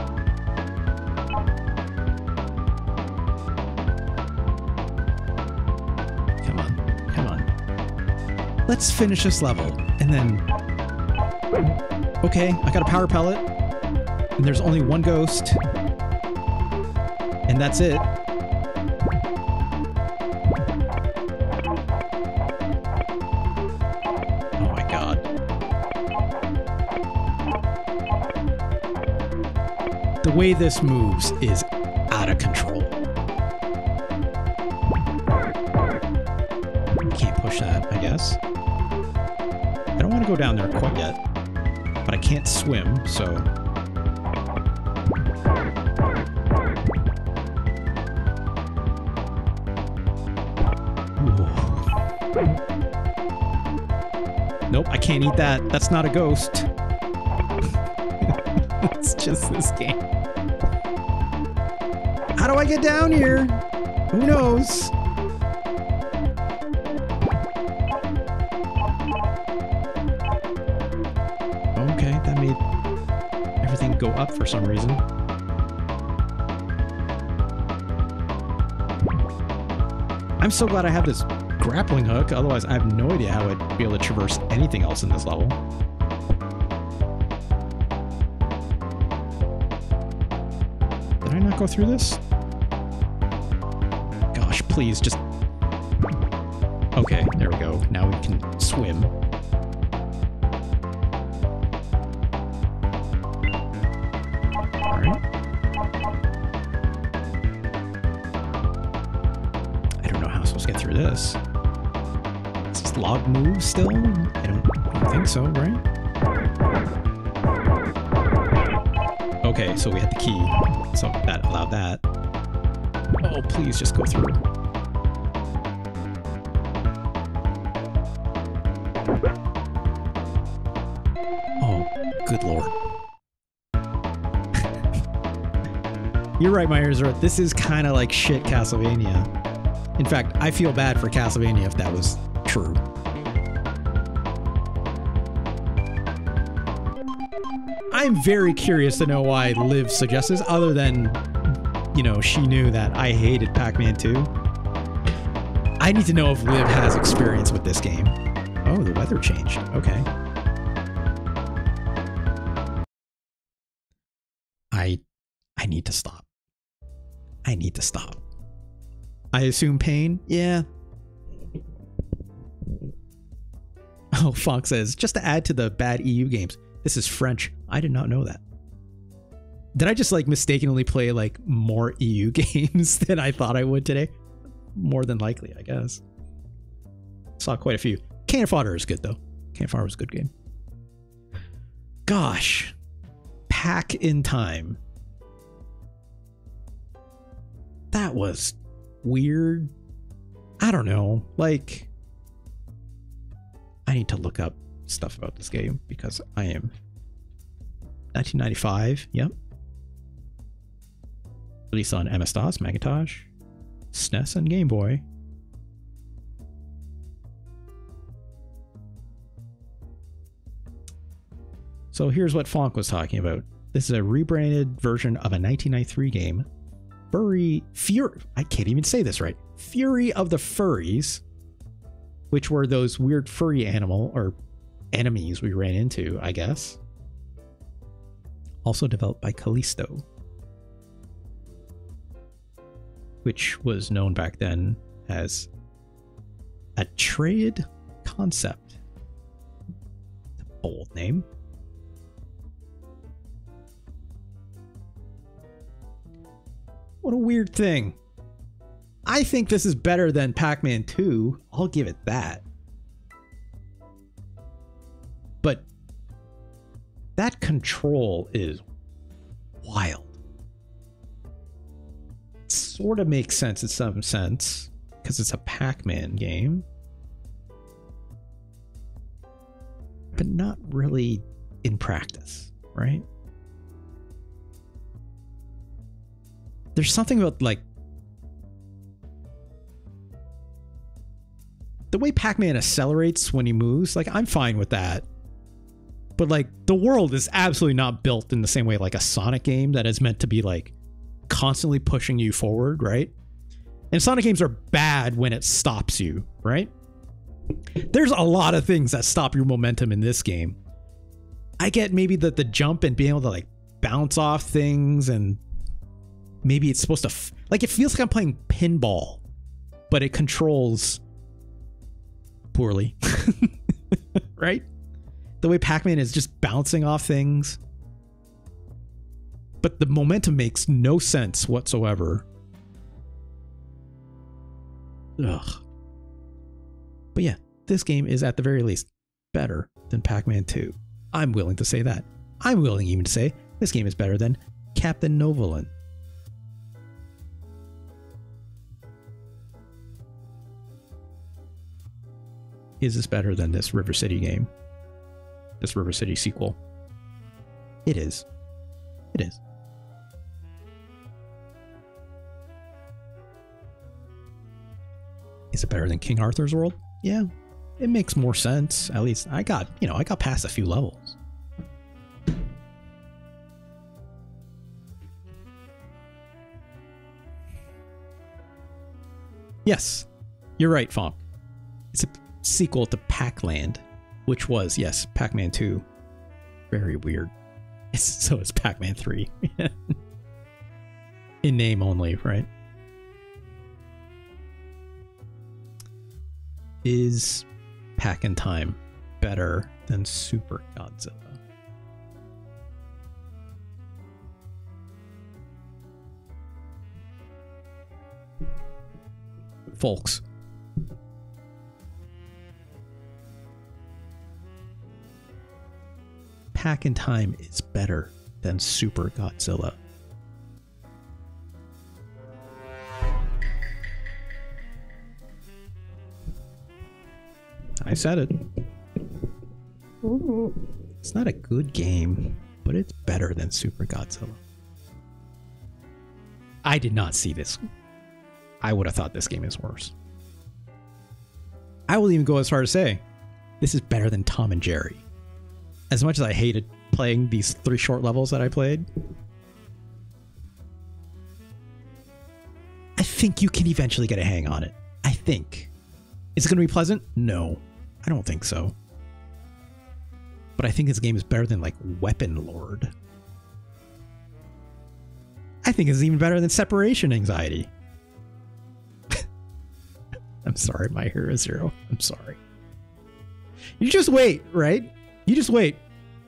let's finish this level. And then, okay, I got a power pellet. And there's only one ghost. And that's it. Oh my god. The way this moves is out of control. Can't push that, I guess. I don't want to go down there quite yet. But I can't swim, so... Nope, I can't eat that. That's not a ghost. It's just this game. How do I get down here? Who knows? Okay, that made everything go up for some reason. I'm so glad I have this grappling hook, otherwise I have no idea how I'd be able to traverse anything else in this level. Did I not go through this? Gosh, please, just... Okay, there we go. Now we can swim. Alright. I don't know how I'm supposed to get through this. Is this log move still? I don't think so, right? Okay, so we had the key, so that allowed that. Oh, please just go through. Oh, good lord. You're right, my ears are. This is kind of like shit Castlevania. In fact, I feel bad for Castlevania if that was true. I'm very curious to know why Liv suggests this, other than, you know, she knew that I hated Pac-Man 2. I need to know if Liv has experience with this game. Oh, the weather changed. Okay. I need to stop. I need to stop. I assume pain? Yeah. Oh, Fox says, just to add to the bad EU games, this is French. I did not know that. Did I just like mistakenly play like more EU games than I thought I would today? More than likely, I guess. Saw quite a few. Can of Fodder is good though. Can of Fodder was a good game. Gosh. Pac-In-Time. That was weird. I don't know. Like, I need to look up stuff about this game because I am 1995. Yep. Released on MS-DOS, Macintosh, SNES, and Game Boy. So here's what Fonk was talking about. This is a rebranded version of a 1993 game. I can't even say this right. Fury of the Furries, which were those weird furry animal or enemies we ran into, I guess. Also developed by Callisto, which was known back then as a trade concept. Bold name. What a weird thing. I think this is better than Pac-Man 2. I'll give it that. But that control is wild. It sort of makes sense in some sense because it's a Pac-Man game. But not really in practice, right? There's something about like the way Pac-Man accelerates when he moves, like I'm fine with that. But like the world is absolutely not built in the same way like a Sonic game that is meant to be like constantly pushing you forward, right? And Sonic games are bad when it stops you, right? There's a lot of things that stop your momentum in this game. I get maybe the jump and being able to like bounce off things, and maybe it's supposed to like it feels like I'm playing pinball, but it controls poorly. Right? The way Pac-Man is just bouncing off things. But the momentum makes no sense whatsoever. Ugh. But yeah, this game is at the very least better than Pac-Man 2. I'm willing to say that. I'm willing even to say this game is better than Captain Novolin. Is this better than this River City game? This River City sequel? It is. It is. Is it better than King Arthur's World? Yeah, it makes more sense. At least I got past a few levels. Yes, you're right, Fonk. It's a sequel to Pac-Land, which was, yes, Pac-Man 2. Very weird. So it's Pac-Man 3. In name only, right? Is Pac-In-Time better than Super Godzilla? Folks, Pac-In-Time is better than Super Godzilla. I said it. It's not a good game, but it's better than Super Godzilla. I did not see this. I would have thought this game is worse. I will even go as far as to say this is better than Tom and Jerry. As much as I hated playing these 3 short levels that I played, I think you can eventually get a hang on it. I think. Is it going to be pleasant? No, I don't think so. But I think this game is better than like Weapon Lord. I think it's even better than Separation Anxiety. I'm sorry, My Hero Zero. I'm sorry. You just wait, right? You just wait.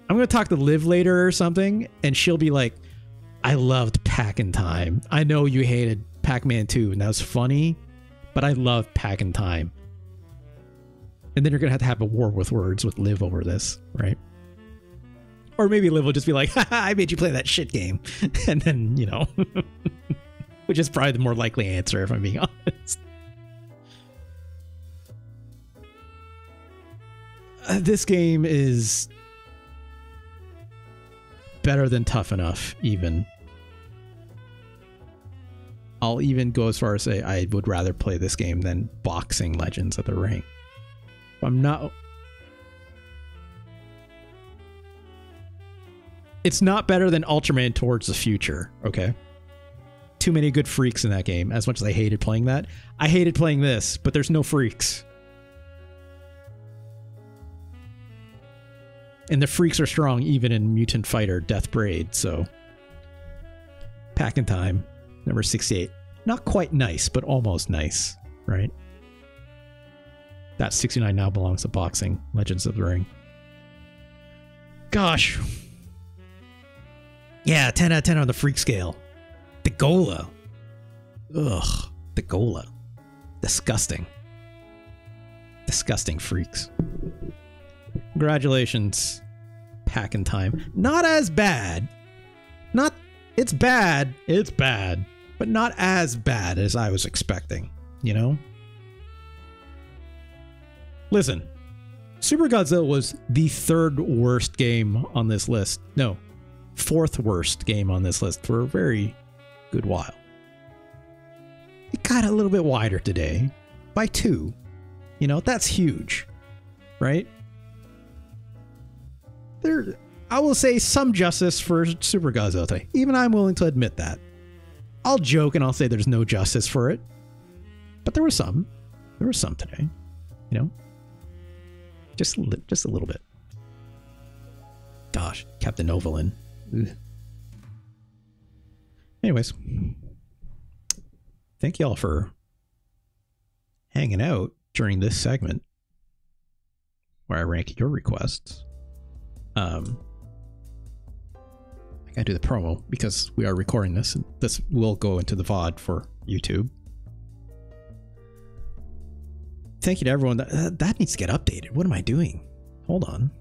I'm going to talk to Liv later or something, and she'll be like, I loved Pac-In-Time. I know you hated Pac-Man 2, and that was funny, but I love Pac-In-Time. And then you're going to have a war with words with Liv over this, right? Or maybe Liv will just be like, haha, I made you play that shit game. And then, you know, which is probably the more likely answer if I'm being honest. This game is better than Tough Enough, even. I'll even go as far as say I would rather play this game than Boxing Legends of the Ring. I'm not... It's not better than Ultraman Towards the Future, okay? Too many good freaks in that game. As much as I hated playing that, I hated playing this, but there's no freaks. And the freaks are strong even in Mutant Fighter Death Braid, so... Pac-In-Time, number 68. Not quite nice, but almost nice, right? That 69 now belongs to Boxing Legends of the Ring. Gosh. Yeah, 10 out of 10 on the freak scale. The Gola. Ugh, the Gola. Disgusting. Disgusting freaks. Congratulations, Pac-In-Time. Not as bad. Not, it's bad. It's bad. But not as bad as I was expecting, you know? Listen, Super Godzilla was the 3rd worst game on this list. No, 4th worst game on this list for a very good while. It got a little bit wider today by 2. You know, that's huge, right? There, I will say some justice for Super Godzilla today. Even I'm willing to admit that. I'll joke and I'll say there's no justice for it. But there was some. There was some today, you know? Just a little bit. Gosh, Captain Novolin. Ugh. Anyways, thank you all for hanging out during this segment where I rank your requests. I gotta do the promo because we are recording this, and this will go into the VOD for YouTube. Thank you to everyone. That needs to get updated. What am I doing? Hold on.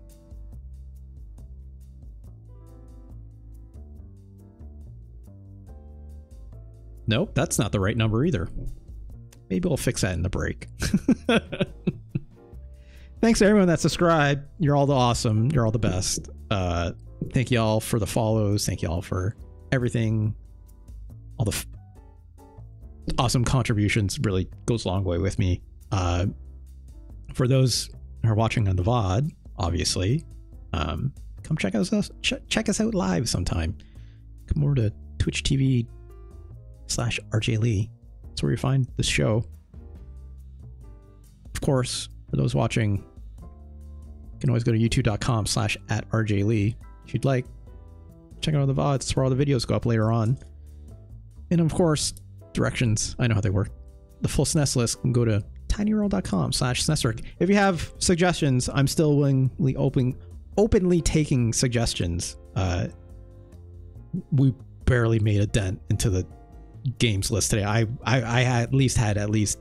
Nope, that's not the right number either. Maybe we'll fix that in the break. Thanks to everyone that subscribed. You're all the awesome. You're all the best. Thank you all for the follows. Thank you all for everything. All the awesome contributions really goes a long way with me. For those who are watching on the VOD, obviously, come check us out live sometime. Come over to Twitch TV/RJ Lee. That's where you find this show. Of course, for those watching, you can always go to youtube.com/@RJ Lee. If you'd like, check out the VODs. That's where all the videos go up later on. And of course, directions. I know how they work. The full SNES list can go to tinyworld.com/SNESRick. If you have suggestions, I'm still willingly openly taking suggestions. We barely made a dent into the games list today. I had at least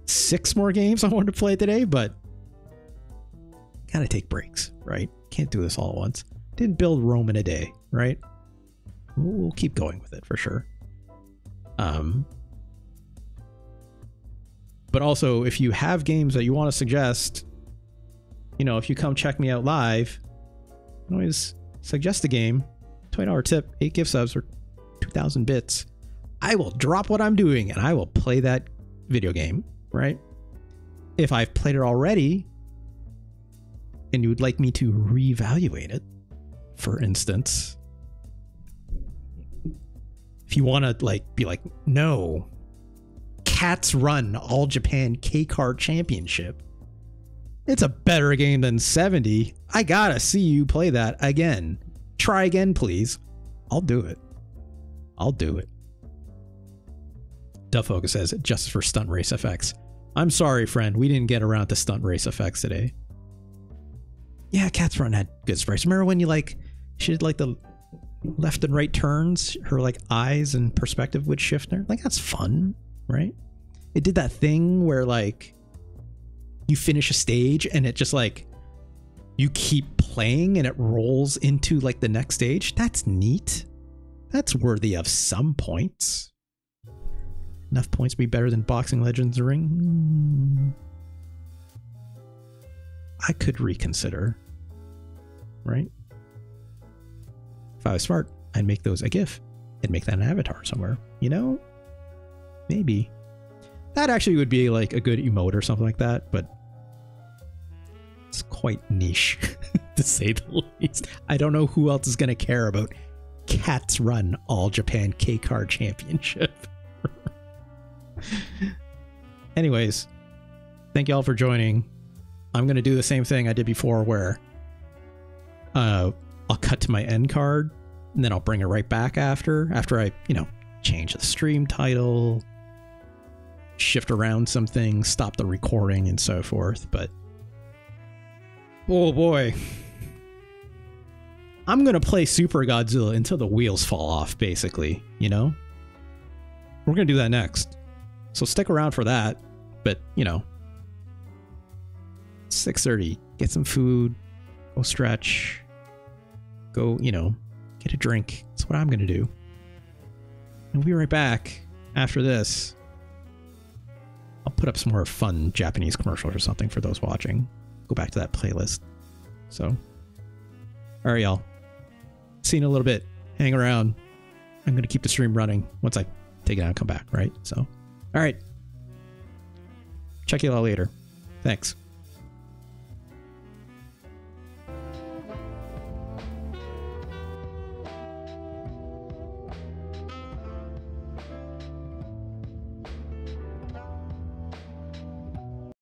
6 more games I wanted to play today, but gotta take breaks, right? Can't do this all at once. Didn't build Rome in a day, right? We'll keep going with it for sure. But also, if you have games that you want to suggest, if you come check me out live, you can always suggest a game. $20 tip, 8 gift subs, or 2,000 bits. I will drop what I'm doing and I will play that video game, right? If I've played it already and you would like me to reevaluate it, for instance, if you want to be like, no, Cats Run All Japan K-Card Championship, it's a better game than 70. I gotta see you play that again. Try again, please. I'll do it. Duff Focus says, justice for Stunt Race FX. I'm sorry, friend. We didn't get around to Stunt Race FX today. Yeah, Cats Run had good sprites. Remember when she did the left and right turns? Her eyes and perspective would shift there. That's fun, right? It did that thing where you finish a stage and it just you keep playing and it rolls into the next stage. That's neat. That's worthy of some points. Enough points to be better than Boxing Legends Ring. I could reconsider, right? If I was smart, I'd make those a GIF and make that an avatar somewhere. Maybe. That actually would be a good emote or something like that, but it's quite niche to say the least. I don't know who else is going to care about Cats Run All Japan K-Card Championship. Anyways, thank you all for joining. I'm going to do the same thing I did before where I'll cut to my end card and then I'll bring it right back after I, change the stream title, shift around some things, stop the recording and so forth. But oh boy, I'm going to play Super Godzilla until the wheels fall off, basically, We're going to do that next. So stick around for that. But, 6:30, get some food, go stretch, go, get a drink. That's what I'm going to do. And we'll be right back after this. I'll put up some more fun Japanese commercials or something for those watching. Go back to that playlist. So, all right, y'all. See you in a little bit. Hang around. I'm going to keep the stream running once I take it out and come back, right? So, all right. Check you all later. Thanks.